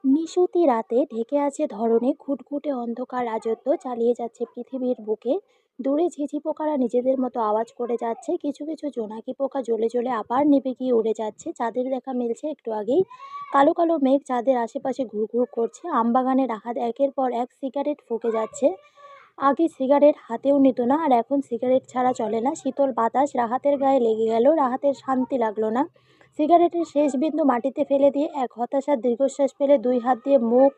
নিশুতি রাতে ঢেকে আছে ধরনে ঘুটঘুটে অন্ধকার রাজত্ব চালিয়ে যাচ্ছে পৃথিবীর বুকে। দূরে ঝিঝি পোকারা নিজেদের মতো আওয়াজ করে যাচ্ছে, কিছু কিছু জোনাকি পোকা জ্বলে জ্বলে আবার নিভে গিয়ে উড়ে যাচ্ছে। চাঁদের দেখা মিলছে একটু আগেই। কালো কালো মেঘ চাঁদের আশেপাশে ঘুরঘুর করছে। আমবাগানে রাহাত একের পর এক সিগারেট ফুঁকে যাচ্ছে। আগে সিগারেট হাতেও নিত না, আর এখন সিগারেট ছাড়া চলে না। শীতল বাতাস রাহাতের গায়ে লেগে গেল, রাহাতের শান্তি লাগলো না। সিগারেটের শেষ বিন্দু মাটিতে ফেলে দিয়ে এক হতাশার দীর্ঘশ্বাস ফেলে দুই হাত দিয়ে মুখ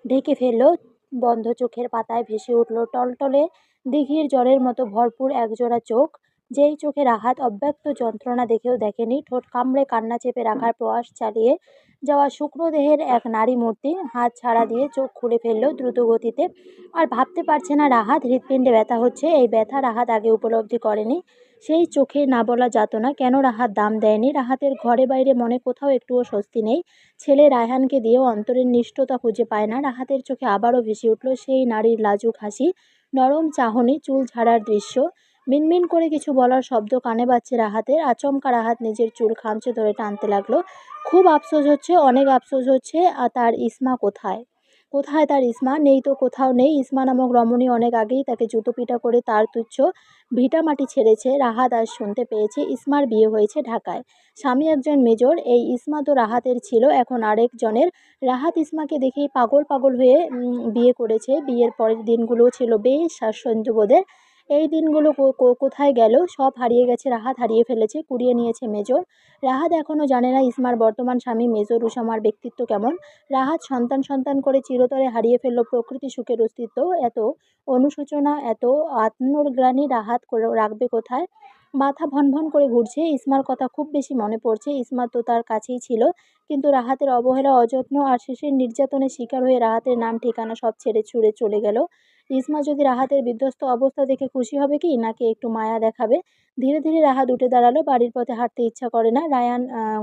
ঢেকে ফেললো। বন্ধ চোখের পাতায় ভেসে উঠল টলটলে দিঘির জলের মতো ভরপুর একজোড়া চোখ। যেই চোখে রাহাত অব্যক্ত যন্ত্রণা দেখেও দেখেনি। ঠোঁট কামড়ে কান্না চেপে রাখার প্রয়াস চালিয়ে যাওয়া শুকনো দেহের এক নারী মূর্তি হাত ছাড়া দিয়ে চোখ খুলে ফেললো দ্রুত গতিতে। আর ভাবতে পারছে না রাহাত হৃৎপিণ্ডে ব্যথা হচ্ছে। এই ব্যথা রাহাত আগে উপলব্ধি করেনি। সেই চোখে না বলা যাতনা কেন রাহাত দাম দেয়নি। রাহাতের ঘরে বাইরে মনে কোথাও একটুও স্বস্তি নেই। ছেলে রায়হানকে দিয়েও অন্তরের নিষ্ঠতা খুঁজে পায় না। রাহাতের চোখে আবারও ভেসে উঠল সেই নারীর লাজুক হাসি, নরম চাহনি, চুল ঝাড়ার দৃশ্য। মিনমিন করে কিছু বলার শব্দ কানে বাজছে রাহাতের। আচমকা রাহাত নিজের চুল খামচে ধরে টানতে লাগলো। খুব আফসোস হচ্ছে, অনেক আফসোস হচ্ছে। আর তার ইসমা কোথায়? কোথায় তার ইসমা? নেই তো, কোথাও নেই। ইসমা নামক রমণী অনেক আগেই তাকে জুতো পিটা করে তার তুচ্ছ ভিটামাটি ছেড়েছে। রাহাত আজ শুনতে পেয়েছে ইসমার বিয়ে হয়েছে ঢাকায়। স্বামী একজন মেজর। এই ইসমা তো রাহাতের ছিল, এখন আরেকজনের। রাহাত ইসমাকে দেখেই পাগল পাগল হয়ে বিয়ে করেছে। বিয়ের পরের দিনগুলোও ছিল বেশ স্বাচ্ছন্দ্যবোধের। এই দিনগুলো কোথায় গেল? সব হারিয়ে গেছে। রাহাত হারিয়ে ফেলেছে, কুড়িয়ে নিয়েছে মেজর। রাহাত এখনও জানে না ইসমার বর্তমান স্বামী মেজর উসামার ব্যক্তিত্ব কেমন। রাহাত সন্তান সন্তান করে চিরতরে হারিয়ে ফেলল প্রকৃতি সুখের অস্তিত্ব। এত অনুশোচনা, এত আত্মগ্লানি রাহাত রাখবে কোথায়? মাথা ভনভন করে ঘুরছে। ইসমার কথা খুব বেশি মনে পড়ছে। ইসমা তো তার কাছেই ছিল, কিন্তু রাহাতের অবহেলা, অযত্ন আর শেষের নির্যাতনের শিকার হয়ে রাহাতের নাম ঠিকানা সব ছেড়ে ছুড়ে চলে গেল। ইসমা যদি রাহাতের বিধ্বস্ত অবস্থা দেখে খুশি হবে কি, নাকি একটু মায়া দেখাবে? ধীরে ধীরে রাহাত উঠে দাঁড়ালো। বাড়ির পথে হাঁটতে ইচ্ছা করে না। রায়ান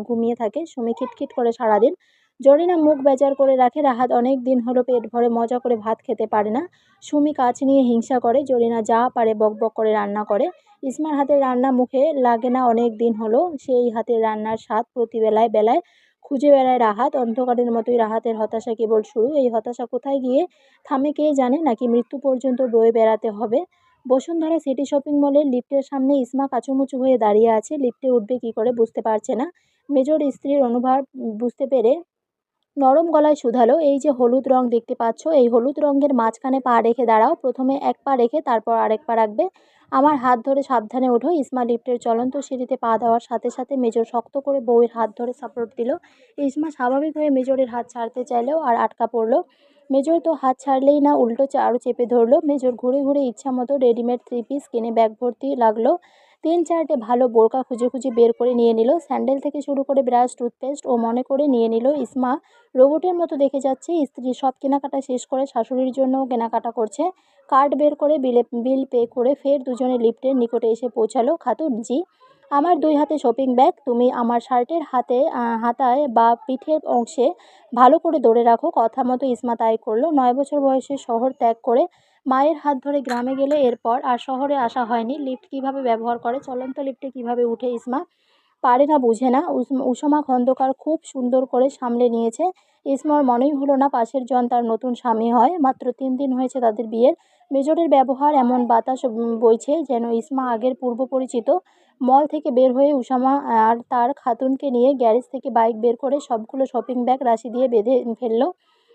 ঘুমিয়ে থাকে। সুমি খিটখিট করে সারাদিন। জরিনা মুখ বেজার করে রাখে। রাহাত অনেক দিন হলো পেট ভরে মজা করে ভাত খেতে পারে না। সুমি কাজ নিয়ে হিংসা করে। জরিনা যা পারে বকবক করে রান্না করে। ইসমার হাতের রান্না মুখে লাগে না অনেক দিন হলো। সেই হাতের রান্নার স্বাদ প্রতি বেলায় বেলায় খুঁজে বেড়ায় রাহাত। অন্ধকারের মতোই রাহাতের হতাশা কেবল শুরু। এই হতাশা কোথায় গিয়ে থামে কে জানে, নাকি মৃত্যু পর্যন্ত বয়ে বেড়াতে হবে। বসুন্ধরা সিটি শপিং মলের লিফটের সামনে ইসমা কাচুমুচু হয়ে দাঁড়িয়ে আছে। লিফটে উঠবে কি করে বুঝতে পারছে না। মেজর স্ত্রীর অনুভব বুঝতে পেরে নরম গলায় শুধালো, এই যে হলুদ রং দেখতে পাচ্ছ, এই হলুদ রঙের মাঝখানে পা রেখে দাঁড়াও। প্রথমে এক পা রেখে তারপর আরেক পা রাখবে। আমার হাত ধরে সাবধানে ওঠো। ইসমা লিফটের চলন্ত সিঁড়িতে পা দেওয়ার সাথে সাথে মেজর শক্ত করে বউয়ের হাত ধরে সাপোর্ট দিল। ইসমা স্বাভাবিক হয়ে মেজরের হাত ছাড়তে চাইলেও আর আটকা পড়ল। মেজর তো হাত ছাড়লেই না, উল্টো আরও চেপে ধরলো। মেজর ঘুরে ঘুরে ইচ্ছা মতো রেডিমেড 3 পিস কিনে ব্যাগ ভর্তি লাগলো। 3-4টে ভালো বোরকা খুঁজে খুঁজে বের করে নিয়ে নিল। স্যান্ডেল থেকে শুরু করে ব্রাশ, টুথপেস্ট ও মনে করে নিয়ে নিল। ইসমা রোবটের মতো দেখে যাচ্ছে। স্ত্রী সব কেনাকাটা শেষ করে শাশুড়ির জন্যও কেনাকাটা করছে। কার্ড বের করে বিল পে করে ফের দুজনে লিফটের নিকটে এসে পৌঁছালো। খাতুন জি, আমার 2 হাতে শপিং ব্যাগ। তুমি আমার শার্টের হাতায় বা পিঠের অংশে ভালো করে ধরে রাখো। কথা মতো ইসমা তাই করলো। 9 বছর বয়সে শহর ত্যাগ করে মায়ের হাত ধরে গ্রামে গেলে এরপর আর শহরে আসা হয়নি। লিফট কিভাবে ব্যবহার করে, চলন্ত লিফটে কিভাবে উঠে ইসমা পারে না, বুঝে না। উষমা খন্দকার খুব সুন্দর করে সামলে নিয়েছে। ইসমার মনেই হলো না পাশের জন তার নতুন স্বামী হয়। মাত্র 3 দিন হয়েছে তাদের বিয়ের। মেজরের ব্যবহার এমন বাতাস বইছে যেন ইসমা আগের পূর্ব পরিচিত। মল থেকে বের হয়ে উষামা আর তার খাতুনকে নিয়ে গ্যারেজ থেকে বাইক বের করে সবগুলো শপিং ব্যাগ রাশি দিয়ে বেঁধে ফেললো।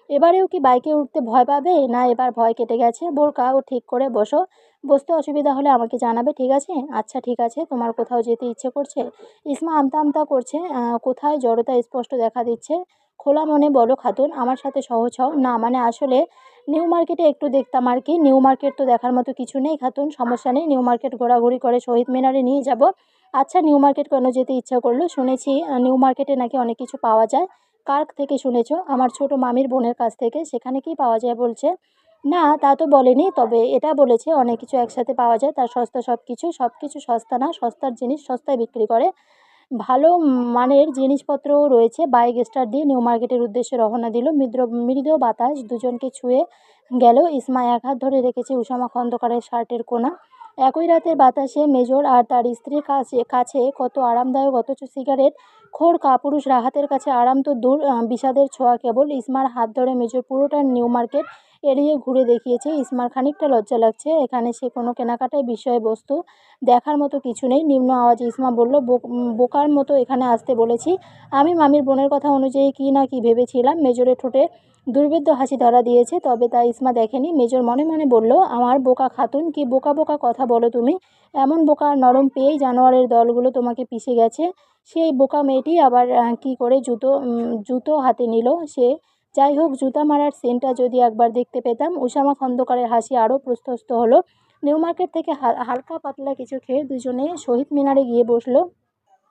এবারেও কি বাইকে উঠতে ভয় পাবে? না, এবার ভয় কেটে গেছে। বোরকা ও ঠিক করে বসো। বসতে অসুবিধা হলে আমাকে জানাবে, ঠিক আছে? আচ্ছা ঠিক আছে। তোমার কোথাও যেতে ইচ্ছে করছে? ইসমা আমতা আমতা করছে। কোথায়? জড়তা স্পষ্ট দেখা দিচ্ছে। খোলা মনে বলো খাতুন, আমার সাথে সহজ হও না। মানে আসলে নিউ মার্কেটে একটু দেখতাম আর কি। নিউ মার্কেট তো দেখার মতো কিছু নেই খাতুন, সমস্যা নেই। নিউ মার্কেট ঘোরাঘুরি করে শহীদ মিনারে নিয়ে যাব। আচ্ছা, নিউ মার্কেট কেন যেতে ইচ্ছা করলো? শুনেছি নিউ মার্কেটে নাকি অনেক কিছু পাওয়া যায়। কার থেকে শুনেছো? আমার ছোট মামির বোনের কাছ থেকে। সেখানে কি পাওয়া যায় বলছে? না, তা তো বলেনি, তবে এটা বলেছে অনেক কিছু একসাথে পাওয়া যায়, তার সস্তা সব কিছু। সব কিছু সস্তা না, সস্তার জিনিস সস্তায় বিক্রি করে। ভালো মানের জিনিসপত্রও রয়েছে। বাইক স্টার্ট দিয়ে নিউ মার্কেটের উদ্দেশ্যে রওনা দিল। মৃদু বাতাস দুজনকে ছুঁয়ে গেল। ইসমা এক হাত ধরে রেখেছে উসামা খন্দকারের শার্টের কোনা। একই রাতের বাতাসে মেজর আর তার স্ত্রীর কাছে কাছে কত আরামদায়ক, অথচ সিগারেট খোর কাপুরুষ রাহাতের কাছে আরাম তো দূর, বিষাদের ছোঁয়া কেবল। ইসমার হাত ধরে মেজর পুরোটা নিউ মার্কেট এড়িয়ে ঘুরে দেখিয়েছে। ইসমার খানিকটা লজ্জা লাগছে, এখানে সে কোনো কেনাকাটায় বিষয়বস্তু দেখার মতো কিছু নেই। নিম্ন আওয়াজে ইসমা বলল, বোকার মতো এখানে আসতে বলেছি? আমি মামির বোনের কথা অনুযায়ী কি না কি ভেবেছিলাম। মেজরের ঠোঁটে দুর্ভেদ্য হাসি ধরা দিয়েছে, তবে তা ইসমা দেখেনি। মেজর মনে মনে বলল, আমার বোকা খাতুন, কি বোকা বোকা কথা বলো তুমি। এমন বোকা আর নরম পেয়েই জানোয়ারের দলগুলো তোমাকে পিষে গেছে। সেই বোকা মেয়েটি আবার কি করে জুতো হাতে নিল সে? যাই হোক, জুতা মারার সিনটা যদি একবার দেখতে পেতাম। উসামা খন্দকারের হাসি আরও প্রশস্ত হলো। নিউ মার্কেট থেকে হালকা পাতলা কিছু খেয়ে দুজনে শহীদ মিনারে গিয়ে বসলো।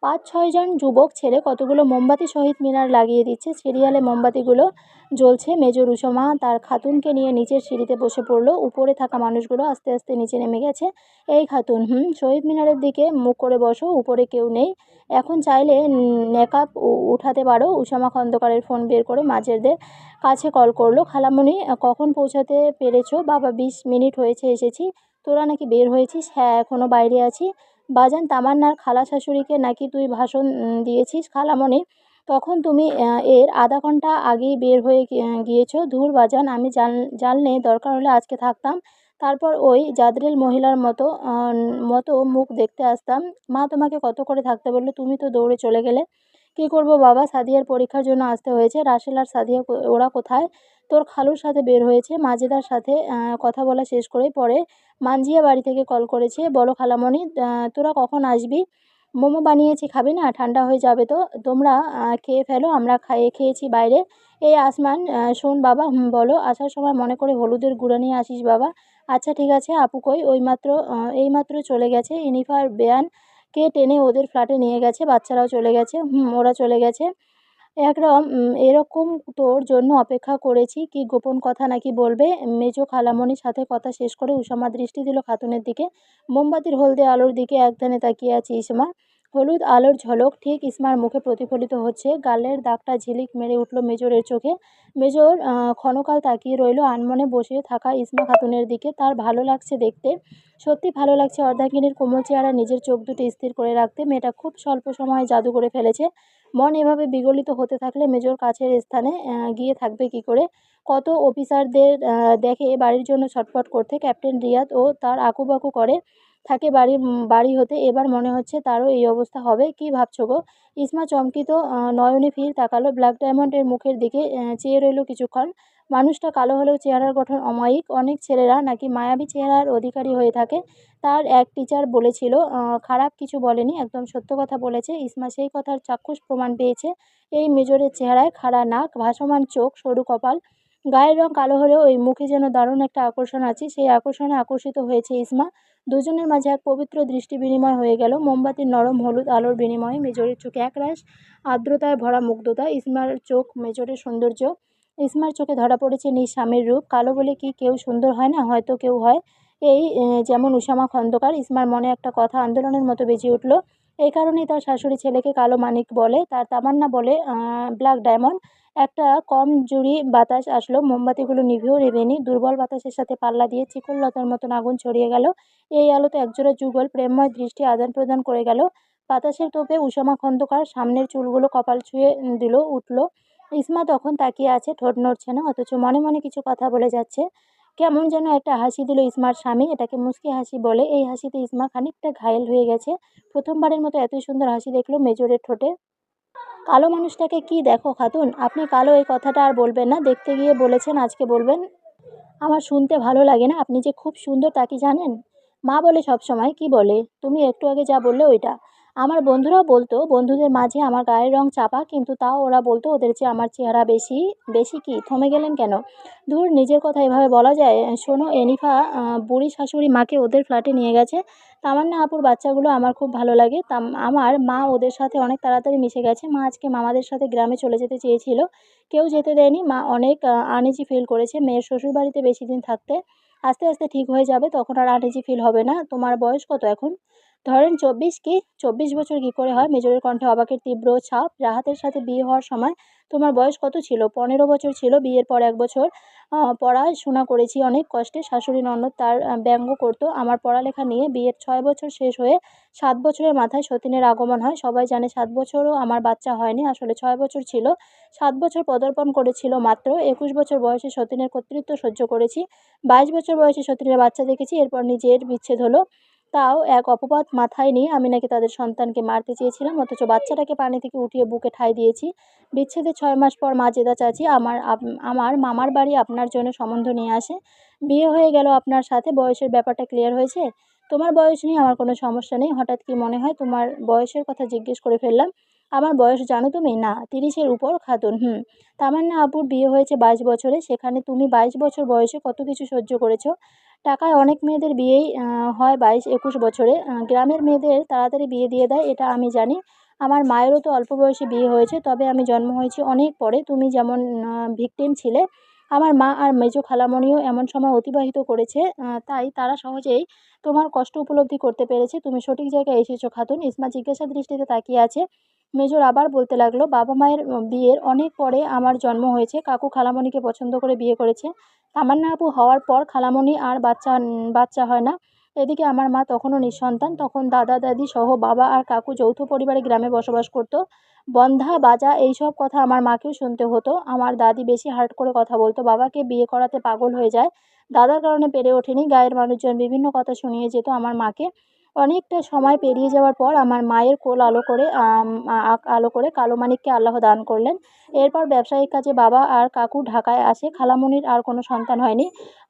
৫-৬ জন যুবক ছেলে কতগুলো মোমবাতি শহীদ মিনার লাগিয়ে দিচ্ছে। সিরিয়ালে মোমবাতিগুলো জ্বলছে। মেজর উসমা তার খাতুনকে নিয়ে নিচের সিঁড়িতে বসে পড়ল। উপরে থাকা মানুষগুলো আস্তে আস্তে নিচে নেমে গেছে। এই খাতুন, শহীদ মিনারের দিকে মুখ করে বসো, উপরে কেউ নেই। এখন চাইলে নেকাব উঠাতে পারো। উসামা খন্দকারের ফোন বের করে মাজেরদের কাছে কল করলো। খালামণি, কখন পৌঁছাতে পেরেছো? বাবা, ২০ মিনিট হয়েছে এসেছি। তোরা নাকি বের হয়েছিস? হ্যাঁ, এখনো বাইরে আছি। বাজান তামান্নার খালা শাশুড়িকে নাকি তুই ভাষণ দিয়েছিস? খালামণি, তখন তুমি এর আধা ঘন্টা আগেই বের হয়ে গিয়েছো। ধুর বাজান, আমি জানলে দরকার হলে আজকে থাকতাম, তারপর ওই জাদরেল মহিলার মতো মুখ দেখতে আসতাম। মা তোমাকে কত করে থাকতে বললো? তুমি তো দৌড়ে চলে গেলে। কি করব বাবা, সাদিয়ার পরীক্ষার জন্য আসতে হয়েছে। রাসেল আর সাদিয়া ওরা কোথায়? তোর খালুর সাথে বের হয়েছে। মাজেদার সাথে কথা বলা শেষ করে পরে মানজিয়া বাড়ি থেকে কল করেছে। বলো খালামণি, তোরা কখন আসবি? মোমো বানিয়েছি, খাবি না? ঠান্ডা হয়ে যাবে তো। তোমরা খেয়ে ফেলো, আমরা খেয়েছি বাইরে। এই আসমান, শোন বাবা। বলো। আসার সময় মনে করে হলুদের গুঁড়া নিয়ে আসিস বাবা। আচ্ছা ঠিক আছে। আপু কই? এইমাত্র চলে গেছে। ইনিফার বেয়ানকে টেনে ওদের ফ্ল্যাটে নিয়ে গেছে। বাচ্চারাও চলে গেছে। ওরা চলে গেছে। এরকম তোর জন্য অপেক্ষা করেছি। কি গোপন কথা নাকি বলবে? মেজো খালামণির সাথে কথা শেষ করে উসামা দৃষ্টি দিল খাতুনের দিকে। মোমবাতির হলদে আলোর দিকে একধানে তাকিয়ে আছে ইসমা। হলুদ আলোর ঝলক ঠিক ইসমার মুখে প্রতিফলিত হচ্ছে। গালের দাগটা ঝিলিক মেরে উঠল মেজরের চোখে। মেজর ক্ষণকাল তাকিয়ে রইল আনমনে বসে থাকা ইসমা খাতুনের দিকে। তার ভালো লাগছে দেখতে, সত্যি ভালো লাগছে অর্ধাঙ্গিনীর কোমল চেহারা নিজের চোখ দুটো স্থির করে রাখতে। মেয়েটা খুব স্বল্প সময়ে জাদু করে ফেলেছে। মন এভাবে বিগলিত হতে থাকলে মেজর কাছের স্থানে গিয়ে থাকবে কি করে? কত অফিসারদের দেখে বাড়ির জন্য ছটফট করতে। ক্যাপ্টেন রিয়াদ ও তার আকুবাকু করে থাকে বাড়ি হতে। এবার মনে হচ্ছে তারও এই অবস্থা হবে। কি ভাবছো গো? ইসমা চমকিত নয়নে ফির তাকালো ব্ল্যাক ডায়মন্ডের মুখের দিকে। চেয়ে রইল কিছুক্ষণ। মানুষটা কালো হলেও চেহারার গঠন অমায়িক। অনেক ছেলেরা নাকি মায়াবী চেহারার অধিকারী হয়ে থাকে। তার এক টিচার বলেছিল, খারাপ কিছু বলেনি, একদম সত্য কথা বলেছে। ইসমা সেই কথার চাক্ষুষ প্রমাণ পেয়েছে এই মেজরের চেহারায়। খাড়া নাক, ভাসমান চোখ, সরু কপাল। গায়ের রং কালো হলেও ওই মুখে যেন দারুণ একটা আকর্ষণ আছে। সেই আকর্ষণে আকর্ষিত হয়েছে ইসমা। দুজনের মাঝে এক পবিত্র দৃষ্টি বিনিময় হয়ে গেল। মোমবাতির নরম হলুদ আলোর বিনিময়ে মেজরের চোখে একরাশ আর্দ্রতায় ভরা মুগ্ধতা। ইসমার চোখ মেজরের সৌন্দর্য। ইসমার চোখে ধরা পড়েছে নিজ স্বামীর রূপ। কালো বলে কি কেউ সুন্দর হয় না? হয়তো কেউ হয়। এই যেমন উসামা খন্দকার। ইসমার মনে একটা কথা আন্দোলনের মতো বেজে উঠল। এই কারণেই তার শাশুড়ি ছেলেকে কালো মানিক বলে, তার তামান্না বলে ব্ল্যাক ডায়মন্ড। একটা কম জুড়ি বাতাস আসলো। মোমবাতিগুলো নিভেও নিভেনি। দুর্বল বাতাসের সাথে পাল্লা দিয়ে চিকন লতার মতন আগুন ছড়িয়ে গেল। এই আলোতে একজোড়া যুগল প্রেমময় দৃষ্টি আদান প্রদান করে গেল। বাতাসের তোপে উসামা খন্দকার সামনের চুলগুলো কপাল ছুঁয়ে উঠল। ইসমা তখন তাকিয়ে আছে, ঠোঁট নড়ছে না, অথচ মনে মনে কিছু কথা বলে যাচ্ছে। কেমন যেন একটা হাসি দিল ইসমার স্বামী। এটাকে মুচকি হাসি বলে। এই হাসিতে ইসমা খানিকটা ঘায়েল হয়ে গেছে। প্রথমবারের মতো এতই সুন্দর হাসি দেখলো মেজরের ঠোঁটে। কালো মানুষটাকে কি দেখো খাতুন, আপনি কালো এই কথাটা আর বলবেন না। দেখতে গিয়ে বলেছেন, আজকে বলবেন? আমার শুনতে ভালো লাগে না। আপনি যে খুব সুন্দর তা কি জানেন? মা বলে সব সময়। কি বলে? তুমি একটু আগে যা বললে ওইটা। আমার বন্ধুরাও বলতো বন্ধুদের মাঝে আমার গায়ের রং চাপা, কিন্তু তাও ওরা বলতো ওদের চেয়ে আমার চেহারা বেশি। বেশি কি? থমে গেলেন কেন? ধুর, নিজের কথা এভাবে বলা যায়? শোনো এনিফা, বুড়ি শাশুড়ি মাকে ওদের ফ্ল্যাটে নিয়ে গেছে। তামান্না আপুর বাচ্চাগুলো আমার খুব ভালো লাগে। আমার মা ওদের সাথে অনেক তাড়াতাড়ি মিশে গেছে। মা আজকে মামাদের সাথে গ্রামে চলে যেতে চেয়েছিল, কেউ যেতে দেয়নি। মা অনেক আনইজি ফিল করেছে মেয়ের শ্বশুরবাড়িতে বেশি দিন থাকতে। আস্তে আস্তে ঠিক হয়ে যাবে, তখন আর আনইজি ফিল হবে না। তোমার বয়স কত এখন? ধরেন 24 বছর কি করে হয়? মেজরের কণ্ঠে অবাকের তীব্র ছাপ। রাহাতের সাথে বিয়ে হওয়ার সময় তোমার বয়স কত ছিল? 15 বছর ছিল। বিয়ের পর 1 বছর পড়াশোনা করেছি অনেক কষ্টে। শাশুড়ি ননদ তার ব্যঙ্গ করত আমার পড়ালেখা নিয়ে। বিয়ের 6 বছর শেষ হয়ে 7 বছরের মাথায় সতীনের আগমন হয়। সবাই জানে 7 বছরও আমার বাচ্চা হয়নি। আসলে 6 বছর ছিল। 7 বছর পদার্পণ করেছিল মাত্র। 21 বছর বয়সে সতীনের কর্তৃত্ব সহ্য করেছি। 22 বছর বয়সে সতীনের বাচ্চা দেখেছি। এরপর নিজের বিচ্ছেদ হলো। তাও এক অপবাদ মাথায় নিয়ে আমি নাকি তাদের সন্তানকে মারতে চেয়েছিলাম, অথচ বাচ্চাটাকে পানি থেকে উঠিয়ে বুকে ঠাঁই দিয়েছি। বিচ্ছেদের 6 মাস পর মা জেদা চাচি আমার মামার বাড়ি আপনার জন্য সম্বন্ধ নিয়ে আসে। বিয়ে হয়ে গেল আপনার সাথে, বয়সের ব্যাপারটা ক্লিয়ার হয়েছে? তোমার বয়স নিয়ে আমার কোনো সমস্যা নেই। হঠাৎ কি মনে হয় তোমার বয়সের কথা জিজ্ঞেস করে ফেললাম। আমার বয়স জানো তুমি? না। 30-এর উপর খাতুন। তামান্না আপুর বিয়ে হয়েছে 22 বছরে। সেখানে তুমি 22 বছর বয়সে কত কিছু সহ্য করেছো। টাকায় অনেক মেয়েদের বিয়েই হয় 22-21 বছরে। গ্রামের মেয়েদের তাড়াতাড়ি বিয়ে দিয়ে দেয়, এটা আমি জানি। আমার মায়েরও তো অল্প বয়সে বিয়ে হয়েছে, তবে আমি জন্ম হয়েছি অনেক পরে। তুমি যেমন ভিকটিম ছিলে, আমার মা আর মেজো খালামণিও এমন সময় অতিবাহিত করেছে, তাই তারা সহজেই তোমার কষ্ট উপলব্ধি করতে পেরেছে। তুমি সঠিক জায়গায় এসেছো খাতুন। ইসমা জিজ্ঞাসা দৃষ্টিতে তাকিয়ে আছে। মেজর আবার বলতে লাগলো, বাবা মায়ের বিয়ের অনেক পরে আমার জন্ম হয়েছে। কাকু খালামণিকে পছন্দ করে বিয়ে করেছে। তামান্না আপু হওয়ার পর খালামণি আর বাচ্চা হয় না। এদিকে আমার মা তখনও নিঃসন্তান। তখন দাদা দাদি সহ বাবা আর কাকু যৌথ পরিবারে গ্রামে বসবাস করত। বন্ধা বাজা এইসব কথা আমার মাকেও শুনতে হতো। আমার দাদি বেশি হার্ট করে কথা বলতো, বাবাকে বিয়ে করাতে পাগল হয়ে যায়। দাদার কারণে পেরে ওঠেনি। গায়ের মানুষজন বিভিন্ন কথা শুনিয়ে যেত আমার মাকে। অনেকটা সময় পেরিয়ে যাওয়ার পর আমার মায়ের কোল আলো করে কালো মানিককে আল্লাহ দান করলেন। এরপর ব্যবসায়িক কাজে বাবা আর কাকু ঢাকায় আসে। খালামণির আর কোনো সন্তান হয়নি।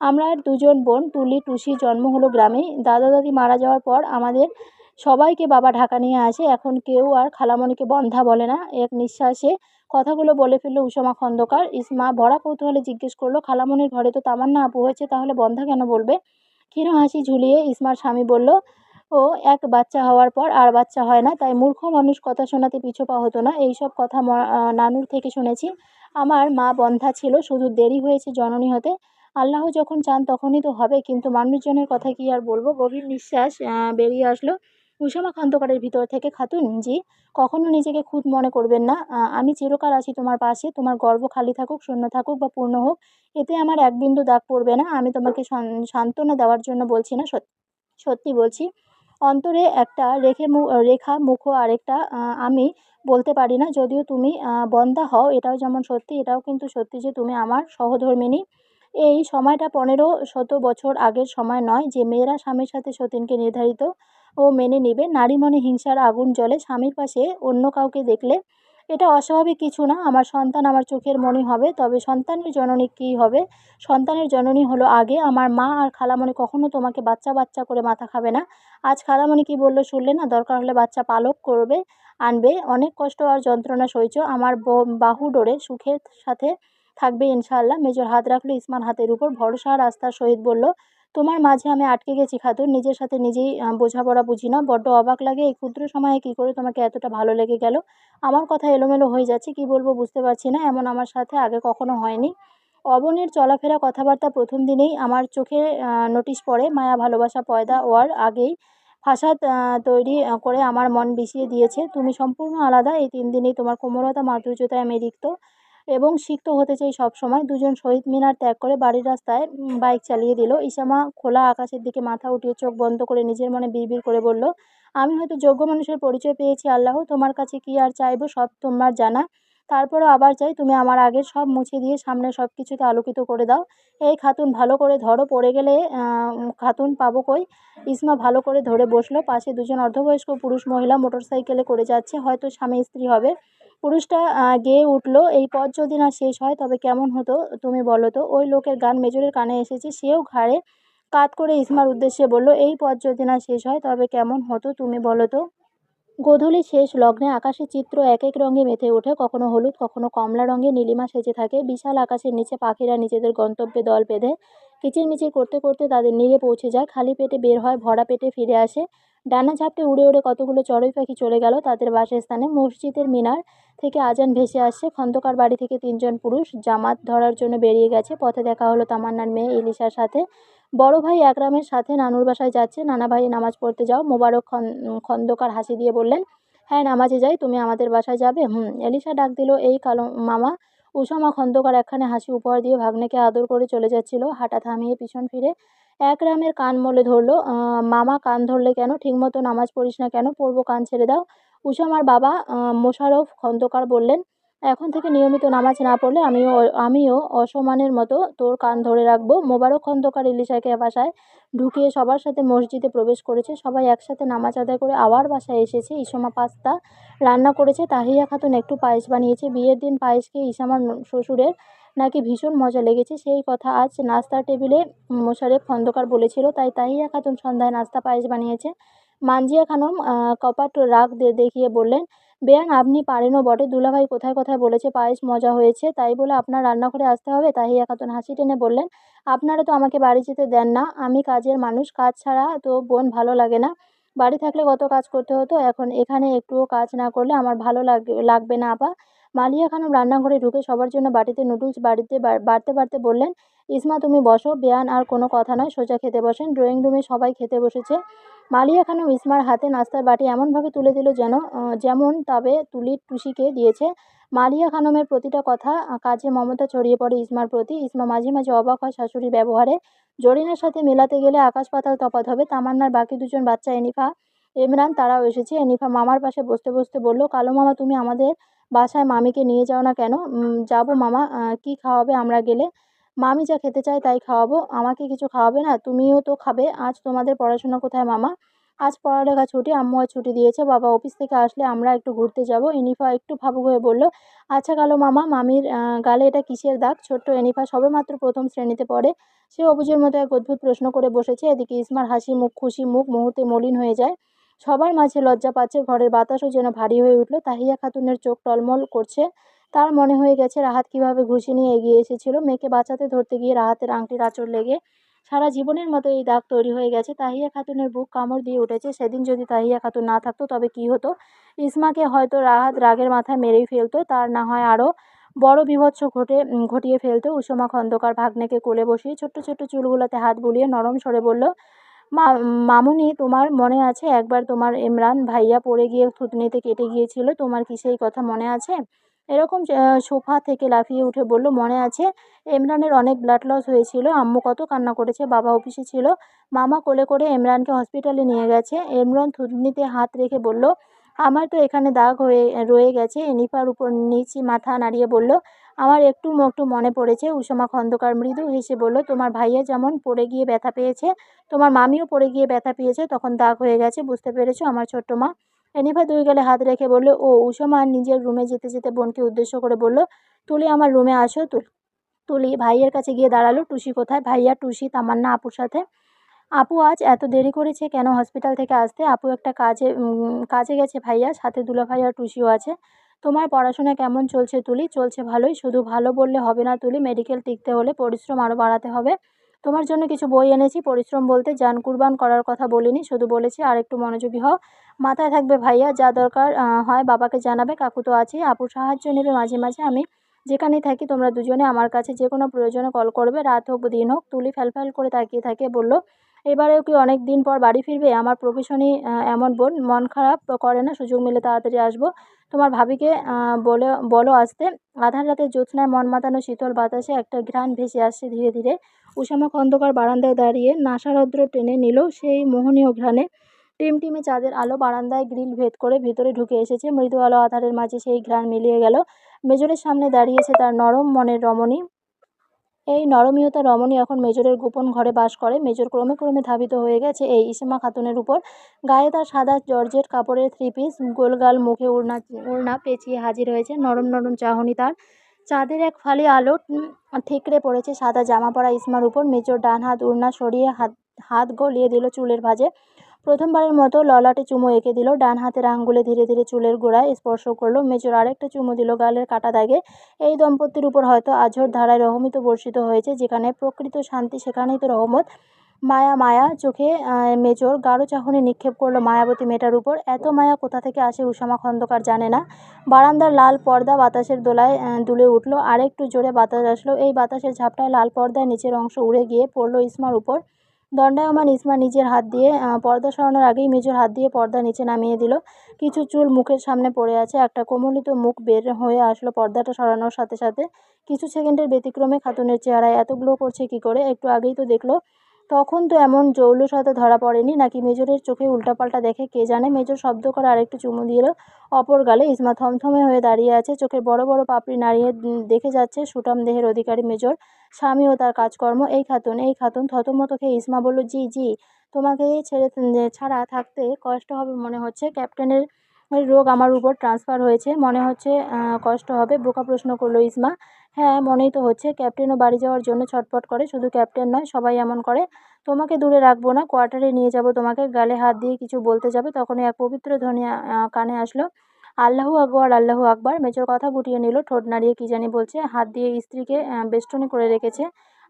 আমরা আর দুজন বোন টুলি টুসি জন্ম হলো গ্রামেই। দাদা দাদি মারা যাওয়ার পর আমাদের সবাইকে বাবা ঢাকা নিয়ে আসে। এখন কেউ আর খালামণিকে বন্ধা বলে না। এক নিঃশ্বাসে কথাগুলো বলে ফেলল উষমা খন্দকার। ইসমা ভরা কৌতূহলে জিজ্ঞেস করলো, খালামণির ঘরে তো তামান্না আপু হয়েছে, তাহলে বন্ধা কেন বলবে? ক্ষীণ হাসি ঝুলিয়ে ইসমার স্বামী বলল, ও এক বাচ্চা হওয়ার পর আর বাচ্চা হয় না, তাই মূর্খ মানুষ কথা শোনাতে পিছপা হতো না। এইসব কথা নানুর থেকে শুনেছি। আমার মা বন্ধ্যা ছিল, শুধু দেরি হয়েছে জননী হতে। আল্লাহ যখন চান তখনই তো হবে, কিন্তু মানুষজনের কথা কি আর বলবো। গভীর নিঃশ্বাস বেরিয়ে আসলো উষামা খন্দকারের ভিতর থেকে। খাতুন জি, কখনো নিজেকে খুদ মনে করবেন না। আমি চিরকাল আছি তোমার পাশে। তোমার গর্ভ খালি থাকুক, শূন্য থাকুক বা পূর্ণ হোক, এতে আমার এক বিন্দু দাগ পড়বে না। আমি তোমাকে সান্ত্বনা দেওয়ার জন্য বলছি না, সত্যি বলছি। অন্তরে একটা রেখা, মুখও আরেকটা। আমি বলতে পারি না। যদিও তুমি বন্ধ্যা হও, এটাও যেমন সত্যি, এটাও কিন্তু সত্যি যে তুমি আমার সহধর্মিণী। এই সময়টা 1500 বছর আগের সময় নয় যে মেয়েরা স্বামীর সাথে সতীনকে নির্ধারিত ও মেনে নিবে। নারী মনে হিংসার আগুন জ্বলে স্বামীর পাশে অন্য কাউকে দেখলে। এটা অস্বাভাবিক কিছু না। আমার সন্তান আমার চোখের মণি হবে, তবে সন্তানের জননী কী হবে? সন্তানের জননী হলো আগে। আমার মা আর খালামণি কখনো তোমাকে বাচ্চা বাচ্চা করে মাথা খাবে না। আজ খালামণি কি বলল শুনলে না? দরকার হলে বাচ্চা পালক করবে, আনবে। অনেক কষ্ট আর যন্ত্রণা সইছো। আমার বাহু ডোরে সুখের সাথে থাকবে ইনশাআল্লাহ। মেজর হাত রাখলো ইসমার হাতের উপর, ভরসা আর আস্থার সহিত বলল, তোমার মাঝে আমি আটকে গেছি খাতুন। নিজের সাথে নিজেই বোঝাপড়া বুঝি না। বড্ড অবাক লাগে এই ক্ষুদ্র সময়ে কী করে তোমাকে এতটা ভালো লেগে গেল। আমার কথা এলোমেলো হয়ে যাচ্ছে, কি বলবো বুঝতে পারছি না। এমন আমার সাথে আগে কখনো হয়নি। অবনীর চলাফেরা কথাবার্তা প্রথম দিনেই আমার চোখে নোটিশ পড়ে। মায়া ভালোবাসা পয়দা হওয়ার আগেই ফাসাদ তৈরি করে আমার মন বিষিয়ে দিয়েছে। তুমি সম্পূর্ণ আলাদা। এই 3 দিনেই তোমার কোমলতা মাধুর্যতায় আমি রিক্ত এবং সিক্ত হতে চাই সবসময়। দুজন শহীদ মিনার ত্যাগ করে বাড়ির রাস্তায় বাইক চালিয়ে দিল। ইসামা খোলা আকাশের দিকে মাথা উঠিয়ে চোখ বন্ধ করে নিজের মনে বিড়বিড় করে বলল, আমি হয়তো যোগ্য মানুষের পরিচয় পেয়েছি আল্লাহ। তোমার কাছে কি আর চাইবো, সব তোমার জানা। তারপরও আবার চাই তুমি আমার আগের সব মুছে দিয়ে সামনের সব কিছুকে আলোকিত করে দাও। এই খাতুন ভালো করে ধরো, পড়ে গেলে খাতুন পাবো কই? ইসমা ভালো করে ধরে বসলো। পাশে দুজন অর্ধবয়স্ক পুরুষ মহিলা মোটরসাইকেলে করে যাচ্ছে, হয়তো স্বামী স্ত্রী হবে। পুরুষটা গেয়ে উঠল, এই পথ যদি না শেষ হয় তবে কেমন হতো তুমি বলো তো? ওই লোকের গান মেজরের কানে এসেছে। সেও ঘাড়ে কাত করে ইসমার উদ্দেশ্যে বলল, এই পথ যদি না শেষ হয় তবে কেমন হতো তুমি বলো তো? গোধূলি শেষ লগ্নে আকাশের চিত্র এক এক রঙে মেতে ওঠে, কখনো হলুদ, কখনো কমলা রঙে নীলিমা সেজে থাকে। বিশাল আকাশের নিচে পাখিরা নিজেদের গন্তব্যে দল বেঁধে কিচিরমিচির করতে করতে তাদের নীড়ে পৌঁছে যায়। খালি পেটে বের হয়, ভরা পেটে ফিরে আসে। ডানা ঝাপটে উড়ে উড়ে কতগুলো চড়ুই পাখি চলে গেল তাদের বাসস্থানে। মসজিদের মিনার থেকে আজান ভেসে আসছে। খন্দকার বাড়ি থেকে 3 জন পুরুষ জামাত ধরার জন্য বেরিয়ে গেছে। পথে দেখা হলো তামান্নার মেয়ে ইলিশার সাথে। বড় ভাই একরামের সাথে নানুর বাসায় যাচ্ছে। নানা ভাই নামাজ পড়তে যাও। মোবারক খন্দকার হাসি দিয়ে বললেন, হ্যাঁ নামাজে যাই, তুমি আমাদের বাসায় যাবে? হুম। এলিসা ডাক দিল, এই কালো মামা। উসামা খন্দকার একখানে হাসি উপহার দিয়ে ভাগ্নেকে আদর করে চলে যাচ্ছিল। হাঁটা থামিয়ে পিছন ফিরে একরামের কান মলে ধরল। মামা কান ধরলে কেন? ঠিকমতো নামাজ পড়িস না কেন? পড়বো, কান ছেড়ে দাও। উসামার বাবা মোশাররফ খন্দকার বললেন, এখন থেকে নিয়মিত নামাজ না পড়লে আমিও অসমানের মতো তোর কান ধরে রাখবো। মোবারক খন্দকার ইলিশাকে বাসায় ঢুকিয়ে সবার সাথে মসজিদে প্রবেশ করেছে। সবাই একসাথে নামাজ আদায় করে আবার বাসায় এসেছে। ইসমা পাস্তা রান্না করেছে, তাহিয়া খাতুন একটু পায়েস বানিয়েছে। বিয়ের দিন পায়েস খেয়ে ইসামার শ্বশুরের নাকি ভীষণ মজা লেগেছে। সেই কথা আজ নাস্তার টেবিলে মোশারেফ খন্দকার বলেছিল, তাই তাহিয়া খাতুন সন্ধ্যায় নাস্তা পায়েস বানিয়েছে। মানজিয়া খানম কপাট রাগ দেখিয়ে বললেন, বেয়ান আপনি পারেনও বটে, দুলাভাই কোথায় কোথায় বলেছে পায়েস মজা হয়েছে, তাই বলে আপনার রান্নাঘরে আসতে হবে? তাহিয়া খাতুন হাসি টেনে বললেন, আপনারা তো আমাকে বাড়ি যেতে দেন না, আমি কাজের মানুষ, কাজ ছাড়া তো বোন ভালো লাগে না। বাড়ি থাকলে কত কাজ করতে হতো, এখন এখানে একটুও কাজ না করলে আমার ভালো লাগবে না আপা। মালিয়া খানম রান্নাঘরে ঢুকে সবার জন্য বাটিতে নুডলস বাড়তে বাড়তে বললেন, ইসমা তুমি বসো। বেয়ান আর কোনো কথা নয়, সোজা খেতে বসেন। ড্রয়িং রুমে সবাই খেতে বসেছে। মালিয়া খানম ইসমার হাতে নাস্তার বাটি এমনভাবে তুলে দিল যেমন তবে তুলির টুসিকে দিয়েছে। মালিয়া খানমের প্রতিটা কথা কাজে মমতা ছড়িয়ে পড়ে ইসমার প্রতি। ইসমা মাঝে মাঝে অবাক হয় শাশুড়ির ব্যবহারে। জরিনার সাথে মেলাতে গেলে আকাশ পাতাল তফাৎ হবে। তামান্নার বাকি দুজন বাচ্চা এনিফা ইমরান তারাও এসেছে। এনিফা মামার পাশে বসতে বসতে বলল, কালো মামা তুমি আমাদের বাসায় মামিকে নিয়ে যাও না কেন? যাবো মামা, কি খাওয়াবে আমরা গেলে? মামি যা খেতে চায় তাই খাওয়াবো। আমাকে কিছু খাওয়াবে না? তুমিও তো খাবে। আজ তোমাদের পড়াশোনা কোথায় মামা? আজ পড়ালেখা ছুটি, আম্মু আজ ছুটি দিয়েছে, বাবা অফিস থেকে আসলে আমরা একটু ঘুরতে যাব। এনিফা একটু ভাবুক হয়ে বলল, আচ্ছা কালো মামা, মামির গালে এটা কিসের দাগ? ছোট্ট এনিফা সবেমাত্র প্রথম শ্রেণীতে পড়ে, সে অবুঝের মতো এক অদ্ভুত প্রশ্ন করে বসেছে। এদিকে ইসমার হাসি মুখ, খুশি মুখ মুহূর্তে মলিন হয়ে যায়। সবার মাঝে লজ্জা পাচ্ছে, ঘরের বাতাসও যেন ভারী হয়ে উঠল। তাহিয়া খাতুনের চোখ টলমল করছে। তার মনে হয়ে গেছে রাহাত কিভাবে ঘুষি নিয়ে এগিয়ে এসেছিল। মেয়েকে বাঁচাতে ধরতে গিয়ে রাহাতের আংটির আঁচড় লেগে সারা জীবনের মতো এই দাগ তৈরি হয়ে গেছে। তাহিয়া খাতুনের বুক কামড় দিয়ে উঠেছে। সেদিন যদি তাহিয়া খাতুন না থাকতো তবে কি হতো? ইসমাকে হয়তো রাহাত রাগের মাথায় মেরেই ফেলতো, তার না হয় আরও বড় বীভৎস ঘটিয়ে ফেলতো। উষমা খন্দকার ভাগ্নেকে কোলে বসিয়ে ছোট্ট ছোট্ট চুলগুলোতে হাত বুলিয়ে নরম স্বরে বলল, মামুনি তোমার মনে আছে একবার তোমার ইমরান ভাইয়া পড়ে গিয়ে থুতনিতে কেটে গিয়েছিল, তোমার কি সেই কথা মনে আছে? এরকম সোফা থেকে লাফিয়ে উঠে বলল, মনে আছে। ইমরানের অনেক ব্লাড লস হয়েছিল, আম্মু কত কান্না করেছে, বাবা অফিসে ছিল, মামা কোলে করে ইমরানকে হসপিটালে নিয়ে গেছে। ইমরান থুতনিতে হাত রেখে বলল, আমার তো এখানে দাগ হয়ে রয়ে গেছে। এনিফার উপর নিচে মাথা নাড়িয়ে বলল, আমার একটু একটু মনে পড়েছে। উষমা খন্দকার মৃদু হেসে বলল, তোমার ভাইয়া যেমন পড়ে গিয়ে ব্যথা পেয়েছে, তোমার মামিও পড়ে গিয়ে ব্যথা পেয়েছে, তখন দাগ হয়ে গেছে, বুঝতে পেরেছো আমার ছোট্ট মা? এনিফা দুই গালে হাত রেখে বলল, ও। উষমা নিজের রুমে যেতে যেতে বোনকে উদ্দেশ্য করে বলল, তুলি আমার রুমে আসো। তুলি ভাইয়ের কাছে গিয়ে দাঁড়ালো। টুসি কোথায়? ভাইয়া, টুসি, তামান্না আপুর সাথে। আপু আজ এত দেরি করেছে কেন হসপিটাল থেকে আসতে? আপু একটা কাজে গেছে ভাইয়া, সাথে দুলাভাই আর টুসিও আছে। তোমার পড়াশোনা কেমন চলছে তুলি? চলছে ভালোই। শুধু ভালো বললে হবে না তুলি, মেডিকেল টিকতে হলে পরিশ্রম আরও বাড়াতে হবে। তোমার জন্য কিছু বই এনেছি। পরিশ্রম বলতে জান কুরবান করার কথা বলিনি, শুধু বলেছি আর একটু মনোযোগী হও। মাথায় থাকবে ভাইয়া, যা দরকার হয় বাবাকে জানাবে, কাকু তো আছেই, আপুর সাহায্য নেবে মাঝে মাঝে। আমি যেখানেই থাকি তোমরা দুজনে আমার কাছে যে কোনো প্রয়োজনে কল করবে, রাত হোক দিন হোক। তুলি ফ্যালফ্যাল করে তাকিয়ে থাকে, বলল, এবারেও কি অনেক দিন পর বাড়ি ফিরবে? আমার প্রফেশনই এমন বোন, মন খারাপ করে না, সুযোগ মিলে তাড়াতাড়ি আসবো। তোমার ভাবিকে বলো আসতে। আধার রাতে জ্যোৎস্নায় মন মাতানো শীতল বাতাসে একটা ঘ্রাণ ভেসে আসছে ধীরে ধীরে। উষামা খন্দকার বারান্দায় দাঁড়িয়ে নাসারন্ধ্র টেনে নিল সেই মোহনীয় ঘ্রাণে। টিমটিমে চাঁদের আলো বারান্দায় গ্রিল ভেদ করে ভেতরে ঢুকে এসেছে। মৃদু আলো আধারের মাঝে সেই ঘ্রাণ মিলিয়ে গেল। মেজরের সামনে দাঁড়িয়েছে তার নরম মনের রমণী। এই নরমীয়তা রমণী এখন মেজরের গোপন ঘরে বাস করে। মেজর ক্রমে ক্রমে ধাবিত হয়ে গেছে এই ইসেমা খাতুনের উপর। গায়ে তার সাদা জর্জেট কাপড়ের থ্রি পিস, গোলগাল মুখে ওড়না পেঁচিয়ে হাজির হয়েছে। নরম নরম চাহনি তার। চাঁদের এক ফালি আলো ঠিকরে পড়েছে সাদা জামা পরা ইসমার উপর। মেজর ডান হাত ওড়না সরিয়ে হাত হাত গলিয়ে দিল চুলের ভাঁজে। প্রথমবারের মতো ললাটে চুমু এঁকে দিল। ডান হাতের আঙ্গুলে ধীরে ধীরে চুলের গোড়ায় স্পর্শ করলো। মেজর আরেকটা চুমু দিল গালের কাটা দাগে। এই দম্পতির উপর হয়তো আঝোর ধারায় রহমত বর্ষিত হয়েছে। যেখানে প্রকৃত শান্তি সেখানেই তো রহমত। মায়া মায়া চোখে মেজর গাঢ় চাহনি নিক্ষেপ করলো মায়াবতী মেয়েটার উপর। এত মায়া কোথা থেকে আসে উষামা খন্দকার জানে না। বারান্দার লাল পর্দা বাতাসের দোলায় দুলে উঠল। আরেকটু জোরে বাতাস আসলো। এই বাতাসের ঝাপটায় লাল পর্দার নিচের অংশ উড়ে গিয়ে পড়লো ইসমার উপর। দণ্ডায়মান ইসমা নিজের হাত দিয়ে পর্দা সরানোর আগেই মেজর হাত দিয়ে পর্দা নিচে নামিয়ে দিল। কিছু চুল মুখের সামনে পড়ে আছে। একটা কোমলিত মুখ বের হয়ে আসলো পর্দাটা সরানোর সাথে সাথে। কিছু সেকেন্ডের ব্যতিক্রমে খাতুনের চেহারায় এত গ্লো করছে কি করে? একটু আগেই তো দেখলো। তখন তো এমন জৌলুসতা ধরা পড়েনি, নাকি মেজরের চোখে উল্টাপাল্টা দেখে কে জানে। মেজর শব্দ করে আরেকটু চুমু দিল অপর গালে। ইসমা থমথমে হয়ে দাঁড়িয়ে আছে, চোখের বড় বড় পাপড়ি নাড়িয়ে দেখে যাচ্ছে সুঠাম দেহের অধিকারী মেজর, স্বামী ও তার কাজকর্ম। এই খাতুন থতমত খেয়ে ইসমা বলল, জি জি, তোমাকে ছাড়া থাকতে কষ্ট হবে মনে হচ্ছে। ক্যাপ্টেনের রোগ আমার উপর ট্রান্সফার হয়েছে, মনে হচ্ছে কষ্ট হবে। বোকা প্রশ্ন করলো ইসমা। হ্যাঁ, মনেই তো হচ্ছে। ক্যাপ্টেনও বাড়ি যাওয়ার জন্য ছটফট করে। শুধু ক্যাপ্টেন নয়, সবাই এমন করে। তোমাকে দূরে রাখবো না, কোয়ার্টারে নিয়ে যাব তোমাকে। গালে হাত দিয়ে কিছু বলতে যাবে, তখনই এক পবিত্র ধ্বনি কানে আসলো, আল্লাহু আকবার, আল্লাহু আকবার। মেজর কথা গুটিয়ে নিল, ঠোঁট নাড়িয়ে কি জানি বলছে, হাত দিয়ে স্ত্রীকে বেষ্টনী করে রেখেছে।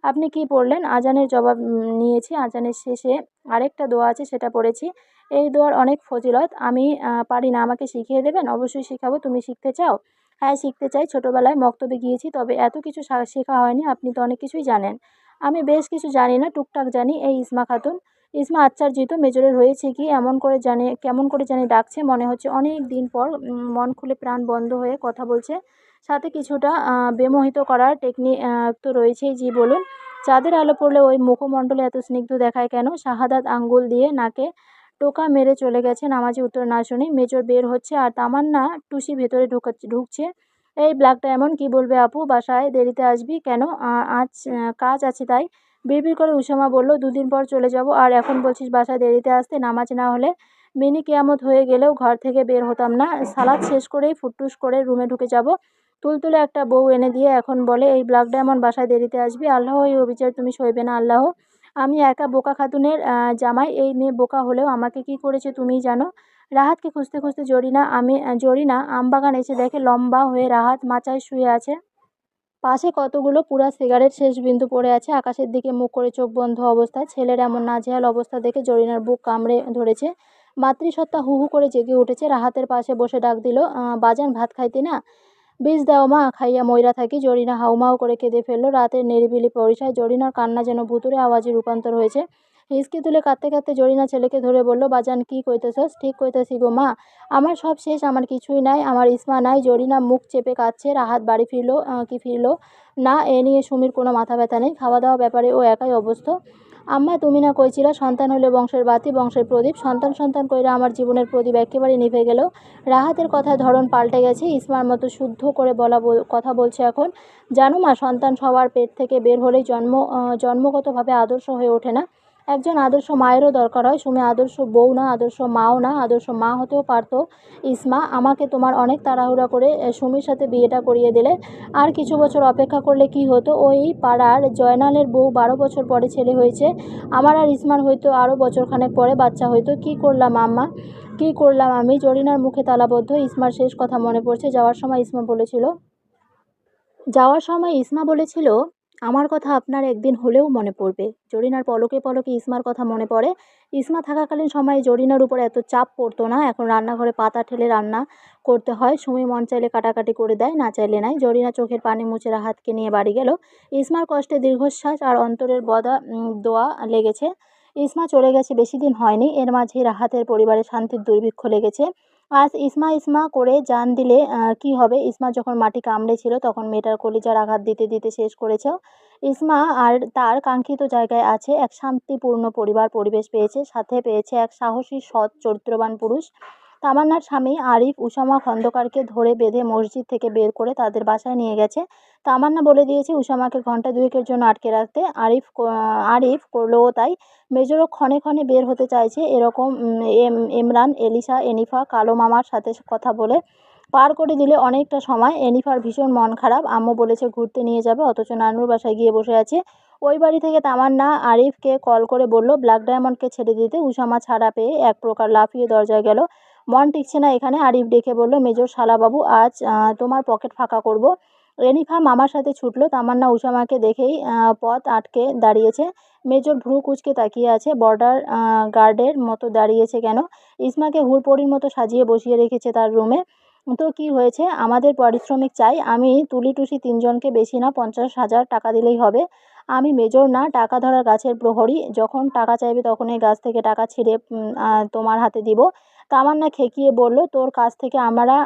আপনি কি পড়লেন? আজানের জবাব নিয়েছি। আজানের শেষে আরেকটা দোয়া আছে, সেটা পড়েছি। এই দোয়ার অনেক ফজিলত। আমি পারি না, আমাকে শিখিয়ে দেবেন? অবশ্যই শিখাবো। তুমি শিখতে চাও? হ্যাঁ, শিখতে চাই। ছোটবেলায় মক্তবে গিয়েছি, তবে এত কিছু শেখা হয়নি। আপনি তো অনেক কিছুই জানেন। আমি বেশ কিছু জানি না, টুকটাক জানি। এই ইসমা খাতুন। ইসমা আশ্চর্যিত, মেজরের হয়েছে কি? কেমন করে জানি ডাকছে, মনে হচ্ছে অনেক দিন পর মন খুলে প্রাণ বন্ধ হয়ে কথা বলছে। সাথে কিছুটা বেমোহিত করার টেকনিক তো রয়েছেই। জি বলুন। চাঁদের আলো পড়লে ওই মুখমণ্ডলে এত স্নিগ্ধ দেখায় কেন? শাহাদাত আঙ্গুল দিয়ে নাকে টোকা মেরে চলে গেছে নামাজি উত্তর না শুনে। মেজর বের হচ্ছে আর তামান্না টুসি ভেতরে ঢুকছে। এই ব্ল্যাকটা এমন, কি বলবে আপু? বাসায় দেরিতে আসবি কেন? আজ কাজ আছে তাই। বিড়বিড় করে উসামা বলল, দুদিন পর চলে যাব, আর এখন বলছিস বাসায় দেরিতে আসতে? নামাজ না হলে মিনি কেয়ামত হয়ে গেলেও ঘর থেকে বের হতাম না। সালাদ শেষ করেই ফুটটুস করে রুমে ঢুকে যাব। তুলতুলে একটা বউ এনে দিয়ে এখন বলে এই ব্ল্যাক ডায়মন্ড বাসায় দেরিতে আসবি। আল্লাহ, এই অবিচার তুমি সইবে না আল্লাহ। আমি একা বোকা খাতুনের জামাই। এই মেয়ে বোকা হলেও আমাকে কি করেছে তুমিই জানো। রাহাতকে খুঁজতে খুঁজতে জরিনা আমবাগান এসে দেখে লম্বা হয়ে রাহাত মাচায় শুয়ে আছে। পাশে কতগুলো পুরা সিগারেট শেষ বিন্দু পড়ে আছে। আকাশের দিকে মুখ করে চোখ বন্ধ অবস্থায়। ছেলের এমন নাজেহাল অবস্থা দেখে জরিনার বুক কামড়ে ধরেছে। মাতৃসত্তা হু হু করে জেগে উঠেছে। রাহাতের পাশে বসে ডাক দিল, বাজান ভাত খাইতি না? বীজ দাও মা, খাইয়া মইরা থাকি। জরিনা হাউমাউ করে কেঁদে ফেলল। রাতের নিরিবিলি পরিসায় জরিনার কান্না যেন ভুতুড়ে আওয়াজে রূপান্তর হয়েছে। হিসকি তুলে কাঁদতে কাঁদতে জরিনা ছেলেকে ধরে বলল, বাজান কি কইতেছস? ঠিক কইতাছি গো মা, আমার সব শেষ, আমার কিছুই নাই, আমার ইসমা নাই। জরিনা মুখ চেপে কাঁদছে। রাহাত বাড়ি ফিরল কি ফিরল না, এ নিয়ে সুমির কোনো মাথা ব্যথা নেই। খাওয়া দাওয়া ব্যাপারে ও একাই অভ্যস্ত। আম্মা, তুমি না কইছিলা সন্তান হলে বংশের বাতি, বংশের প্রদীপ? সন্তান সন্তান কইরা আমার জীবনের প্রদীপ একেবারে নিভে গেল। রাহাতের কথার ধরন পাল্টে গেছে। ইসমার মতো শুদ্ধ করে কথা বলছে এখন। জানো মা, সন্তান সবার পেট থেকে বের হলেই জন্মগতভাবে আদর্শ হয়ে ওঠে না। একজন আদর্শ মায়েরও দরকার হয়। সুমি আদর্শ বউ না, আদর্শ মাও না। আদর্শ মা হতেও পারতো। ইসমা, আমাকে তোমার অনেক তাড়াহুড়া করে সুমির সাথে বিয়েটা করিয়ে দিলে। আর কিছু বছর অপেক্ষা করলে কি হতো? ওই পাড়ার জয়নালের বউ 12 বছর পরে ছেলে হয়েছে। আমার আর ইসমার হয়তো আরও বছরখানেক পরে বাচ্চা হইতো। কি করলাম আম্মা, কি করলাম আমি? জরিনার মুখে তালাবদ্ধ। ইসমার শেষ কথা মনে পড়ছে। যাওয়ার সময় ইসমা বলেছিল, আমার কথা আপনার একদিন হলেও মনে পড়বে। জরিনার পলকে পলকে ইসমার কথা মনে পড়ে। ইসমা থাকাকালীন সময়ে জরিনার উপর এত চাপ পড়তো না। এখন রান্নাঘরে পাতা ঠেলে রান্না করতে হয়। সুমি মন চাইলে কাটাকাটি করে দেয়, না চাইলে নাই। জরিনা চোখের পানি মুছে রাহাতকে নিয়ে বাড়ি গেল। ইসমার কষ্টে দীর্ঘশ্বাস আর অন্তরের দোয়া লেগেছে। ইসমা চলে গেছে, বেশি দিন হয়নি। এর মাঝেই রাহাতের পরিবারে শান্তির দুর্ভিক্ষ লেগেছে। আজ ইসমা ইসমা করে জান দিলে কি হবে? ইসমা যখন মাটি কামড়েছিল তখন মেয়েটার কলিজার আঘাত দিতে দিতে শেষ করেছে। ইসমা আর তার কাঙ্ক্ষিত জায়গায় আছে। এক শান্তিপূর্ণ পরিবার পরিবেশ পেয়েছে, সাথে পেয়েছে এক সাহসী সৎ চরিত্রবান পুরুষ। তামান্নার স্বামী আরিফ উসামা খন্দকারকে ধরে বেঁধে মসজিদ থেকে বের করে তাদের বাসায় নিয়ে গেছে। তামান্না বলে দিয়েছে উসামাকে ঘন্টা দুয়েকের জন্য আটকে রাখতে। আরিফ করলোও তাই। মেজরও ক্ষণে ক্ষণে বের হতে চাইছে। এরকম ইমরান, এলিসা, এনিফা, কালো মামার সাথে কথা বলে পার করে দিলে অনেকটা সময়। এনিফার ভীষণ মন খারাপ। আম্মু বলেছে ঘুরতে নিয়ে যাবে, অথচ নানুর বাসায় গিয়ে বসে আছে। ওই বাড়ি থেকে তামান্না আরিফকে কল করে বলল ব্ল্যাক ডায়মন্ডকে ছেড়ে দিতে। উসামা ছাড়া পেয়ে এক প্রকার লাফিয়ে দরজায় গেল। মন টিকছে না এখানে। আরিফ ডেকে বলল, মেজর শালাবাবু, আজ তোমার পকেট ফাঁকা করব। এনিফা মামার সাথে ছুটলো। তামান্না উসামাকে দেখেই পথ আটকে দাঁড়িয়েছে। মেজর ভ্রু কুঁচকে তাকিয়ে আছে। বর্ডার গার্ডের মতো দাঁড়িয়েছে কেন? ইসমাকে হুড়পড়ির মতো সাজিয়ে বসিয়ে রেখেছে তার রুমে। তো কি হয়েছে? আমাদের পারিশ্রমিক চাই। আমি তুলি টুসি তিনজনকে বেশি না 50,000 টাকা দিলেই হবে। আমি মেজর না, টাকা ধরা গাছের প্রহরী। যখন টাকা চাইবে তখন এই গাছ থেকে টাকা ছিঁড়ে তোমার হাতে দিব। তামান্না খেকিয়ে বলল, তোর কাছ থেকে আমরা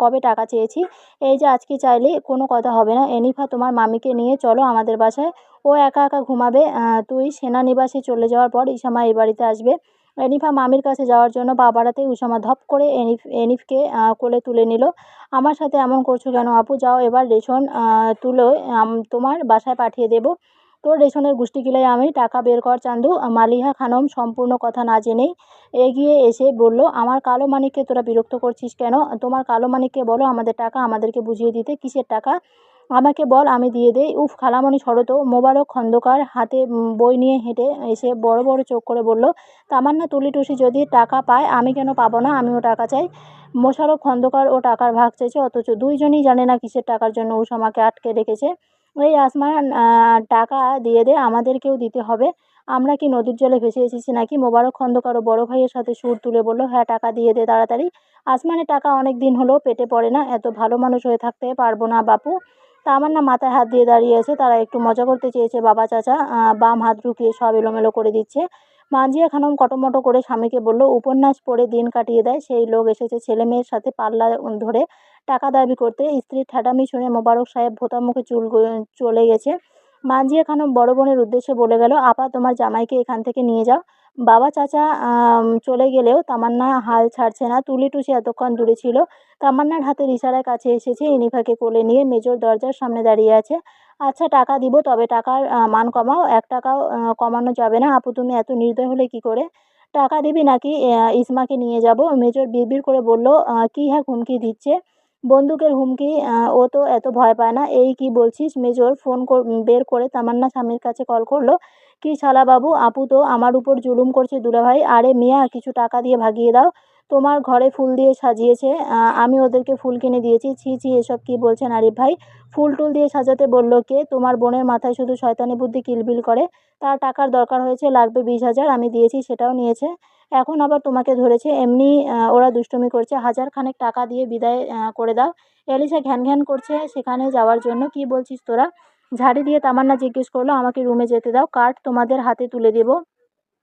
কবে টাকা চেয়েছি? এই যে আজকে চাইলে কোনো কথা হবে না। এনিফা, তোমার মামিকে নিয়ে চলো আমাদের বাসায়। ও একা একা ঘুমাবে। তুই সেনানিবাসে চলে যাওয়ার পর ইসামা এই বাড়িতে আসবে। এনিফা মামির কাছে যাওয়ার জন্য পা বাড়াতেই উসামা ধপ করে এনিফকে কোলে তুলে নিল। আমার সাথে এমন করছো কেন আপু? যাও এবার রেশন তুলো, তোমার বাসায় পাঠিয়ে দেবো। তোর রেশনের গুষ্টি কিলাই আমি। টাকা বের কর চান্দু। মালিহা খানম সম্পূর্ণ কথা না জেনেই এগিয়ে এসে বলল, আমার কালো মানিককে তোরা বিরক্ত করছিস কেন? তোমার কালো মানিককে বলো আমাদের টাকা আমাদেরকে বুঝিয়ে দিতে। কিসের টাকা? আমাকে বল, আমি দিয়ে দেই। উফ খালামণি সরো তো। মোবারক খন্দকার হাতে বই নিয়ে হেঁটে এসে বড় বড় চোখ করে বলল, তামান্না তুলি টুসি যদি টাকা পায় আমি কেন পাবো না? আমিও টাকা চাই। মোশাররফ খন্দকার ও টাকার ভাগ চেয়েছে, অথচ দুইজনই জানে না কিসের টাকার জন্য উসামাকে আটকে রেখেছে। এই আসমান, টাকা দিয়ে দে, আমাদেরকেও দিতে হবে। আমরা কি নদীর জলে ভেসে এসেছি নাকি? মোবারক খন্দকার ও বড় ভাইয়ের সাথে সুর তুলে বলল, হ্যাঁ টাকা দিয়ে দে তাড়াতাড়ি। আসমানের টাকা অনেক দিন হলো পেটে পড়ে না। এত ভালো মানুষ হয়ে থাকতে পারবো না বাপু। তামান্না মাথায় হাত দিয়ে দাঁড়িয়ে আছে। তারা একটু মজা করতে চেয়েছে। বাবা চাচা বাম হাত ঢুকিয়ে সব এলোমেলো করে দিচ্ছে। মাজিয়া খানম কটমটো করে স্বামীকে বলল, উপন্যাস পড়ে দিন কাটিয়ে দেয় সেই লোক এসেছে ছেলে মেয়ের সাথে পাল্লা ধরে টাকা দাবি করতে। স্ত্রীর ঠ্যাটামি শুনে মোবারক সাহেব ভোঁতা মুখে চুল চলে গেছে। মাজিয়া খানম বড় বোনের উদ্দেশ্যে বলে গেল, আপা তোমার জামাইকে এখান থেকে নিয়ে যাও। বাবা চাচা চলে গেলেও তামান্না হাল ছাড়ছে না। তুলি টুসি এতক্ষণ দূরে ছিল। তামান্নার হাতের ইশারায় কাছে এসেছে। ইনিফাকে কোলে নিয়ে মেজর দরজার সামনে দাঁড়িয়ে আছে। আচ্ছা টাকা দিব, তবে টাকার মান কমাও। 1 টাকাও কমানো যাবে না। আপু তুমি এত নির্দয় হলে কি করে? টাকা দিবি নাকি ইসমাকে নিয়ে যাব? মেজর বিড়বিড় করে বলল, কি হ্যাঁ হুমকি দিচ্ছে? বন্দুকের হুমকি? ও তো এত ভয় পায় না। এই কি বলছিস? মেজর ফোন বের করে তামান্না স্বামীর কাছে কল করলো। কি শালা বাবু, আপু তো আমার উপর জুলুম করছে দুলাভাই। আরে মিয়া, কিছু টাকা দিয়ে ভাগিয়ে দাও। তোমার ঘরে ফুল দিয়ে সাজিয়েছে, আমি ওদেরকে ফুল কিনে দিয়েছি। ছি ছি, এসব কি বলছেন আরিফ ভাই? ফুল টুল দিয়ে সাজাতে বললো কে? তোমার বোনের মাথায় শুধু শয়তানি বুদ্ধি কিলবিল করে। তার টাকার দরকার হয়েছে, লাগবে 20,000, আমি দিয়েছি, সেটাও নিয়েছে। এখন আবার তোমাকে ধরেছে। এমনি ওরা দুষ্টুমি করছে। 1,000 খানেক টাকা দিয়ে বিদায় করে দাও। এলিসা ঘ্যান ঘ্যান করছে সেখানে যাওয়ার জন্য। কি বলছিস তোরা? ঝাড়ি দিয়ে তামান্না জিজ্ঞেস করলো, আমাকে রুমে যেতে দাও, কার্ড তোমাদের হাতে তুলে দেবো।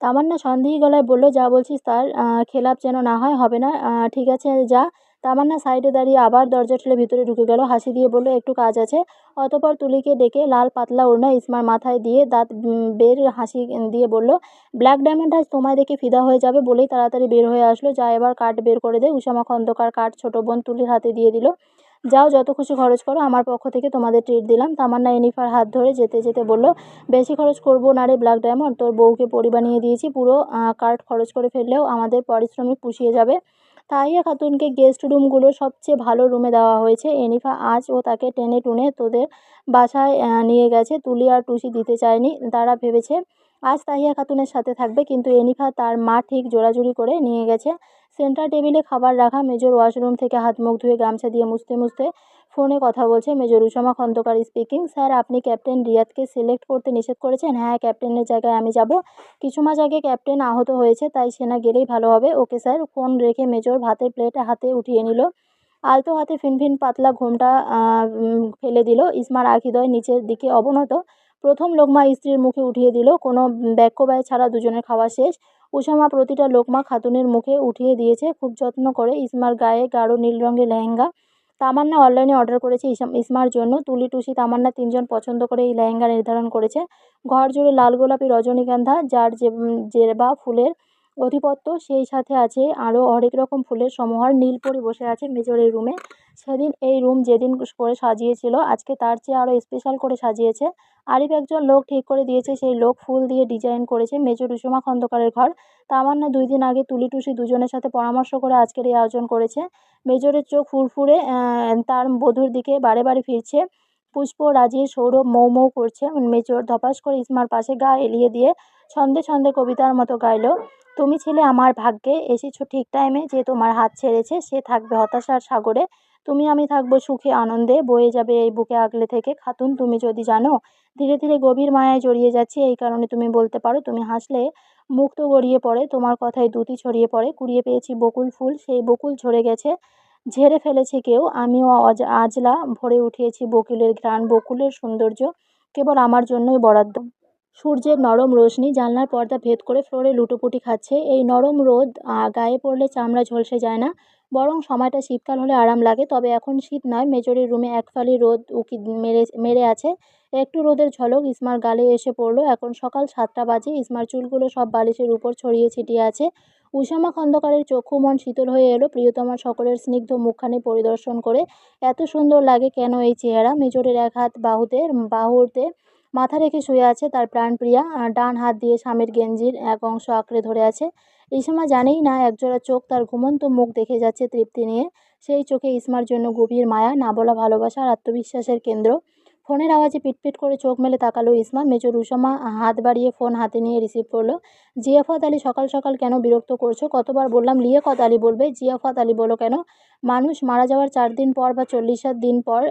তামান্না সন্দেহী গলায় বলল, যা বলছিস তার খেলাপ যেন না হয়। হবে না? ঠিক আছে যা। তামান্না সাইডে দাঁড়িয়ে আবার দরজা ঠেলে ভিতরে ঢুকে গেল। হাসি দিয়ে বলল, একটু কাজ আছে। অতঃপর তুলিকে ডেকে লাল পাতলা ওড়না ইসমার মাথায় দিয়ে দাঁত বের হাসি দিয়ে বলল, ব্ল্যাক ডায়মন্ড আজ তোমায় দেখে ফিদা হয়ে যাবে। বলেই তাড়াতাড়ি বের হয়ে আসলো। যা এবার কার্ড বের করে দে। উসামা খন্দকার কার্ড ছোট বোন তুলির হাতে দিয়ে দিল। যাও যত খুশি খরচ করো, আমার পক্ষ থেকে তোমাদের ট্রিট দিলাম। তামান্না এনিফার হাত ধরে যেতে যেতে বলল, বেশি খরচ করবো না রে ব্ল্যাক ডায়মন্ড, তোর বউকে পরি বানিয়ে দিয়েছি। পুরো কার্ড খরচ করে ফেললেও আমাদের পারিশ্রমিক পুষিয়ে যাবে। তাহিয়া খাতুনকে গেস্ট রুমগুলোর সবচেয়ে ভালো রুমে দেওয়া হয়েছে। এনিফা আজ ও তাকে টেনে টুনে তোদের বাসায় নিয়ে গেছে। তুলি আর টুসি দিতে চায়নি। তারা ভেবেছে আজ তাহিয়া খাতুনের সাথে থাকবে, কিন্তু এনিফা তার মা ঠিক জোরাজুরি করে নিয়ে গেছে। সেন্টার টেবিলে খাবার রাখা। মেজর ওয়াশরুম থেকে হাত মুখ ধুয়ে গামছা দিয়ে মুছতে মুছতে ফোনে কথা বলছে। Major Usama Khandakar speaking. Sir, আপনি ক্যাপ্টেন রিয়াদকে সিলেক্ট করতে নিষেধ করেছেন। হ্যাঁ, ক্যাপ্টেনের জায়গায় আমি যাব। কিছু মাস আগে ক্যাপ্টেন আহত হয়েছে, তাই সেনা গেলেই ভালো হবে। Okay sir. ফোন রেখে মেজর ভাতের প্লেট হাতে উঠিয়ে নিল। আলতো হাতে ফিনফিন পাতলা ঘোমটা ফেলে দিল। ইসমার আখিদয় নিচের দিকে অবনত। প্রথম লোকমা স্ত্রীর মুখে উঠিয়ে দিল। কোনো বাক্য ব্যয় ছাড়া দুজনের খাওয়া শেষ। উসামা প্রতিটা লোকমা খাতুনের মুখে উঠিয়ে দিয়েছে খুব যত্ন করে। ইসমার গায়ে গাঢ় নীল রঙের লেহেঙ্গা। তামান্না অনলাইনে অর্ডার করেছে ইসমার জন্য। তুলি টুসি তামান্না তিনজন পছন্দ করে এই লেহেঙ্গা নির্ধারণ করেছে। ঘর জুড়ে লাল গোলাপি রজনীগন্ধা, যার জেরবা ফুলের অধিপত্য। সেই সাথে আছে আরও হরেক রকম ফুলের সমাহার। নীলপরি বসে আছে মেজরের রুমে। সেদিন এই রুম যেদিন করে সাজিয়েছিল, আজকে তার চেয়ে আরও স্পেশাল করে সাজিয়েছে। আরিফ একজন লোক ঠিক করে দিয়েছে। সেই লোক ফুল দিয়ে ডিজাইন করেছে। মেজর উসামা খন্দকারের ঘর। তামান্না 2 দিন আগে তুলি টুসি দুজনের সাথে পরামর্শ করে আজকের এই আয়োজন করেছে। মেজরের চোখ ফুরফুরে তার বধূর দিকে বারে বারে ফিরছে। পুষ্প, রাজির, সৌরভ মৌ মৌ করছে। মেজর ধপাস করে ইসমার পাশে গা এলিয়ে দিয়ে ছন্দে ছন্দে কবিতার মতো গাইল, তুমি ছিলে আমার ভাগ্যে, এসেছো ঠিক টাইমে, যে তোমার হাত ছেড়েছে সে থাকবে হতাশার সাগরে। তুমি আমি থাকবো সুখে আনন্দে, বয়ে যাবে এই বুকে আগলে থেকে। খাতুন তুমি যদি জানো, ধীরে ধীরে গভীর মায়ায় জড়িয়ে যাচ্ছি, এই কারণে তুমি বলতে পারো। তুমি হাসলে মুক্ত গড়িয়ে পড়ে, তোমার কথায় দ্যুতি ছড়িয়ে পড়ে। কুড়িয়ে পেয়েছি বকুল ফুল, সেই বকুল ঝরে গেছে, ঝেড়ে ফেলেছে কেউ, আমিও আজলা ভরে উঠিয়েছি বকুলের ঘ্রাণ, বকুলের সৌন্দর্য কেবল আমার জন্যই বরাদ্দ। সূর্যের নরম রোশনি জানলার পর্দা ভেদ করে ফ্লোরে লুটোপুটি খাচ্ছে। এই নরম রোদ গায়ে পড়লে চামড়া ঝলসে যায় না, বরং সময়টা শীতকাল হলে আরাম লাগে। তবে এখন শীত নয়, মেজরের রুমে এক ফালি রোদ উকি মেরে মেরে আছে। একটু রোদের ঝলক ইসমার গালে এসে পড়লো। এখন সকাল 7টা বাজে, ইসমার চুলগুলো সব বালিশের উপর ছড়িয়ে ছিটিয়ে আছে। উসামা খন্দকারের চক্ষু মন শীতল হয়ে এলো প্রিয়তমা সকলের স্নিগ্ধ মুখখানি পরিদর্শন করে। এত সুন্দর লাগে কেন এই চেহারা? মেজরের এক হাত বাহুতে মাথা রেখে শুয়ে আছে তার প্রাণপ্রিয়া, ডান হাত দিয়ে স্বামীর গেঞ্জির এক অংশ আঁকড়ে ধরে আছে। ইসমা জানেই না একজোড়া চোখ তার ঘুমন্ত মুখ দেখে যাচ্ছে তৃপ্তি নিয়ে। সেই চোখে ইসমার জন্য গভীর মায়া, না বলা ভালোবাসা আর আত্মবিশ্বাসের কেন্দ্র। ফোনের আওয়াজে পিটপিট করে চোখ মেলে তাকালো ইসমা। মেজর উসামা হাত বাড়িয়ে ফোন হাতে নিয়ে রিসিভ করলো। জিয়াফত আলী, সকাল সকাল কেন বিরক্ত করছো? কতবার বললাম লিয়াকত আলী বলবে, জিয়াফত আলী বলো কেন? মানুষ মারা যাওয়ার 4 দিন পর বা 40 দিন পর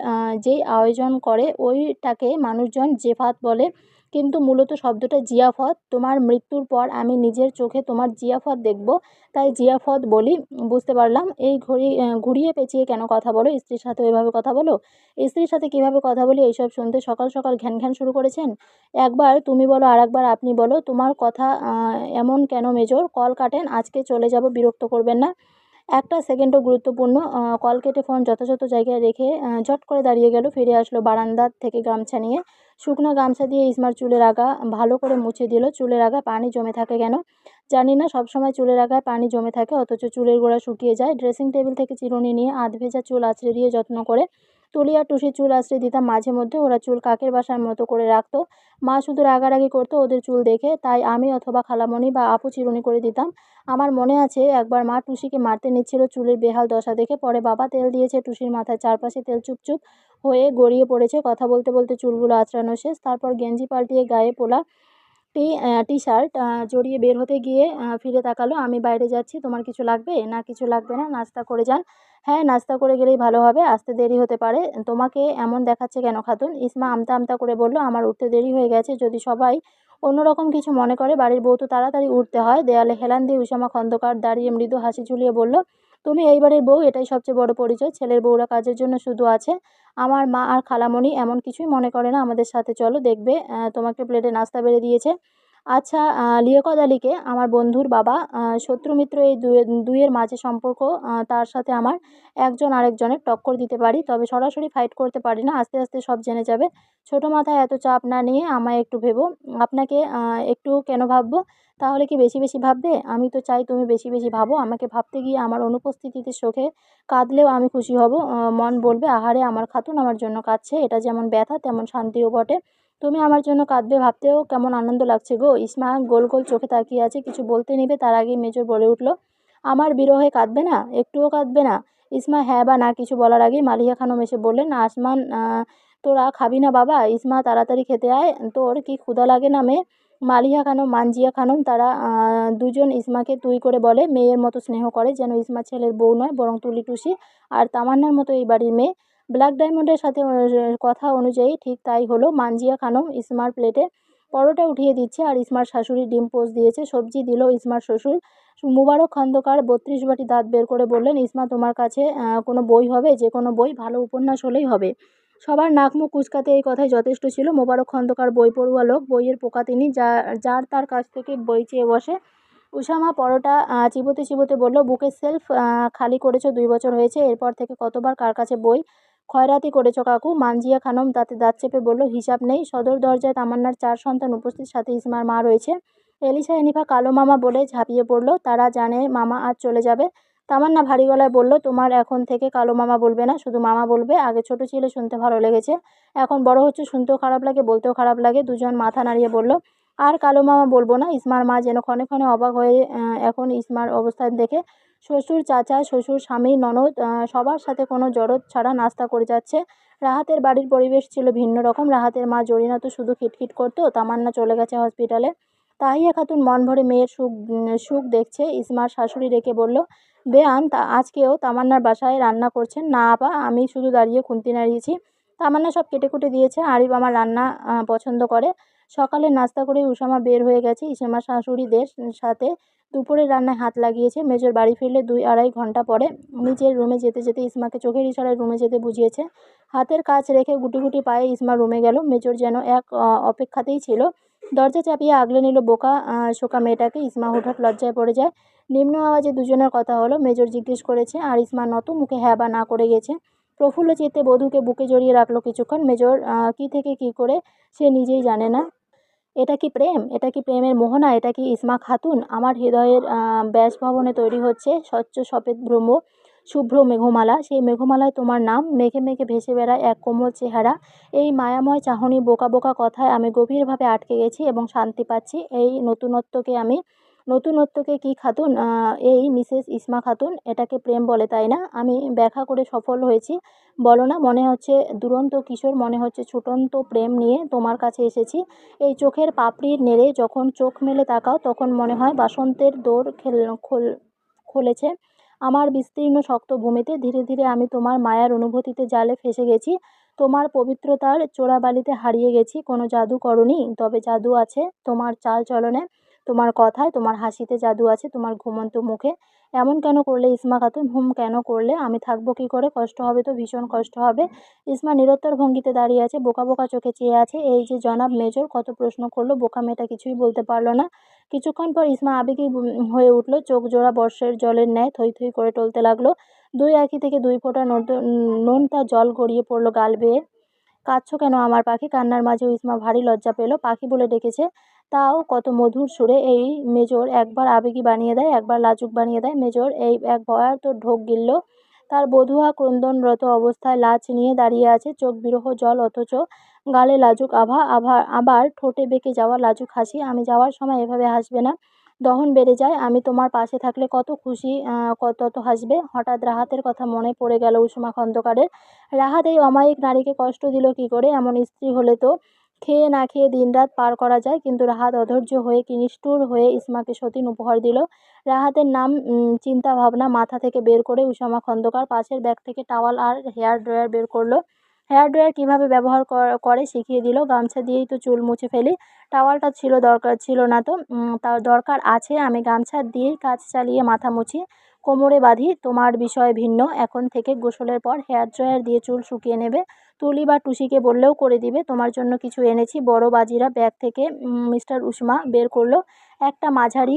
যেই আয়োজন করে ওইটাকে মানুষজন জেফাত বলে, কিন্তু মূলত শব্দটা জিয়াফত। তোমার মৃত্যুর পর আমি নিজের চোখে তোমার জিয়াফত দেখব, তাই জিয়াফত বলি। বুঝতে পারলাম। এই ঘুরিয়ে পেঁচিয়ে কেন কথা বলো? স্ত্রীর সাথে ওইভাবে কথা বলো? স্ত্রীর সাথে কিভাবে কথা বলি এইসব শুনতে সকাল সকাল ঘ্যান ঘ্যান শুরু করেছেন? একবার তুমি বলো আর একবার আপনি বলো। তোমার কথা এমন কেন মেজর? কল কাটেন, আজকে চলে যাব, বিরক্ত করবেন না। একটা সেকেন্ডও গুরুত্বপূর্ণ। কল কেটে ফোন যথাযথ জায়গায় রেখে ঝট করে দাঁড়িয়ে গেল। ফিরে আসলো বারান্দা থেকে গামছা নিয়ে। শুকনো গামছা দিয়ে ইসমার চুলের আগা ভালো করে মুছে দিল। চুলের আগায় পানি জমে থাকে কেন? জানি না, সবসময় চুলের আগায় পানি জমে থাকে অথচ চুলের গোড়া শুকিয়ে যায়। ড্রেসিং টেবিল থেকে চিরুনি নিয়ে আধ ভেজা চুল আঁচড়ে দিয়ে যত্ন করে তুলি আর টুসির চুল আঁচড়ে দিতাম মাঝে মধ্যে। ওরা চুল কাকের বাসার মতো করে রাখতো। মা শুধু রাগারাগি করতো ওদের চুল দেখে, তাই আমি অথবা খালামণি বা আপু চিরুনি করে দিতাম। আমার মনে আছে একবার মা টুসিকে মারতে নিচ্ছিল চুলের বেহাল দশা দেখে। পরে বাবা তেল দিয়েছে টুসির মাথায়, চারপাশে তেল চুপচুপ হয়ে গড়িয়ে পড়েছে। কথা বলতে বলতে চুলগুলো আঁচড়ানো শেষ। তারপর গেঞ্জি পাল্টিয়ে গায়ে পোলা টি-শার্ট জড়িয়ে বের হতে গিয়ে ফিরে তাকালো। আমি বাইরে যাচ্ছি, তোমার কিছু লাগবে? না কিছু লাগবে না, নাস্তা করে যান। হ্যাঁ, নাস্তা করে গেলেই ভালো হবে, আসতে দেরি হতে পারে। তোমাকে এমন দেখাচ্ছে কেন খাতুন? ইসমা আমতা আমতা করে বলল, আমার উঠতে দেরি হয়ে গেছে। যদি সবাই অন্যরকম কিছু মনে করে, বাড়ির বউ তো তাড়াতাড়ি উঠতে হয়। দেয়ালে হেলান দিয়ে উসামা খন্দকার দাঁড়িয়ে মৃদু হাসি ঝুলিয়ে বলল, তুমি এই বাড়ির বউ, এটাই সবচেয়ে বড় পরিচয়। ছেলের বউরা কাজের জন্য শুধু আছে। আমার মা আর খালামণি এমন কিছুই মনে করে না। আমাদের সাথে চলো, দেখবে তোমাকে প্লেটে নাস্তা বেড়ে দিয়েছে। আচ্ছা, লিয়াকত আলীকে আমার বন্ধুর বাবা। শত্রু মিত্র এই দুইয়ের মাঝে সম্পর্ক, তার সাথে আমার একজন আরেকজনের টক্কর দিতে পারি, তবে সরাসরি ফাইট করতে পারি না। আস্তে আস্তে সব জেনে যাবে। ছোট মাথায় এত চাপ না নিয়ে আমায় একটু ভেবো। আপনাকে একটু কেন ভাববো? তাহলে কি বেশি বেশি ভাববে? আমি তো চাই তুমি বেশি বেশি ভাবো। আমাকে ভাবতে গিয়ে আমার অনুপস্থিতিতে চোখে কাঁদলেও আমি খুশি হব। মন বলবে, আহারে আমার খাতুন আমার জন্য কাঁদছে, এটা যেমন ব্যথা তেমন শান্তিও বটে। তুমি আমার জন্য কাঁদবে ভাবতেও কেমন আনন্দ লাগছে গো। ইসমা গোল গোল চোখে তাকিয়ে আছে, কিছু বলতে নিবে তার আগেই মেজর বলে উঠল, আমার বিরহে কাঁদবে না? একটুও কাঁদবে না? ইসমা হ্যাঁ বা না কিছু বলার আগেই মালিহা খানম এসে বললেন, আসমান, তোরা খাবি না বাবা? ইসমা তাড়াতাড়ি খেতে আয়, তোর কি ক্ষুধা লাগে না মেয়ে? মালিহা খানম, মানজিয়া খানম, তারা দুজন ইসমাকে তুই করে বলে, মেয়ের মতো স্নেহ করে, যেন ইসমা ছেলের বউ নয় বরং তুলি টুসি আর তামান্নার মতো এই বাড়ির মেয়ে। ব্ল্যাক ডায়মন্ডের সাথে কথা অনুযায়ী ঠিক তাই হলো। মানজিয়া খানম ইসমার প্লেটে পরোটা উঠিয়ে দিচ্ছে আর ইসমার শাশুড়ি ডিম পোস্ট দিয়েছে, সবজি দিল ইসমার শ্বশুর। মুবারক খন্দকার 32 বাটি দাঁত বের করে বললেন, ইসমা তোমার কাছে কোনো বই হবে? যে কোনো বই, ভালো উপন্যাস হলেই হবে। সবার নাক মুখ কুঁচকাতে এই কথাই যথেষ্ট ছিল। মোবারক খন্দকার বই পড়ুয়া লোক, বইয়ের পোকা তিনি, যার তার কাছ থেকে বই চেয়ে বসে। উসামা পরোটা চিবোতে চিবোতে বলল, বুকের সেলফ খালি করেছো 2 বছর হয়েছে, এরপর থেকে কতবার কার কাছে বই খয়রাতি করেছো কাকু? মানজিয়া খানম দাঁতে দাঁত চেপে বলল, হিসাব নেই। সদর দরজায় তামান্নার 4 সন্তান উপস্থিত, সাথে ইসমার মা রয়েছে। এলিসা এনিফা কালো মামা বলে ঝাঁপিয়ে পড়ল। তারা জানে মামা আজ চলে যাবে। তামান্না ভারী গলায় বলল, তোমার এখন থেকে কালো মামা বলবে না, শুধু মামা বলবে। আগে ছোট ছিলে শুনতে ভালো লেগেছে, এখন বড় হচ্ছে শুনতেও খারাপ লাগে, বলতেও খারাপ লাগে। দুজন মাথা নাড়িয়ে বলল, আর কালো মামা বলবো না। ইসমার মা যেন ক্ষণে ক্ষণে অবাক হয়ে এখন ইসমার অবস্থান দেখে। শ্বশুর, চাচা, শ্বশুর, স্বামী, ননদ সবার সাথে কোনো জড়ত ছাড়া নাস্তা করে যাচ্ছে। রাহাতের বাড়ির পরিবেশ ছিল ভিন্ন রকম। রাহাতের মা জরিনা তো শুধু খিটখিট করতো, তামান্না চলে গেছে হসপিটালে। তাহিয়া খাতুন মন ভরে মেয়ের সুখ দেখছে। ইসমার শাশুড়ি রেখে বলল, বেয়ান আজকেও তামান্নার বাসায় রান্না করছেন? না আপা, আমি শুধু দাঁড়িয়ে খুন্তি নাড়িয়েছি। তামান্না সব কেটে কুটে দিয়েছে। আরিফ আমার রান্না পছন্দ করে। সকালের নাস্তা করে উসামা বের হয়ে গেছে ইসমার শাশুড়িদের সাথে। দুপুরের রান্নায় হাত লাগিয়েছে। মেজর বাড়ি ফিরলে 2-2.5 ঘন্টা পরে। নিজের রুমে যেতে যেতে ইসমাকে চোখের ইশারায় রুমে যেতে বুঝিয়েছে। হাতের কাজ রেখে গুটি গুটি পায়ে ইসমা রুমে গেল। মেজর যেন এক অপেক্ষাতেই ছিল। দরজা চাপিয়ে আগলে নিল বোকা শোকা মেয়েটাকে। ইসমা হঠাৎ লজ্জায় পড়ে যায়। নিম্ন আওয়াজে দুজনের কথা হলো। মেজর জিজ্ঞেস করেছে আর ইসমা নত মুখে হ্যাঁ বা না করে গেছে। প্রফুল্ল চিত্তে বধূকে বুকে জড়িয়ে রাখলো কিছুক্ষণ। মেজর কি থেকে কি করে সে নিজেই জানে না। এটা কি প্রেম? এটা কি প্রেমের মোহনা? এটা কি ইসমা খাতুন? আমার হৃদয়ের ব্যাসভবনে তৈরি হচ্ছে স্বচ্ছ সফেদ ব্রহ্ম শুভ্র মেঘমালা। সেই মেঘমালায় তোমার নাম। মেঘে মেঘে ভেসে বেড়ায় এক কোমল চেহারা। এই মায়াময় চাহনি বোকা বোকা কথায় আমি গভীরভাবে আটকে গেছি এবং শান্তি পাচ্ছি। এই নতুনত্বকে কি খাতুন? এই মিসেস ইসমা খাতুন, এটাকে প্রেম বলে তাই না? আমি ব্যাখ্যা করে সফল হয়েছি। বলো না, মনে হচ্ছে দুরন্ত কিশোর, মনে হচ্ছে ছুটন্ত প্রেম নিয়ে তোমার কাছে এসেছি। এই চোখের পাপড়ি নেড়ে যখন চোখ মেলে তাকাও তখন মনে হয় বাসন্তের দোর খুলেছে আমার বিস্তীর্ণ শক্ত ভূমিতে। ধীরে ধীরে আমি তোমার মায়ার অনুভূতিতে জালে ফেসে গেছি। তোমার পবিত্রতার চোরাবালিতে হারিয়ে গেছি। কোনো জাদু করনি, তবে জাদু আছে তোমার চাল চলনে, তোমার কথায়, তোমার হাসিতে জাদু আছে, তোমার ঘুমন্ত মুখে। এমন কেন করলে ইসমা খাতুন? কেন করলে? আমি থাকবো কি করে? কষ্ট হবে তো, ভীষণ কষ্ট হবে। ইসমা নিরুত্তর ভঙ্গিতে দাঁড়িয়ে আছে, বোকা বোকা চোখে চেয়ে আছে। এই যে জনাব মেজর কত প্রশ্ন করলো, বোকা মেয়েটা কিছুই বলতে পারলো না। কিছুক্ষণ পর ইসমা আবেগী হয়ে উঠল। চোখ জোড়া বর্ষের জলের ন্যায় থই থই করে টলতে লাগলো। দুই আঁখি থেকে 2 ফোঁটা নোনতা জল গড়িয়ে পড়লো গাল বেয়ে। কাঁদছো কেন আমার পাখি? কান্নার মাঝেও ইসমা ভারী লজ্জা পেল। পাখি বলে ডেকেছে, তাও কত মধুর সুরে। এই মেজর একবার আবেগী বানিয়ে দেয়, একবার লাজুক বানিয়ে দেয়। মেজর এই এক ভয়ার্ত ঢোক গিলল। তার বধূয়া ক্রন্দনরত অবস্থায় লাচ নিয়ে দাঁড়িয়ে আছে, চোখ বিরহ জল, অথচ গালে লাজুক আভা। আবার ঠোঁটে বেঁকে যাওয়া লাজুক হাসি। আমি যাওয়ার সময় এভাবে হাসবে না। দহন বেড়ে যায়। আমি তোমার পাশে থাকলে কত খুশি, তত হাসবে। হঠাৎ রাহাতের কথা মনে পড়ে গেল উষমা খন্দকারের। রাহাত এই অমায়িক নারীকে কষ্ট দিল কি করে? এমন স্ত্রী হলে তো খেয়ে না খেয়ে দিনরাত পার করা যায়। কিন্তু রাহাত অধৈর্য হয়ে, কি নিষ্ঠুর হয়ে ইসমাকে সতীন উপহার দিল। রাহাতের নাম চিন্তা ভাবনা মাথা থেকে বের করে উষমা খন্দকার পাশের ব্যাগ থেকে টাওয়াল আর হেয়ার ড্রায়ার বের করলো। হেয়ার ড্রায়ার কীভাবে ব্যবহার করে শিখিয়ে দিল। গামছা দিয়েই তো চুল মুছে ফেলি। টাওয়ালটা দরকার ছিল না তো? তার দরকার আছে। আমি গামছা দিয়েই কাজ চালিয়ে মাথা মুছি, কোমরে বাঁধি। তোমার বিষয় ভিন্ন। এখন থেকে গোসলের পর হেয়ার ড্রায়ার দিয়ে চুল শুকিয়ে নেবে। তুলি বা টুসিকে বললেও করে দিবে। তোমার জন্য কিছু এনেছি। বড় বাজিরা ব্যাগ থেকে মিস্টার উসমা বের করলো একটা মাঝারি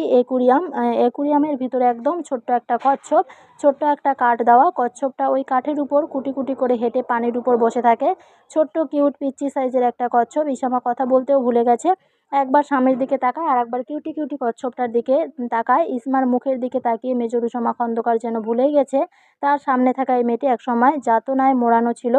অ্যাকুরিয়ামের ভিতরে একদম ছোট্ট একটা কচ্ছপ। ছোট্ট একটা কাঠ দেওয়া। কচ্ছপটা ওই কাঠের উপর কুটি কুটি করে হেঁটে পানির উপর বসে থাকে। ছোট্ট কিউট পিচ্চি সাইজের একটা কচ্ছপ। ইসামা কথা বলতেও ভুলে গেছে। একবার স্বামীর দিকে তাকায়, আর একবার কিউটি কিউটি কচ্ছপটার দিকে তাকায়। ইসমার মুখের দিকে তাকিয়ে মেজর উসামা খন্দকার যেন ভুলেই গেছে তার সামনে থাকা এই মেয়েটি একসময় যাতনায় মোড়ানো ছিল।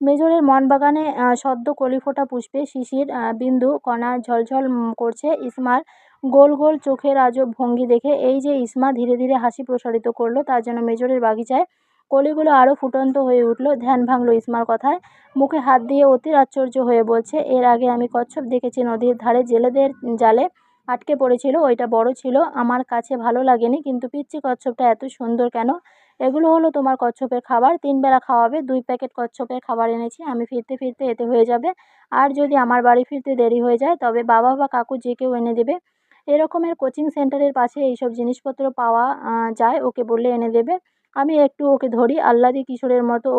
মেজরের মনবাগানে সদ্য কলি ফোটা পুষ্পে শিশির বিন্দু কণা ঝলঝল করছে। ইসমার গোল গোল চোখের আজব ভঙ্গি দেখে এই যে ইসমা ধীরে ধীরে হাসি প্রসারিত করলো, তার যেন মেজরের বাগিচায় কলিগুলো আরও ফুটন্ত হয়ে উঠল। ধ্যান ভাঙল ইসমার কথায়। মুখে হাত দিয়ে অতির আশ্চর্য হয়ে বলছে, এর আগে আমি কচ্ছপ দেখেছি নদীর ধারে, জেলেদের জালে আটকে পড়েছিল। ওইটা বড় ছিল, আমার কাছে ভালো লাগেনি। কিন্তু পিচ্চি কচ্ছপটা এত সুন্দর কেন? এগুলো হলো তোমার কচ্ছপের খাবার। 3 বেলা খাওয়াবে। 2 প্যাকেট কচ্ছপের খাবার এনেছি। আমি ফিরতে ফিরতে এতে হয়ে যাবে। আর যদি আমার বাড়ি ফিরতে দেরি হয়ে যায় তবে বাবা বা কাকু যে কেউ এনে দেবে। এরকমের কোচিং সেন্টারের পাশে এইসব জিনিসপত্র পাওয়া যায়, ওকে বললে এনে দেবে। আমি একটু ওকে ধরি। আহ্লাদি কিশোরের মতো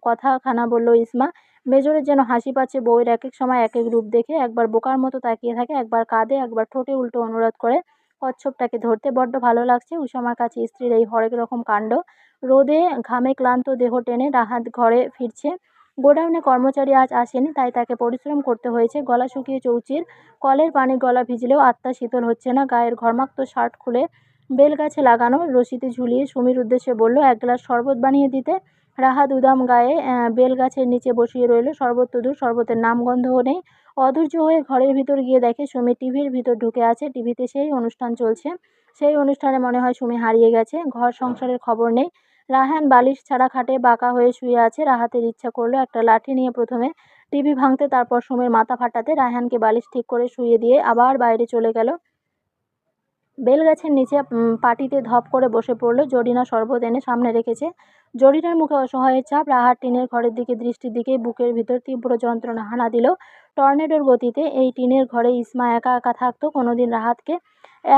কথাখানা বলল ইসমা। মেজরের যেন হাসি পাচ্ছে বউয়ের এক এক সময় এক এক রূপ দেখে। একবার বোকার মতো তাকিয়ে থাকে, একবার কাঁদে, একবার ঠোঁটে উল্টো অনুরোধ করে কচ্ছপটাকে ধরতে। বড্ড ভালো লাগছে উষামার কাছে স্ত্রীর এই হরেক রকম কাণ্ড। রোদে ঘামে ক্লান্ত দেহ টেনে রাহাত ঘরে ফিরছে। গোডাউনে কর্মচারী আজ আসেনি, তাই তাকে পরিশ্রম করতে হয়েছে। গলা শুকিয়ে চৌচির। কলের পানি গলা ভিজলেও আত্মা শীতল হচ্ছে না। গায়ের ঘর্মাক্ত শার্ট খুলে বেলগাছে লাগানো রশিতে ঝুলিয়ে সুমির উদ্দেশ্যে বলল, 1 গ্লাস শরবত বানিয়ে দিতে। রাহাত উদাম গায়ে বেলগাছের নিচে বসিয়ে রইল। শরবত তো দূর, শরবতের নামগন্ধও নেই। অধৈর্য হয়ে ঘরের ভিতর গিয়ে দেখে সুমি টিভির ভিতর ঢুকে আছে। টিভিতে সেই অনুষ্ঠান চলছে। সেই অনুষ্ঠানে মনে হয় সুমি হারিয়ে গেছে। ঘর সংসারের খবর নেই। রায়হান বালিশ ছাড়া খাটে বাঁকা হয়ে শুয়ে আছে। রাহাতের ইচ্ছা করলো একটা লাঠি নিয়ে প্রথমে টিভি ভাঙতে, তারপর সুমির মাথা ফাটাতে। রায়হানকে বালিশ ঠিক করে শুইয়ে দিয়ে আবার বাইরে চলে গেল। বেলগাছের নিচে পাটিতে ধপ করে বসে পড়ল। জরিনা শরবত এনে সামনে রেখেছে। জরিনার মুখে অসহায়ের ছাপ। রাহাত টিনের ঘরের দিকে দৃষ্টির দিকে বুকের ভিতর তীব্র যন্ত্রণা হানা দিল টর্নেডোর গতিতে। এই টিনের ঘরে ইসমা একা একা থাকতো। কোনোদিন রাহাতকে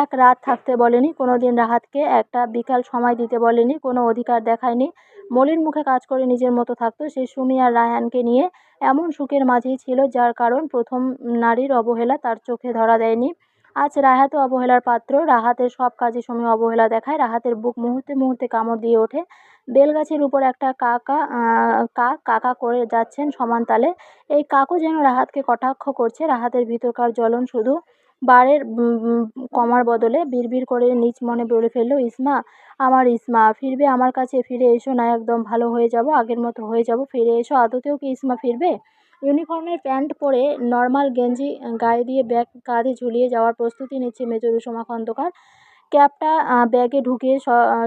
এক রাত থাকতে বলেনি, কোনোদিন রাহাতকে একটা বিকাল সময় দিতে বলেনি, কোনো অধিকার দেখায়নি। মলিন মুখে কাজ করে নিজের মতো থাকতো সে সুমি আর রায়হানকে নিয়ে। এমন সুখের মাঝেই ছিল যার কারণ প্রথম নারীর অবহেলা তার চোখে ধরা দেয়নি। আজ রাহাতও অবহেলার পাত্র। রাহাতের সব কাজে সুমি অবহেলা দেখায়। রাহাতের বুক মুহূর্তে মুহূর্তে কামড় দিয়ে ওঠে। বেলগাছের উপর একটা কাক কাকা করে যাচ্ছেন সমান তালে। এই কাকও যেন রাহাতকে কটাক্ষ করছে। রাহাতের ভিতরকার জ্বলন শুধু বারের কমার বদলে বিড়বিড় করে নিজ মনে বলে ফেলল, ইসমা, আমার ইসমা, ফিরবে আমার কাছে? ফিরে এসো না, একদম ভালো হয়ে যাব, আগের মতো হয়ে যাব, ফিরে এসো। আদতেও কি ইসমা ফিরবে? ইউনিফর্মের প্যান্ট পরে নর্মাল গেঞ্জি গায়ে দিয়ে ব্যাগ কাঁধে ঝুলিয়ে যাওয়ার প্রস্তুতি নিচ্ছে মেজর রুসমা খন্দকার। ক্যাপটা ব্যাগে ঢুকিয়ে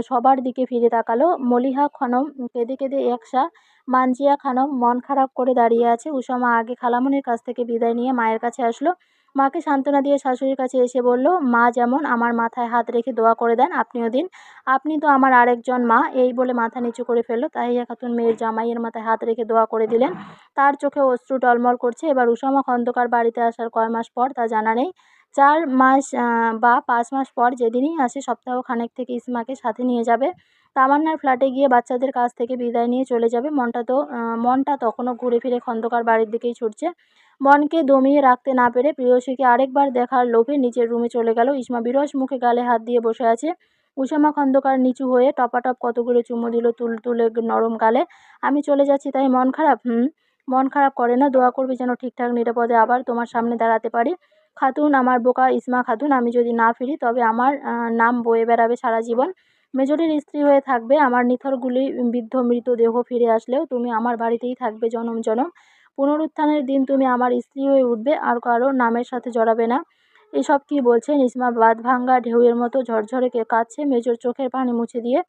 সবার দিকে ফিরে তাকালো। মলিহা খানম কেঁদে কেঁদে একসা, মানজিয়া খানম মন খারাপ করে দাঁড়িয়ে আছে। উসামা আগে খালামণির কাছ থেকে বিদায় নিয়ে মায়ের কাছে আসলো। মাকে সান্ত্বনা দিয়ে শাশুড়ির কাছে এসে বলল, মা যেমন আমার মাথায় হাত রেখে দোয়া করে দেন, আপনিও দিন, আপনি তো আমার আরেকজন মা। এই বলে মাথা নিচু করে ফেলল। তাহিয়া খাতুন মেয়ের জামাইয়ের মাথায় হাত রেখে দোয়া করে দিলেন। তার চোখে অশ্রু টলমল করছে। এবার উসামা খন্দকার বাড়িতে আসার কয় মাস পর তা জানা নেই। ৪ মাস বা ৫ মাস পর যেদিনই আসে সপ্তাহখানেক থেকে ইসমাকে সাথে নিয়ে যাবে। তামান্নার ফ্ল্যাটে গিয়ে বাচ্চাদের কাছ থেকে বিদায় নিয়ে চলে যাবে। মনটা তখনও ঘুরে ফিরে খন্দকার বাড়ির দিকেই ছুটছে। মনকে দমিয়ে রাখতে না পেরে প্রেয়সীকে আরেকবার দেখার লোভে নিচের রুমে চলে গেল। ইসমা বিরস মুখে গালে হাত দিয়ে বসে আছে। উসামা খন্দকার নিচু হয়ে টপাটপ কতগুলো চুমু দিল তুলতুলে নরম গালে। আমি চলে যাচ্ছি তাই মন খারাপ? মন খারাপ করে না, দোয়া করবি যেন ঠিকঠাক নিরাপদে আবার তোমার সামনে দাঁড়াতে পারি। খাতুন, আমার বোকা ইসমা খাতুন, আমি যদি না ফিরি তবে আমার নাম বয়ে বেড়াবে সারা জীবন। মেজরের স্ত্রী হয়ে থাকবে। আমার নিথর গুলি বিদ্ধ মৃতদেহ ফিরে আসলেও তুমি আমার বাড়িতেই থাকবে জনম জনম। পুনরুত্থানের দিন তুমি আমার স্ত্রী হয়ে উঠবে, আর কারো নামের সাথে জড়াবে না। এসব কি বলছেন? ইসমা বাঁধভাঙা ঢেউয়ের মতো ঝরঝরে কাঁদছে। মেজর চোখের পানি মুছে দিয়ে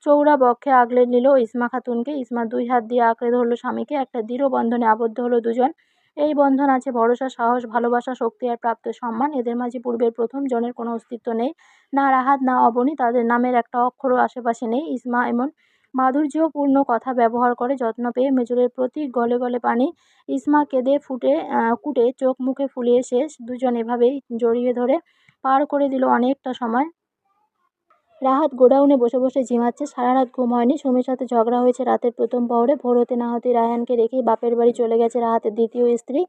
চৌড়া বক্ষে আগলে নিল ইসমা খাতুনকে। ইসমা ২ হাত দিয়ে আঁকড়ে ধরল স্বামীকে। একটা দৃঢ় বন্ধনে আবদ্ধ হলো দুজন। এই বন্ধন আছে ভরসা, সাহস, ভালোবাসা, শক্তি আর প্রাপ্ত সম্মান। এদের মাঝে পূর্বের প্রথম জনের কোনো অস্তিত্ব নেই। না রাহাত, না অবনী, তাদের নামের একটা অক্ষরও আশেপাশে নেই। ইসমা এমন মাধুর্যপূর্ণ কথা ব্যবহার করে যত্ন পেয়ে মেজরের প্রতি গলে গলে পানি। ইসমা কেঁদে কুটে চোখ মুখে ফুলিয়ে শেষ। দুজন এভাবেই জড়িয়ে ধরে পার করে দিল অনেকটা সময়। রাহাত গোডাউনে বসে বসে ঝিমাচ্ছে। সারা রাত ঘুম হয়নি। সুমির সাথে ঝগড়া হয়েছে রাতের প্রথম প্রহরে। ভোর হতে না হতেই রায়হানকে রেখেই বাপের বাড়ি চলে গেছে রাহাতের দ্বিতীয় স্ত্রী।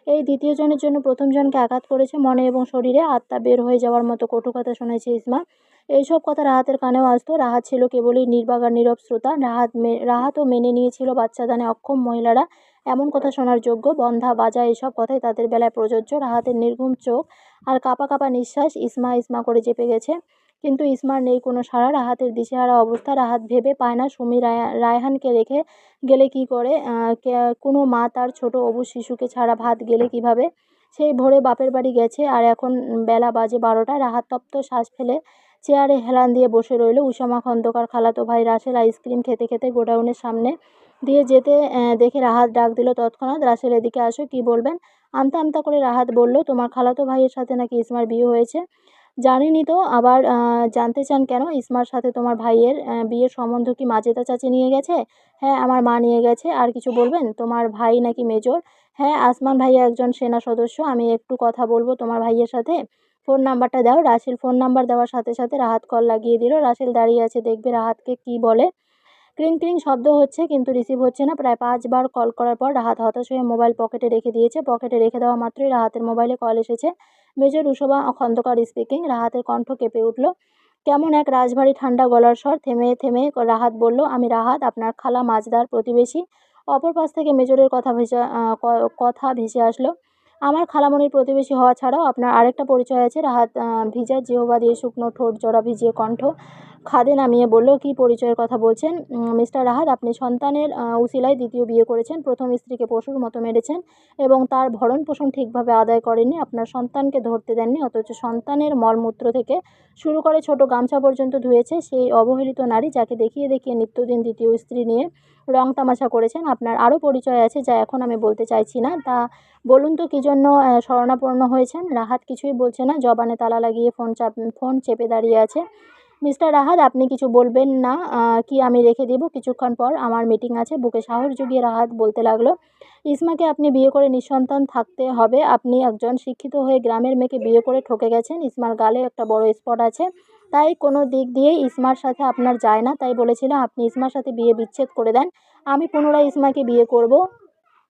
এই দ্বিতীয় জনের জন্য প্রথম জনকে আঘাত করেছে মনে এবং শরীরে। আত্মা বের হয়ে যাওয়ার মতো কটু কথা শুনেছে ইসমা। এইসব কথা রাহাতের কানেও আসতো। রাহাত ছিল কেবলই নির্বাক আর নীরব শ্রোতা। রাহাতও মেনে নিয়েছিল বাচ্চাদানে অক্ষম মহিলারা এমন কথা শোনার যোগ্য। বন্ধা বাজা এসব কথাই তাদের বেলায় প্রযোজ্য। রাহাতের নির্ঘুম চোখ আর কাঁপা কাঁপা নিঃশ্বাস ইসমা ইসমা করে চেপে গেছে। কিন্তু ইসমার নেই কোনো সাড়া। রাহাতের দিশেহারা অবস্থা। রাহাত ভেবে পায় না সুমি রায়হানকে রেখে গেলে কি করে, কোনো মা তার ছোট অবুঝ শিশুকে ছাড়া ভাত গেলে কিভাবে। সেই ভোরে বাপের বাড়ি গেছে আর এখন বেলা বাজে ১২টা। রাহাত তপ্ত শ্বাস ফেলে চেয়ারে হেলান দিয়ে বসে রইল। উসামা খন্দকার খালাতো ভাই রাসেল আইসক্রিম খেতে খেতে গোডাউনের সামনে দিয়ে যেতে দেখে রাহাত ডাক দিল তৎক্ষণাৎ, রাসেল এদিকে আসো, কি বলবেন? আমতা আমতা করে রাহাত বলল, তোমার খালাতো ভাইয়ের সাথে নাকি ইসমার বিয়ে হয়েছে। জানিনি তো, আবার জানতে চান কেন? ইসমার সাথে তোমার ভাইয়ের বিয়ের সম্বন্ধ কি মাজেদা চাচি নিয়ে গেছে? হ্যাঁ, আমার মা নিয়ে গেছে। আর কিছু বলবেন? তোমার ভাই নাকি মেজর? হ্যাঁ, আসমান ভাইয়া একজন সেনা সদস্য। আমি একটু কথা বলবো তোমার ভাইয়ের সাথে। ফোন নাম্বারটা দাও। রাসেল ফোন নাম্বার দেওয়ার সাথে সাথে রাহাত কল লাগিয়ে দিল। রাসেল দাঁড়িয়ে আছে দেখবে রাহাতকে কি বলে। ক্রিং ক্রিং শব্দ হচ্ছে কিন্তু রিসিভ হচ্ছে না। প্রায় ৫ বার কল করার পর রাহাত হতাশ হয়ে মোবাইল পকেটে রেখে দিয়েছে। পকেটে রেখে দেওয়া মাত্রই রাহাতের মোবাইলে কল এসেছে। মেজর উষবা খন্দকার স্পিকিং। রাহাতের কণ্ঠ কেঁপে উঠল। কেমন এক রাশভারী ঠান্ডা গলার স্বর। থেমে থেমে রাহাত বলল, আমি রাহাত, আপনার খালা মাজদার প্রতিবেশী। অপর পাশ থেকে মেজরের কথা ভেসে আসলো। আমার খালামণির প্রতিবেশী হওয়া ছাড়াও আপনার আরেকটা পরিচয় আছে। রাহাত ভিজা জিহ্বা দিয়ে শুকনো ঠোঁট জোড়া ভিজিয়ে কণ্ঠ খাদে নামিয়ে বলল, কি পরিচয়ের কথা বলছেন? মিস্টার রাহাত, আপনি সন্তানের উসিলায় দ্বিতীয় বিয়ে করেছেন। প্রথম স্ত্রীকে পশুর মতো মেরেছেন এবং তার ভরণ পোষণ ঠিকভাবে আদায় করেননি। আপনার সন্তানকে ধরতে দেননি, অথচ সন্তানের মলমূত্র থেকে শুরু করে ছোট গামছা পর্যন্ত ধুয়েছে সেই অবহেলিত নারী, যাকে দেখিয়ে দেখিয়ে নিত্যদিন দ্বিতীয় স্ত্রী নিয়ে রং তামাশা করেছেন। আপনার আরও পরিচয় আছে যা এখন আমি বলতে চাইছি না। তা বলুন তো কী জন্য শরণাপন্ন হয়েছেন? রাহাত কিছুই বলছে না, জবানে তালা লাগিয়ে ফোন চেপে দাঁড়িয়ে আছে। মিস্টার রাহাত, আপনি কিছু বলবেন না কি আমি রেখে দেবো? কিছুক্ষণ পর আমার মিটিং আছে। বুকে সাহস জুগিয়ে রাহাত বলতে লাগলো, ইসমাকে আপনি বিয়ে করে নিঃসন্তান থাকতে হবে। আপনি একজন শিক্ষিত হয়ে গ্রামের মেয়েকে বিয়ে করে ঠকে গেছেন। ইসমার গালে একটা বড় স্পট আছে, তাই কোনো দিক দিয়েই ইসমার সাথে আপনার যায় না। তাই বলেছিলাম আপনি ইসমার সাথে বিয়ে বিচ্ছেদ করে দেন, আমি পুনরায় ইসমাকে বিয়ে করব।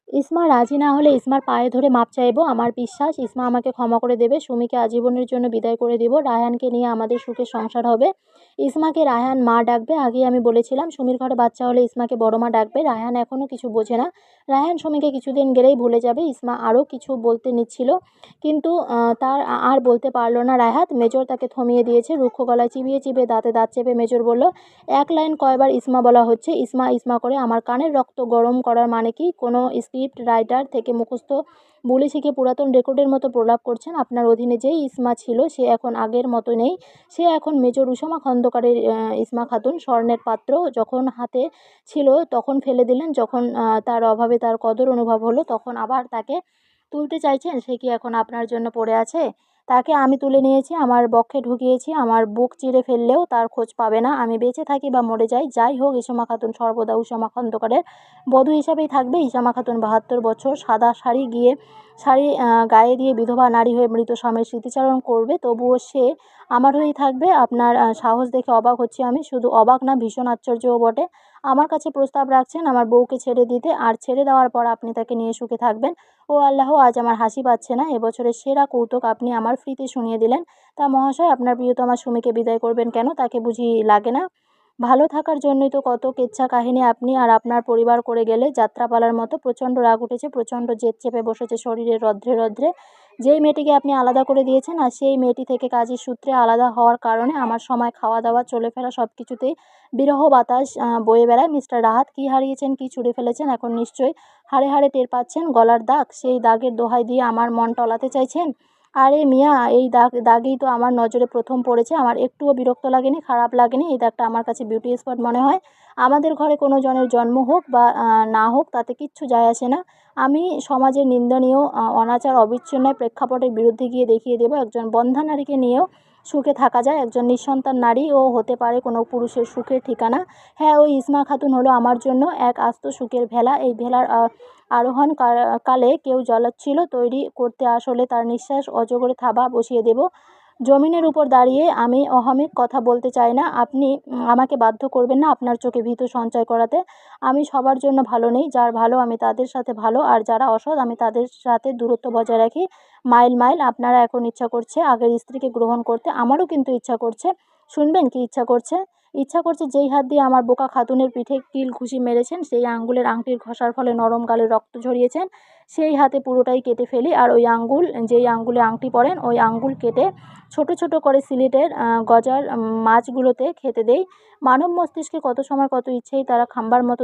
ইসমা রাজি না হলে ইসমার পায়ে ধরে মাপ চাইবো। আমার বিশ্বাস ইসমা আমাকে ক্ষমা করে দেবে। সুমিকে আজীবনের জন্য বিদায় করে দিব। রায়হানকে নিয়ে আমাদের সুখে সংসার হবে। ইসমাকে রায়হান মা ডাকবে। আগেই আমি বলেছিলাম সুমির ঘরে বাচ্চা হলে ইসমাকে বড় মা ডাকবে। রায়হান এখনও কিছু বোঝে না। রায়হান সুমিকে কিছুদিন গেলেই ভুলে যাবে। ইসমা আরও কিছু বলতে নিচ্ছিল, কিন্তু তার আর বলতে পারল না। রায়হাত মেজর তাকে থমিয়ে দিয়েছে। রুক্ষ গলায় চিবিয়ে চিবিয়ে দাঁতে দাঁত চেপে মেজর বলল, এক লাইন কয়বার ইসমা বলা হচ্ছে? ইসমা ইসমা করে আমার কানের রক্ত গরম করার মানে কি? কোনো স্ক্রিপ্ট রাইটার থেকে মুখস্থ বুলি শিখে পুরাতন রেকর্ডের মতো প্রলাপ করছেন? আপনার অধীনে যেই ইসমা ছিল সে এখন আগের মতো নেই। সে এখন মেজর উসামা খন্দকারের ইসমা খাতুন। স্বর্ণের পাত্র যখন হাতে ছিল তখন ফেলে দিলেন, যখন তার অভাবে তার কদর অনুভব হলো তখন আবার তাকে তুলতে চাইছেন। সে কি এখন আপনার জন্য পড়ে আছে? তাকে আমি তুলে নিয়েছি, আমার বক্ষে ঢুকিয়েছি। আমার বুক চিরে ফেললেও তার খোঁজ পাবে না। আমি বেঁচে থাকি বা মরে যাই, যাই হোক, ইসমা খাতুন সর্বদা উসামা খন্দকারের বধূ হিসাবেই থাকবে। ইসামা খাতুন ৭২ বছর সাদা শাড়ি গায়ে দিয়ে বিধবা নারী হয়ে মৃত স্বামীর স্মৃতিচারণ করবে, তবুও সে আমার হয়েই থাকবে। আপনার সাহস দেখে অবাক হচ্ছি আমি। শুধু অবাক না, ভীষণ আশ্চর্যও বটে। আমার কাছে প্রস্তাব রাখছেন আমার বউকে ছেড়ে দিতে, আর ছেড়ে দেওয়ার পর আপনি তাকে নিয়ে সুখে থাকবেন। ও আল্লাহ, আজ আমার হাসি পাচ্ছে না। এবছরের সেরা কৌতুক আপনি আমার ফ্রিতে শুনিয়ে দিলেন। তা মহাশয়, আপনার প্রিয়তমা সুমিকে বিদায় করবেন কেন? তাকে বুঝি লাগে না? ভালো থাকার জন্যই তো কত কেচ্ছা কাহিনী আপনি আর আপনার পরিবার করে গেলে যাত্রাপালার মতো। প্রচণ্ড রাগ উঠেছে, প্রচণ্ড জেদ চেপে বসেছে শরীরে রন্ধ্রে রন্ধ্রে। যেই মেয়েটিকে আপনি আলাদা করে দিয়েছেন আর সেই মেয়েটি থেকে কাজের সূত্রে আলাদা হওয়ার কারণে আমার সময়, খাওয়া দাওয়া, চলে ফেরা সব কিছুতেই বিরহ বাতাস বয়ে বেড়ায়। মিস্টার রাহাত, কী হারিয়েছেন, কী ছুঁড়ে ফেলেছেন? এখন নিশ্চয়ই হাড়ে হাড়ে টের পাচ্ছেন। গলার দাগ, সেই দাগের দোহাই দিয়ে আমার মন টলাতে চাইছেন? আরে মিয়া, এই দাগই তো আমার নজরে প্রথম পড়েছে। আমার একটুও বিরক্ত লাগেনি, খারাপ লাগেনি। এই দাগটা আমার কাছে বিউটি স্পট মনে হয়। আমাদের ঘরে কোনো জনের জন্ম হোক বা না হোক তাতে কিচ্ছু যায় আসে না। আমি সমাজের নিন্দনীয় অনাচার অবিচ্ছিন্ন প্রেক্ষাপটের বিরুদ্ধে গিয়ে দেখিয়ে দেব একজন বন্ধ্যা নারীকে নিয়েও সুখে থাকা যায়। একজন নিঃসন্তান নারীও হতে পারে কোনো পুরুষের সুখের ঠিকানা। হ্যাঁ, ওই ইসমা খাতুন হলো আমার জন্য এক আস্ত সুখের ভেলা। এই ভেলার আরোহণ কালে কেউ জলাচ্ছিল তৈরি করতে আসলে তার নিঃশ্বাস অজগরে থাবা বসিয়ে দেব। জমিনের উপর দাঁড়িয়ে আমি অহমিক কথা বলতে চাই না। আপনি আমাকে বাধ্য করবেন না আপনার চোখে ভীত সঞ্চয় করাতে। আমি সবার জন্য ভালো নেই। যার ভালো আমি তাদের সাথে ভালো, আর যারা অসৎ আমি তাদের সাথে দূরত্ব বজায় রাখি মাইল মাইল। আপনারা এখন ইচ্ছা করছে আগের স্ত্রীকে গ্রহণ করতে, আমারও কিন্তু ইচ্ছা করছে। শুনবেন কি ইচ্ছা করছে? ইচ্ছা করছে যেই হাত দিয়ে আমার বোকা খাতুনের পিঠে কিল ঘুষি মেরেছেন, সেই আঙ্গুলের আংটির ঘষার ফলে নরম গালে রক্ত ঝরিয়েছেন, সেই হাতে পুরোটাই কেটে ফেলি। আর ওই আঙ্গুল, যেই আঙ্গুলে আংটি পরেন, ওই আঙ্গুল কেটে ছোট ছোট করে সিলেটের গজার মাছগুলোতে খেতে দেই। মানব মস্তিষ্কে কত সময় কত ইচ্ছেই তারা খাম্বার মতো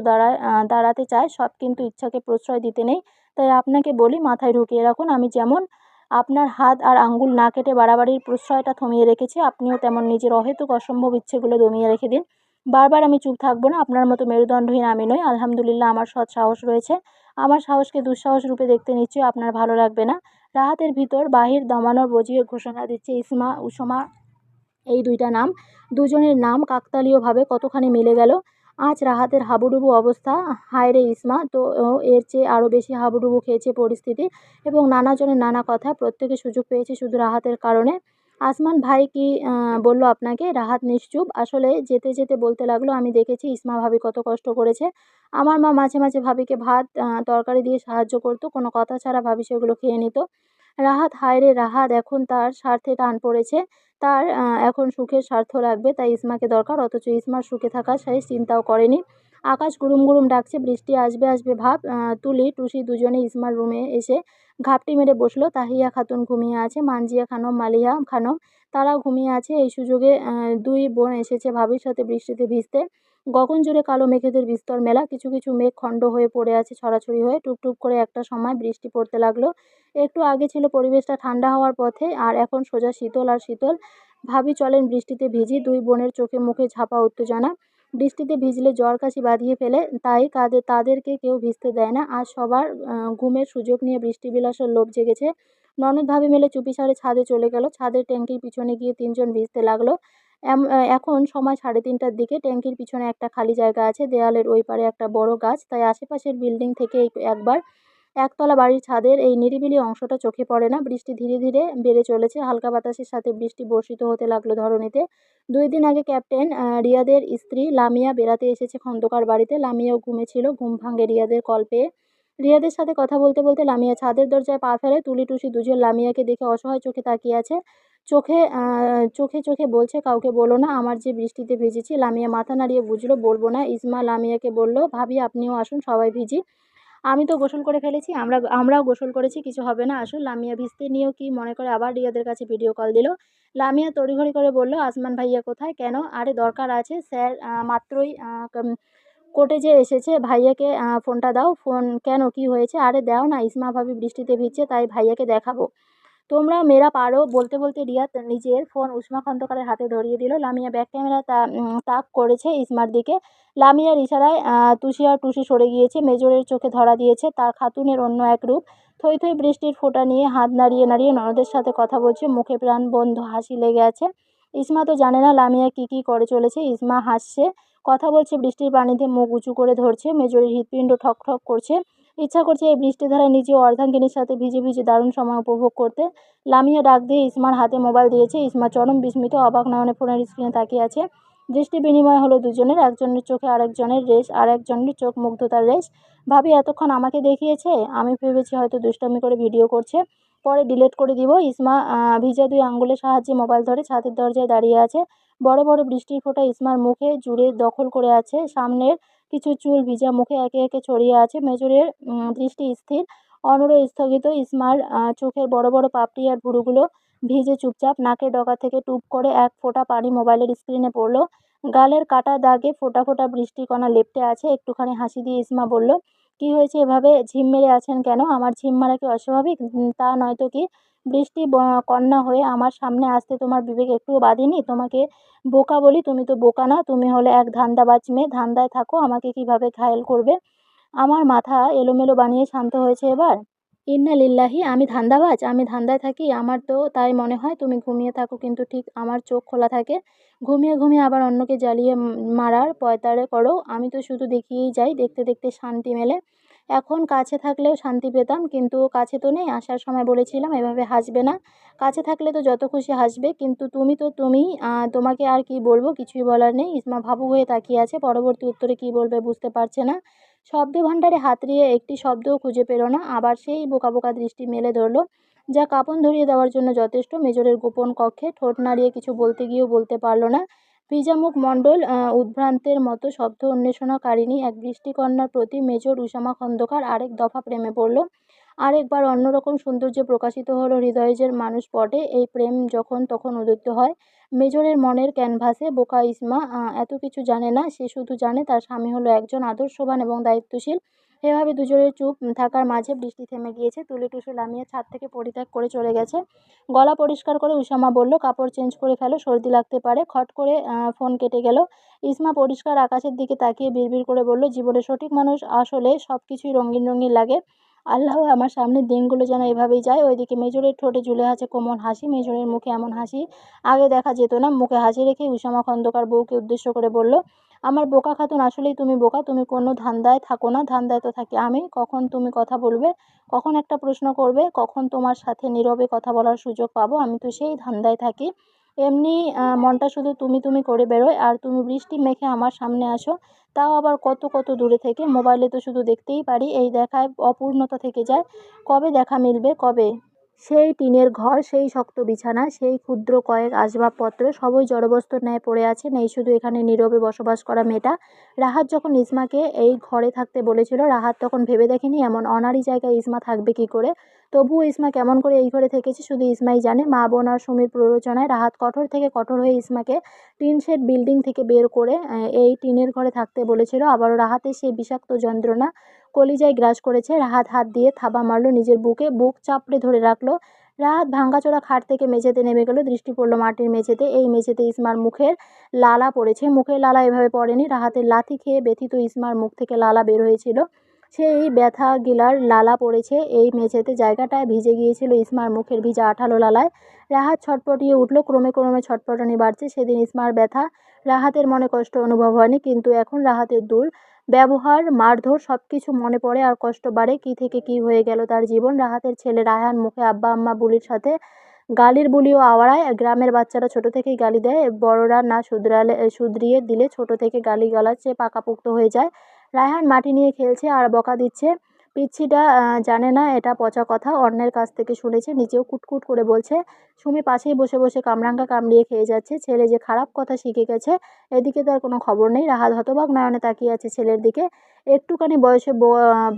দাঁড়াতে চায়, সব কিন্তু ইচ্ছাকে প্রশ্রয় দিতে নেই। তাই আপনাকে বলি, মাথায় ঢুকিয়ে রাখুন, আমি যেমন আপনার হাত আর আঙ্গুল না কেটে বাড়াবাড়ির প্রশ্রয়টা থমিয়ে রেখেছি, আপনিও তেমন নিজের অহেতুক অসম্ভব ইচ্ছেগুলো দমিয়ে রেখে দিন। বারবার আমি চুপ থাকবো না। আপনার মতো মেরুদণ্ডহীন আমি নই। আলহামদুলিল্লাহ, আমার সৎ সাহস রয়েছে। আমার সাহসকে দুঃসাহস রূপে দেখতে নিশ্চয়ই আপনার ভালো লাগবে না। রাহাতের ভিতর বাহির দমানোর বজিয়ে ঘোষণা দিচ্ছে ইসমা উসমা, এই দুইটা নাম, দুজনের নাম কাকতালীয়ভাবে কতখানি মিলে গেল। আজ রাহাতের হাবুডুবু অবস্থা। হায় রে ইসমা, তো এর চেয়ে আরও বেশি হাবুডুবু খেয়েছে পরিস্থিতি এবং নানাজনের নানা কথা। প্রত্যেকে সুযোগ পেয়েছে শুধু রাহাতের কারণে। আসমান ভাই কি বলল আপনাকে? রাহাত নিশ্চুপ। আসলে যেতে যেতে বলতে লাগলো, আমি দেখেছি ইসমা ভাবি কত কষ্ট করেছে। আমার মা মাঝে মাঝে ভাবিকে ভাত তরকারি দিয়ে সাহায্য করতো, কোনো কথা ছাড়া ভাবি সেগুলো খেয়ে নিত। রাহাত, হায় রে রাহাত, এখন তার স্বার্থে টান পড়েছে। তার এখন সুখের স্বার্থ লাগবে, তাই ইসমাকে দরকার। অথচ ইসমার সুখে থাকা সে চিন্তাও করেনি। আকাশ গুরুম গুরুম ডাকছে, বৃষ্টি আসবে আসবে ভাব। তুলি টুসি দুজনে ইসমার রুমে এসে ঘাপটি মেরে বসলো। তাহিয়া খাতুন ঘুমিয়ে আছে, মানজিয়া খানম, মালিহা খানম তারাও ঘুমিয়ে আছে। এই সুযোগে দুই বোন এসেছে ভাবির সাথে বৃষ্টিতে ভিজতে। গগন জুড়ে কালো মেঘেদের বিস্তর মেলা। কিছু কিছু মেঘ খণ্ড হয়ে পড়ে আছে ছড়াছড়ি হয়ে। টুপটুপ করে একটা সময় বৃষ্টি পড়তে লাগলো। একটু আগে ছিল পরিবেশটা ঠান্ডা হওয়ার পথে, আর এখন সোজা শীতল আর শীতল। ভাবি চলেন বৃষ্টিতে ভিজি। দুই বোনের চোখে মুখে ঝাপা উত্তেজনা। বৃষ্টিতে ভিজলে জ্বর কাশি বাঁধিয়ে ফেলে, তাই তাদেরকে কেউ ভিজতে দেয় না। আজ সবার ঘুমের সুযোগ নিয়ে বৃষ্টি বিলাসের লোভ জেগেছে। ননদ ভাবি মিলে চুপিসারে ছাদে চলে গেল। ছাদের ট্যাঙ্কির পিছনে গিয়ে তিনজন ভিজতে লাগলো। এখন সময় 3:30টার দিকে। ট্যাঙ্কির পিছনে একটা খালি জায়গা আছে, দেয়ালের ওই পারে একটা বড় গাছ, তাই আশেপাশের বিল্ডিং থেকে একবার একতলা বাড়ির ছাদের এই নিরিবিলি অংশটা চোখে পড়ে না। বৃষ্টি ধীরে ধীরে বেড়ে চলেছে, হালকা বাতাসের সাথে বৃষ্টি বর্ষিত হতে লাগলো ধরণীতে। 2 দিন আগে ক্যাপ্টেন রিয়াদের স্ত্রী লামিয়া বেড়াতে এসেছে খন্দকার বাড়িতে। লামিয়াও ঘুমেছিল, ঘুম ভাঙে রিয়াদের কল পেয়ে। রিয়াদের সাথে কথা বলতে বলতে লামিয়া ছাদের দরজায় পা ফেলে। তুলি টুসি দুজন লামিয়াকে দেখে অসহায় চোখে তাকিয়ে আছে। চোখে চোখে বলছে, কাউকে বলো না আমার যে বৃষ্টিতে ভিজেছি। লামিয়া মাথা নাড়িয়ে বুঝলো বলবো না। ইসমা লামিয়াকে বলল, ভাবি আপনিও আসুন, সবাই ভিজি। আমি তো গোসল করে ফেলেছি, আমরাও গোসল করেছি, কিছু হবে না, আসুন। লামিয়া ভিজতে নিয়েও কি মনে করে আবার রিয়াদের কাছে ভিডিও কল দিল। লামিয়া তড়িঘড়ি করে বলল, আসমান ভাইয়া কোথায়? কেন? আরে দরকার আছে স্যার, মাত্রই কোর্টে যে এসেছে, ভাইয়াকে ফোনটা দাও। ফোন কেন, কি হয়েছে? আরে দাও না, ইসমা ভাবি বৃষ্টিতে ভিজছে, তাই ভাইয়াকে দেখাবো। তোমরা মেয়েরা পারো। বলতে বলতে রিয়া নিজের ফোন উষ্মা খন্দকারের হাতে ধরিয়ে দিল। লামিয়া ব্যাক ক্যামেরা তাক করেছে ইসমার দিকে। লামিয়ার ইশারায় তুষি আর টুসি সরে গিয়েছে। মেজরের চোখে ধরা দিয়েছে তার খাতুনের অন্য এক রূপ। থই থই বৃষ্টির ফোঁটা নিয়ে হাত নাড়িয়ে নাড়িয়ে ননদের সাথে কথা বলছে, মুখে প্রাণ বন্ধ হাসি লেগে আছে। ইসমা তো জানে না লামিয়া কি কি করে চলেছে। ইসমা হাসছে, কথা বলছে, বৃষ্টির পানিতে মুখ উঁচু করে ধরছে। মেজরের হৃৎপিণ্ড ঠক ঠক করছে, ইচ্ছা করছে এই বৃষ্টির ধারায় নিজেও অর্ধাঙ্গিনীর সাথে ভিজে ভিজে দারুণ সময় উপভোগ করতে। লামিয়া ডাক দিয়ে ইসমার হাতে মোবাইল দিয়েছে। ইসমা চরম বিস্মিত, অবাক নয়নে ফোনের স্ক্রিনে তাকিয়ে আছে। দৃষ্টি বিনিময় হলো দুজনের, একজনের চোখে আরেকজনের রেশ, আর একজনের চোখ মুগ্ধতার রেশ। ভাবি এতক্ষণ আমাকে দেখিয়েছে? আমি ভেবেছি হয়তো দুষ্টামি করে ভিডিও করছে, পরে ডিলিট করে দিব। ইসমা ভিজা 2 আঙ্গুলের সাহায্যে মোবাইল ধরে ছাদের দরজায় দাঁড়িয়ে আছে। বড় বড় বৃষ্টির ফোঁটা ইসমার মুখে জুড়ে দখল করে আছে। সামনের কিছু চুল ভিজা মুখে একে একে ছড়িয়ে আছে। মেজরের দৃষ্টি স্থির, অনড়, স্থগিত। ইসমার চোখের বড় বড় পাপড়ি আর ভুরুগুলো ভিজে চুপচাপ। নাকের ডগা থেকে টুপ করে এক ফোঁটা পানি মোবাইলের স্ক্রিনে পড়লো। গালের কাটা দাগে ফোঁটা ফোঁটা বৃষ্টিকণা লেপ্টে আছে। একটুখানি হাসি দিয়ে ইসমা বলল, কি হয়েছে, এভাবে ঝিম মেরে আছেন কেন? আমার ঝিম মারা কি অস্বাভাবিক? তা নয়তো কি? বৃষ্টি কন্যা হয়ে আমার সামনে আসতে তোমার বিবেক একটুও বাঁধেনি? তোমাকে বোকা বলি? তুমি তো বোকা না, তুমি হলে এক ধান্দাবাজ মেয়ে। ধান্দায় থাকো, আমাকে কিভাবে ঘায়েল করবে? আমার মাথা এলোমেলো বানিয়ে শান্ত হয়েছে এবার। ইন্না লিল্লাহি, আমি ধান্দাবাজ? আমি ধান্দায় থাকি? আমার তো তাই মনে হয়। তুমি ঘুমিয়ে থাকো কিন্তু ঠিক আমার চোখ খোলা থাকে। ঘুমিয়ে ঘুমিয়ে আবার অন্যকে জ্বালিয়ে মারার পয়তারে করো। আমি তো শুধু দেখিয়েই যাই, দেখতে দেখতে শান্তি মেলে। এখন কাছে থাকলেও শান্তি পেতাম, কিন্তু কাছে তো নেই। আসার সময় বলেছিলাম এভাবে হাসবে না। কাছে থাকলে তো যত খুশি হাসবে, কিন্তু তুমি তো তুমি। তোমাকে আর কি বলবো, কিছুই বলার নেই। ইসমা ভাবুক হয়ে তাকিয়ে আছে, পরবর্তী উত্তরে কি বলবে বুঝতে পারছে না। শব্দ ভাণ্ডারে হাতড়িয়ে একটি শব্দও খুঁজে পেল না। আবার সেই বোকা বোকা দৃষ্টি মেলে ধরল, যা কাঁপন ধরিয়ে দেওয়ার জন্য যথেষ্ট। মেজরের গোপন কক্ষে ঠোঁট নাড়িয়ে কিছু বলতে গিয়েও বলতে পারল না। ভিজামুখ মণ্ডল উদ্ভ্রান্তের মতো শব্দ অন্বেষণাকারিণী এক বৃষ্টিকন্যার প্রতি মেজর উসামা খন্দকার আরেক দফা প্রেমে পড়ল। আরেকবার অন্যরকম সৌন্দর্যে প্রকাশিত হলো হৃদয়ের মানুষ পটে। এই প্রেম যখন তখন উদিত হয় মেজরের মনের ক্যানভাসে। বোকা ইসমা এত কিছু জানে না, সে শুধু জানে তার স্বামী হলো একজন আদর্শবান এবং দায়িত্বশীল। এভাবে দুজনের চুপ থাকার মাঝে বৃষ্টি থেমে গিয়েছে। তুলি টুসু লামিয়ে ছাদ থেকে পরিত্যাগ করে চলে গেছে। গলা পরিষ্কার করে উসামা বলল, কাপড় চেঞ্জ করে ফেলো, সর্দি লাগতে পারে। খট করে ফোন কেটে গেল। ইসমা পরিষ্কার আকাশের দিকে তাকিয়ে বিড়বিড় করে বলল, জীবনের সঠিক মানুষ আসলে সব কিছুই রঙিন রঙিন লাগে। আল্লাহ, আমার সামনের দিনগুলো যেন এভাবেই যায়। ওইদিকে মেজরের ঠোঁটে ঝুলে আছে কোমল হাসি। মেজরের মুখে এমন হাসি আগে দেখা যেত না। মুখে হাসি রেখে উসামা খন্দকার বউকে উদ্দেশ্য করে বলল, আমার বোকা খাতুন, আসলেই তুমি বোকা। তুমি কোনো ধান্দায় থাকো না, ধান্দায় তো থাকি আমি। কখন তুমি কথা বলবে, কখন একটা প্রশ্ন করবে, কখন তোমার সাথে নীরবে কথা বলার সুযোগ পাবো, আমি তো সেই ধান্দায় থাকি। এমনি মনটা শুধু তুমি তুমি করে বেরোয়, আর তুমি বৃষ্টি মেখে আমার সামনে আসো, তাও আবার কত কত দূরে থেকে। মোবাইলে তো শুধু দেখতেই পারি, এই দেখায় অপূর্ণতা থেকে যায়। কবে দেখা মিলবে, কবে? সেই টিনের ঘর, সেই শক্ত বিছানা, সেই ক্ষুদ্র কয়েক আসবাবপত্র, সবই জড়বস্তুর ন্যায় পড়ে আছে। নেই শুধু এখানে নীরবে বসবাস করা মেয়েটা। রাহাত যখন ইসমাকে এই ঘরে থাকতে বলেছিল, রাহাত তখন ভেবে দেখেনি এমন অনাড়ি জায়গায় ইসমা থাকবে কি করে। তবুও ইসমা কেমন করে এই ঘরে থেকেছে শুধু ইসমাই জানে। মা বোন আর সুমির প্ররোচনায় রাহাত কঠোর থেকে কঠোর হয়ে ইসমাকে টিন শেড বিল্ডিং থেকে বের করে এই টিনের ঘরে থাকতে বলেছিল। আবারও রাহাতের সেই বিষাক্ত যন্ত্রণা কলিজায় গ্রাস করেছে। রাহাত হাত দিয়ে থাবা মারল নিজের বুকে, বুক চাপড়ে ধরে রাখলো। রাহাত ভাঙাচোরা খাট থেকে মেঝেতে নেমে গেল। দৃষ্টি পড়ল মাটির মেঝেতে। এই মেঝেতে ইসমার মুখের লালা পড়েছে। মুখের লালা এভাবে পড়েনি, রাহাতের লাথি খেয়ে ব্যথিত ইসমার মুখ থেকে লালা বের হয়েছিল। সেই ব্যথা গিলার লালা পড়েছে এই মেঝেতে। জায়গাটায় ভিজে গিয়েছিল ইসমার মুখের ভিজা আঠালো লালায়। রাহাত ছটপটিয়ে উঠল। ক্রমে ক্রমে ছটপটানি বাড়ছে। সেদিন ইসমার ব্যথা, রাহাতের মনে কষ্ট অনুভব হয়নি, কিন্তু এখন রাহাতের ব্যবহার, মারধর সবকিছু মনে পড়ে আর কষ্ট বাড়ে। কি থেকে কি হয়ে গেল তার জীবন। রাহাতের ছেলে রায়হান মুখে আব্বা আম্মা বুলির সাথে গালির বুলিও আওড়ায়। গ্রামের বাচ্চারা ছোট থেকেই গালি দেয়, বড়রা না শুধরিয়ে দিলে ছোট থেকে গালি গালার চেয়ে পাকাপোক্ত হয়ে যায়। রায়হান মাটি নিয়ে খেলছে আর বকা দিচ্ছে। পিচ্ছিটা জানে না এটা পচা কথা, অন্যের কাছ থেকে শুনেছে, নিজেও কুটকুট করে বলছে। সুমি পাশেই বসে বসে কামরাঙ্গা কামড়িয়ে খেয়ে যাচ্ছে। ছেলে যে খারাপ কথা শিখে গেছে এদিকে তার কোনো খবর নেই। রাহাত হতবাক নয়নে তাকিয়ে আছে ছেলের দিকে। একটুখানি বয়সে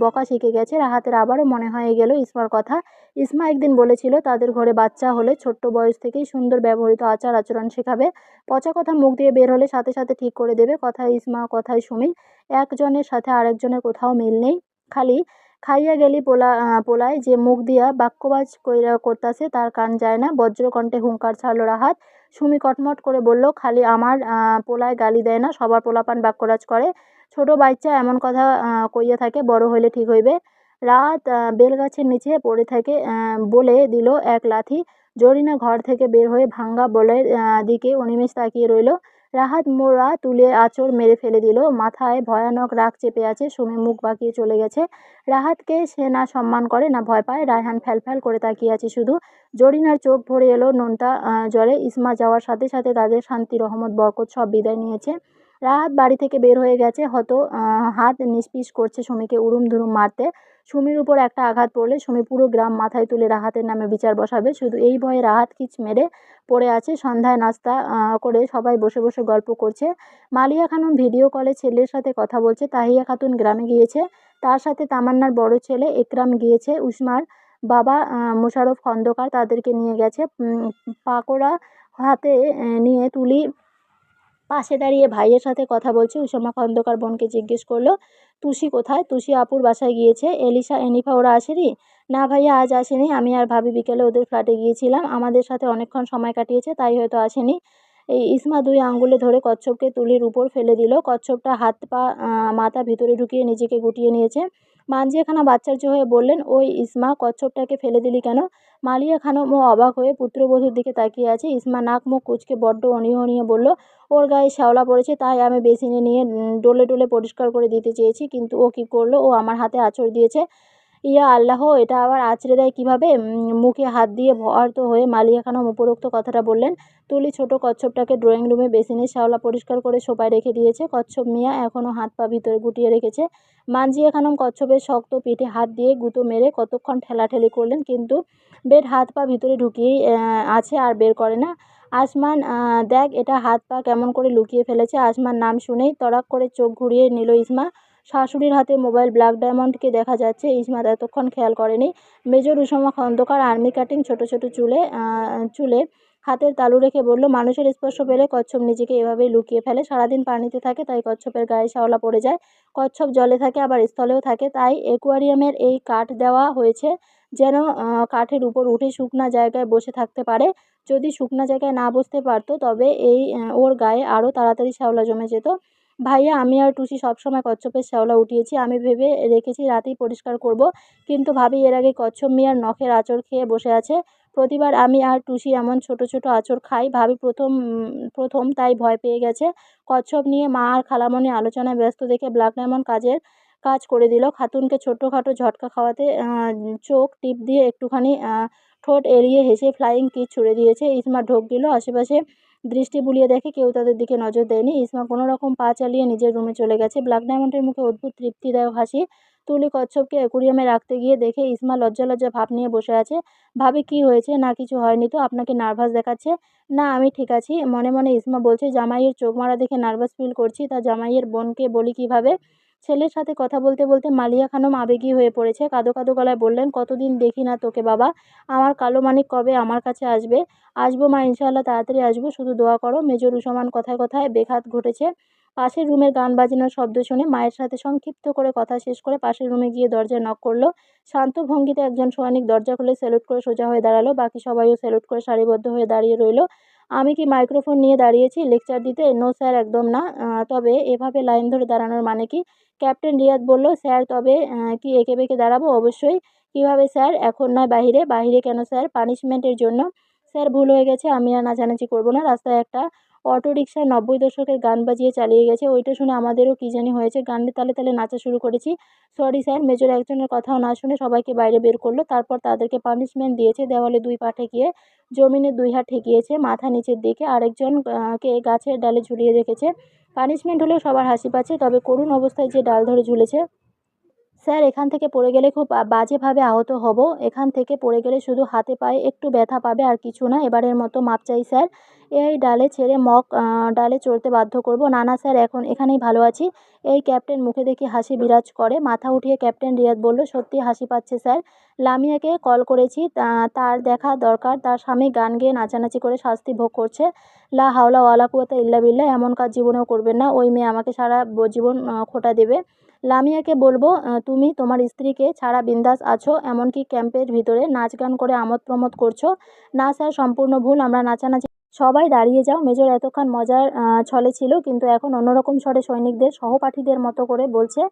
বকা শিখে গেছে। রাহাতের আবারও মনে হয়ে গেল ইসমার কথা। ইসমা একদিন বলেছিল তাদের ঘরে বাচ্চা হলে ছোট্ট বয়স থেকেই সুন্দর ব্যবহৃত আচার আচরণ শেখাবে। পচা কথা মুখ দিয়ে বের হলে সাথে সাথে ঠিক করে দেবে। কথায় ইসমা, কথায় সুমি, একজনের সাথে আরেকজনের কোথাও মিল নেই। খালি খাইয়া গেলি পোলায় যে মুখ দিয়া বাক্যবাজ করতাছে তার কান যায় না। বজ্রকণ্ঠে হুঙ্কার ছাড়ল রাহাত। সুমি কটমট করে বলল, খালি আমার পোলায় গালি দেয় না, সবার পোলাপান বাক্যরাজ করে। ছোট বাচ্চা এমন কথা কইয়া থাকে, বড় হইলে ঠিক হইবে। রাত বেলগাছের নিচে পড়ে থাকে বলে দিল এক লাথি। জরিনা ঘর থেকে বের হয়ে ভাঙ্গা বলের দিকে অনিমেষ তাকিয়ে রইল। রাহাত মোড়া তুলে আঁচড় মেরে ফেলে দিল। মাথায় ভয়ানক রাগ চেপে আছে। সুমি মুখ বাঁকিয়ে চলে গেছে। রাহাতকে সে না সম্মান করে না ভয় পায়। রায়হান ফ্যাল করে তাকিয়ে আছে শুধু। জরিনার চোখ ভরে এলো নোনতা জলে। ইসমা যাওয়ার সাথে সাথে তাদের শান্তি, রহমত, বরকত সব বিদায় নিয়েছে। রাহাত বাড়ি থেকে বের হয়ে গেছে। হাত নিষ্পিস করছে সুমিকে উড়ুম ধুরুম মারতে। সুমির উপর একটা আঘাত পড়লে সুমি পুরো গ্রাম মাথায় তুলে রাহাতের নামে বিচার বসাবে। শুধু এই ভয়ে রাহাত কিচ মেরে পড়ে আছে। সন্ধ্যায় নাস্তা করে সবাই বসে বসে গল্প করছে। মালিয়া খানম ভিডিও কলে ছেলের সাথে কথা বলছে। তাহিয়া খাতুন গ্রামে গিয়েছে, তার সাথে তামান্নার বড় ছেলে একরাম গিয়েছে। উসমার বাবা মোশাররফ খন্দকার তাদেরকে নিয়ে গেছে। পাকোড়া হাতে নিয়ে তুলি পাশে দাঁড়িয়ে ভাইয়ের সাথে কথা বলছে। উসামা খন্দকার বোনকে জিজ্ঞেস করলো, তুষি কোথায়? তুষি আপুর বাসায় গিয়েছে। এলিশা, এনিফা ওরা আসেনি? না ভাইয়া, আজ আসেনি। আমি আর ভাবি বিকেলে ওদের ফ্ল্যাটে গিয়েছিলাম, আমাদের সাথে অনেকক্ষণ সময় কাটিয়েছে, তাই হয়তো আসেনি। এই ইসমা দুই আঙ্গুলে ধরে কচ্ছপকে তুলির উপর ফেলে দিল। কচ্ছপটা হাত পা মাথা ভিতরে ঢুকিয়ে নিজেকে গুটিয়ে নিয়েছে। মানজিয়া খানা বাচ্চার্য হয়ে বললেন, ওই ইসমা, কচ্ছপটাকে ফেলে দিলি কেন? মালিয়া খানমও অবাক হয়ে পুত্রবধূর দিকে তাকিয়ে আছে। ইসমা নাক মুখ কুঁচকে বড্ড অনীহনীয় বলল, ওর গায়ে শ্যাওলা পড়েছে, তাই আমি বেসিনে নিয়ে ডলে ডলে পরিষ্কার করে দিতে চেয়েছি, কিন্তু ও কী করলো, ও আমার হাতে আঁচড় দিয়েছে। ইয়া আল্লাহ, এটা আবার আঁচড়ে দেয় কীভাবে? মুখে হাত দিয়ে ভয়ার্ত হয়ে মালিয়া খানম উপরোক্ত কথাটা বললেন। তুলি ছোট কচ্ছপটাকে ড্রয়িং রুমে বেসিনের শ্যাওলা পরিষ্কার করে সোফায় রেখে দিয়েছে। কচ্ছপ মিয়া এখনও হাত পা ভিতরে গুটিয়ে রেখেছে। মানজিয়া খানম কচ্ছপের শক্ত পিঠে হাত দিয়ে গুঁতো মেরে কতক্ষণ ঠেলাঠেলি করলেন, কিন্তু বেড হাত পা ভিতরে ঢুকিয়েই আছে, আর বের করে না। আসমান, দেখ এটা হাত পা কেমন করে লুকিয়ে ফেলেছে। আসমান নাম শুনেই তড়াক করে চোখ ঘুরিয়ে নিল ইসমা। শাশুড়ির হাতে মোবাইল, ব্ল্যাক ডায়মন্ডকে দেখা যাচ্ছে। ইসমা এতক্ষণ খেয়াল করেনি। Major Usama Khandakar army cutting, ছোট ছোট চুলে হাতের তালু রেখে বলল, মানুষের স্পর্শ পেলে কচ্ছপ নিজেকে এভাবেই লুকিয়ে ফেলে। সারাদিন পানিতে থাকে, তাই কচ্ছপের গায়ে শ্যাওলা পড়ে যায়। কচ্ছপ জলে থাকে, আবার স্থলেও থাকে, তাই অ্যাকোয়ারিয়ামের এই কাঠ দেওয়া হয়েছে যেন কাঠের উপর উঠে শুকনা জায়গায় বসে থাকতে পারে। যদি শুকনা জায়গায় না বসতে পারতো তবে ওর গায়ে আরও তাড়াতাড়ি শ্যাওলা জমে যেত। ভাইয়া, আমি আর টুসি সবসময় কচ্ছপের শ্যাওলা উঠিয়েছি। আমি ভেবে রেখেছি রাতেই পরিষ্কার করব, কিন্তু ভাবি এর আগে কচ্ছপ মিয়ার নখের আঁচড় খেয়ে বসে আছে। প্রতিবার আমি আর টুসি এমন ছোট ছোট আঁচড় খাই। ভাবি প্রথম তাই ভয় পেয়ে গেছে। কচ্ছপ নিয়ে মা আর খালামণি আলোচনায় ব্যস্ত দেখে ব্ল্যাক ডায়মন্ড কাজ করে দিল। খাতুনকে ছোট্টখাটো ঝটকা খাওয়াতে চোখ টিপ দিয়ে একটুখানি ঠোঁট এড়িয়ে হেসে ফ্লাইং কিস ছুড়ে দিয়েছে। ইসমা ঢোক গেল। আশেপাশে দৃষ্টি বুলিয়ে দেখে কেউ তাদের দিকে নজর দেয়নি। ইসমা কোনো রকম পা চালিয়ে নিজের রুমে চলে গেছে। ব্ল্যাক ডায়মন্ডের মুখে অদ্ভুত তৃপ্তিদায়ক হাসি। তুলি কচ্ছপকে অ্যাকুরিয়ামে রাখতে গিয়ে দেখে ইসমা লজ্জা লজ্জা ভাব নিয়ে বসে আছে। ভাবি, কি হয়েছে? না কিছু হয়নি তো, আপনাকে নার্ভাস দেখাচ্ছে। না, আমি ঠিক আছি। মনে মনে ইসমা বলছে, জামাইয়ের চোখ মারা দেখে নার্ভাস ফিল করছি, তা জামাইয়ের বোনকে বলি কিভাবে? ছেলের সাথে কথা বলতে বলতে মালিয়া খানম আবেগী হয়ে পড়েছে। কাঁদো কাঁদো গলায় বললেন, কতদিন দেখি না তোকে বাবা। আমার কালো মানিক কবে আমার কাছে আসবে? আসবো মা, ইনশাআল্লাহ তাড়াতাড়ি আসবো, শুধু দোয়া করো। মেজর উসমান কথায় কথায় বেঘাত ঘটেছে। পাশের রুমের গান বাজনার শব্দ শুনে মায়ের সাথে সংক্ষিপ্ত করে কথা শেষ করে পাশের রুমে গিয়ে দরজায় নক করলো। শান্ত ভঙ্গিতে একজন সৈনিক দরজা খুলে স্যালুট করে সোজা হয়ে দাঁড়ালো। বাকি সবাইও স্যালুট করে সারিবদ্ধ হয়ে দাঁড়িয়ে রইলো। আমি কি মাইক্রোফোন নিয়ে দাঁড়িয়েছি লেকচার দিতে? নো স্যার, একদম না। তবে এভাবে লাইন ধরে দাঁড়ানোর মানে কি? ক্যাপ্টেন রিয়াদ বলল। স্যার, তবে কি এঁকে বেঁকে দাঁড়াবো? অবশ্যই। কিভাবে স্যার? এখন নয়, বাহিরে। বাহিরে কেন স্যার? পানিশমেন্টের জন্য। স্যার, ভুল হয়ে গেছে, আমি আর নাচানাচি করবো না। রাস্তায় একটা অটোরিকশায় 90 দশকের গান বাজিয়ে চালিয়ে গেছে। ওইটা শুনে আমাদেরও কী জানি হয়েছে, গানের তালে তালে নাচা শুরু করেছি। Sorry sir. মেজর একজনের কথাও না শুনে সবাইকে বাইরে বের করলো। তারপর তাদেরকে পানিশমেন্ট দিয়েছে। দেওয়ালে 2 পা ঠেকিয়ে, জমিনে 2 হাত ঠেকিয়েছে, মাথা নিচের দিকে, আরেকজন কে গাছের ডালে ঝুলিয়ে রেখেছে। পানিশমেন্ট হলেও সবার হাসি পাচ্ছে, তবে করুণ অবস্থায় যে ডাল ধরে ঝুলেছে। স্যার, এখান থেকে পড়ে গেলে খুব বাজেভাবে আহত হব। এখান থেকে পড়ে গেলে শুধু হাতে পায়ে একটু ব্যথা পাবে, আর কিছু না। এবারের মতো মাপ চাই স্যার। এই ডালে ছেড়ে ডালে চড়তে বাধ্য করব। না না স্যার, এখন এখানেই ভালো আছি। এই ক্যাপ্টেন মুখে দেখি হাসি বিরাজ করে। মাথা উঠিয়ে ক্যাপ্টেন রিয়াদ বলল, সত্যি হাসি পাচ্ছে স্যার। লামিয়াকে কল করেছি, তার দেখা দরকার। তার স্বামী গান গেয়ে নাচানাচি করে শাস্তি ভোগ করছে। লা হাওলা ওয়ালা কুওয়াতা ইল্লা বিল্লাহ। এমন কাজ জীবনেও করবেন না। ওই মেয়ে আমাকে সারা জীবন খোঁটা দেবে। লামিয়াকে বলবো, তুমি তোমার স্ত্রীকে ছাড়া বিন্দাস আছো, এমনকি ক্যাম্পের ভিতরে নাচ গান করে আমোদ প্রমোদ করছো। না স্যার, সম্পূর্ণ ভুল। আমরা নাচানাচি। সবাই দাঁড়িয়ে যাও। মেজর এতক্ষণ মজার ছলে ছিল, কিন্তু এখন অন্যরকম স্বরে সৈনিকদের সহপাঠীদের মতো করে বলছে,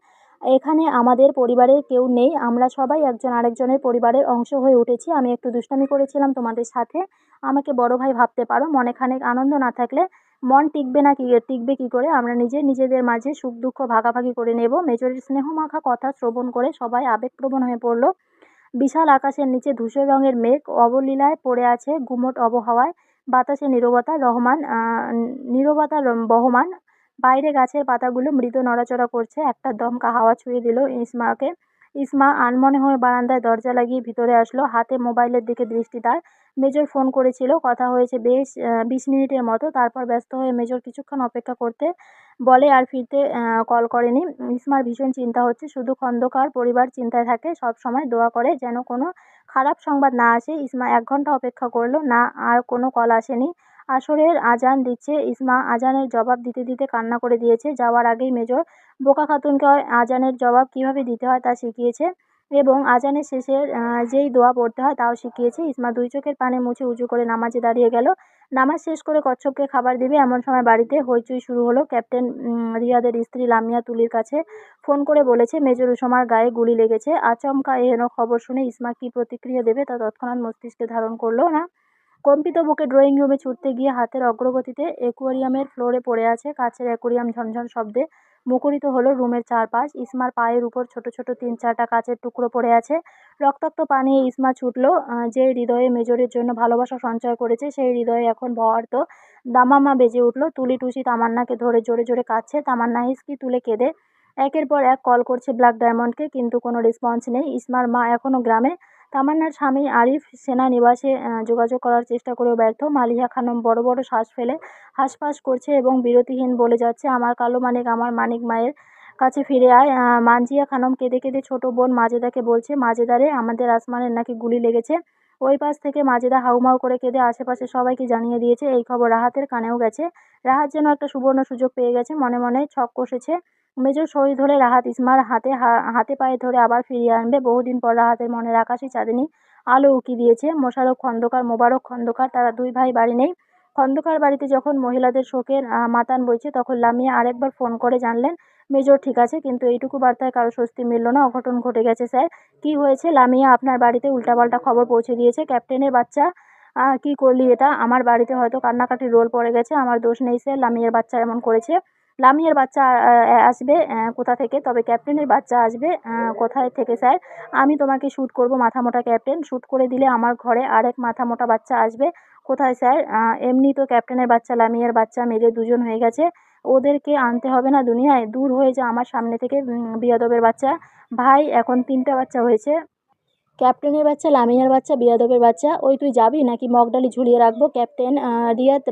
এখানে আমাদের পরিবারের কেউ নেই। আমরা সবাই একজন আরেকজনের পরিবারের অংশ হয়ে উঠেছি। আমি একটু দুষ্টামি করেছিলাম তোমাদের সাথে। আমাকে বড় ভাই ভাবতে পারো। মনে খানিক আনন্দ না থাকলে মন টিকবে কি করে? আমরা নিজেদের মাঝে সুখ দুঃখ ভাগাভাগি করে নেব। মেজরের স্নেহমাখা কথা শ্রবণ করে সবাই আবেগপ্রবণ হয়ে পড়ল। বিশাল আকাশের নিচে ধূসর রঙের মেঘ অবলীলায় পড়ে আছে গুমোট আবহাওয়ায়। বাতাসে নীরবতা বহমান। বাইরে গাছের পাতাগুলো মৃদু নড়াচড়া করছে। একটা দমকা হাওয়া ছুঁয়ে দিল ইসমাকে। ইসমা আনমনে হয়ে বারান্দায় দরজা লাগিয়ে ভিতরে আসলো। হাতে মোবাইলের দিকে দৃষ্টি তার। মেজর ফোন করেছিল। কথা হয়েছে বেশ 20 মিনিটের মতো। তারপর ব্যস্ত হয়ে মেজর কিছুক্ষণ অপেক্ষা করতে বলে, আর ফিরতে কল করেনি। ইসমার ভীষণ চিন্তা হচ্ছে। শুধু খন্দকার পরিবার চিন্তায় থাকে, সব সময় দোয়া করে যেন কোনো খারাপ সংবাদ না আসে। ইসমা 1 ঘন্টা অপেক্ষা করল, না, আর কোনো কল আসেনি। আসরের আজান দিচ্ছে। ইসমা আজানের জবাব দিতে দিতে কান্না করে দিয়েছে। যাওয়ার আগেই মেজর বোকা খাতুনকে আজানের জবাব কীভাবে দিতে হয় তা শিখিয়েছে, এবং আজানের শেষের যেই দোয়া পড়তে হয় তাও শিখিয়েছে। ইসমা 2 চোখের পানি মুছে উঁচু করে নামাজে দাঁড়িয়ে গেল। নামাজ শেষ করে কচ্ছপকে খাবার দিবে এমন সময় বাড়িতে হইচই শুরু হলো। ক্যাপ্টেন রিয়াদের স্ত্রী লামিয়া তুলির কাছে ফোন করে বলেছে, মেজর উসামার গায়ে গুলি লেগেছে। আচমকা এহেন খবর শুনে ইসমা কী প্রতিক্রিয়া দেবে তা তৎক্ষণাৎ মস্তিষ্কে ধারণ করল না। কম্পিত বুকে ড্রয়িং রুমে ছুটতে গিয়ে হাতের অগ্রগতিতে অ্যাকোয়ারিয়ামের ফ্লোরে পড়ে আছে। কাচের অ্যাকোয়ারিয়াম ঝনঝন শব্দে মুখরিত হলো রুমের চারপাশ। ইসমার পায়ের উপর ছোট ছোট 3-4টা কাচের টুকরো পড়ে আছে। রক্তাক্ত পা নিয়ে ইসমা ছুটল। যে হৃদয়ে মেজরের জন্য ভালোবাসা সঞ্চয় করেছে, সেই হৃদয়ে এখন ভয়ার্ত দামামা বেজে উঠল। তুলি টুসি তামান্নাকে ধরে জোরে জোরে কাঁদছে। তামান্না হিসকি তুলে কেঁদে একের পর এক কল করছে ব্ল্যাক ডায়মন্ডকে, কিন্তু কোনো রেসপন্স নেই। ইসমার মা এখনও গ্রামে। তামান্নার স্বামী আরিফ সেনানিবাসে যোগাযোগ করার চেষ্টা করেও ব্যর্থ। মালিহা খানম বড় বড় শ্বাস ফেলে হাঁসফাঁস করছে এবং বিরতিহীন বলে যাচ্ছে, আমার কালো মানিক, আমার মানিক, মায়ের কাছে ফিরে আয়। মানজিয়া খানম কেঁদে কেঁদে ছোট বোন মাজেদাকে বলছে, মাজেদা রে, আমাদের আসমানের নাকি গুলি লেগেছে। ওই পাশ থেকে মাজেদা হাউমাউ করে কেঁদে আশেপাশে সবাইকে জানিয়ে দিয়েছে। এই খবর রাহাতের কানেও গেছে। রাহাত যেন একটা সুবর্ণ সুযোগ পেয়ে গেছে। মনে মনে ছক কষেছে, মেজর শহীদ হলে রাহাত ইসমার হাতে পায়ে ধরে আবার ফিরিয়ে আনবে। বহুদিন পর রাহাতের মনের আকাশে চাঁদনি আলো উকি দিয়েছে। মোশাররফ খন্দকার, মোবারক খন্দকার, তারা 2 ভাই বাড়ি নেই। খন্দকার বাড়িতে যখন মহিলাদের শোকের মাতান বইছে, তখন লামিয়া আরেকবার ফোন করে জানলেন মেজর ঠিক আছে, কিন্তু এইটুকু বার্তায় কারো স্বস্তি মিলল না। অঘটন ঘটে গেছে স্যার। কি হয়েছে? লামিয়া আপনার বাড়িতে উল্টাপাল্টা খবর পৌঁছে দিয়েছে। ক্যাপ্টেনের বাচ্চা, কি করলি এটা? আমার বাড়িতে হয়তো কান্নাকাটির রোল পড়ে গেছে। আমার দোষ নেই স্যার, লামিয়ার বাচ্চা এমন করেছে। লামিয়ার বাচ্চা আসবে কোথা থেকে? তবে ক্যাপ্টেনের বাচ্চা আসবে কোথায় থেকে স্যার? আমি তোমাকে শ্যুট করব মাথামোটা ক্যাপ্টেন। শ্যুট করে দিলে আমার ঘরে আরেক মাথামোটা বাচ্চা আসবে কোথায় স্যার? এমনি তো ক্যাপ্টেনের বাচ্চা লামিয়ার বাচ্চা মিলে 2 জন হয়ে গেছে। ওদেরকে আনতে হবে না দুনিয়ায়? দূর হয়ে যা আমার সামনে থেকে বিয়াদবের বাচ্চা। ভাই, এখন 3টা বাচ্চা হয়েছে। ক্যাপ্টেনের বাচ্চা, লামিয়ার বাচ্চা, বিয়াদবের বাচ্চা। ওই তুই যাবি নাকি মগডালি ঝুলিয়ে রাখবো? ক্যাপ্টেন রিয়াদ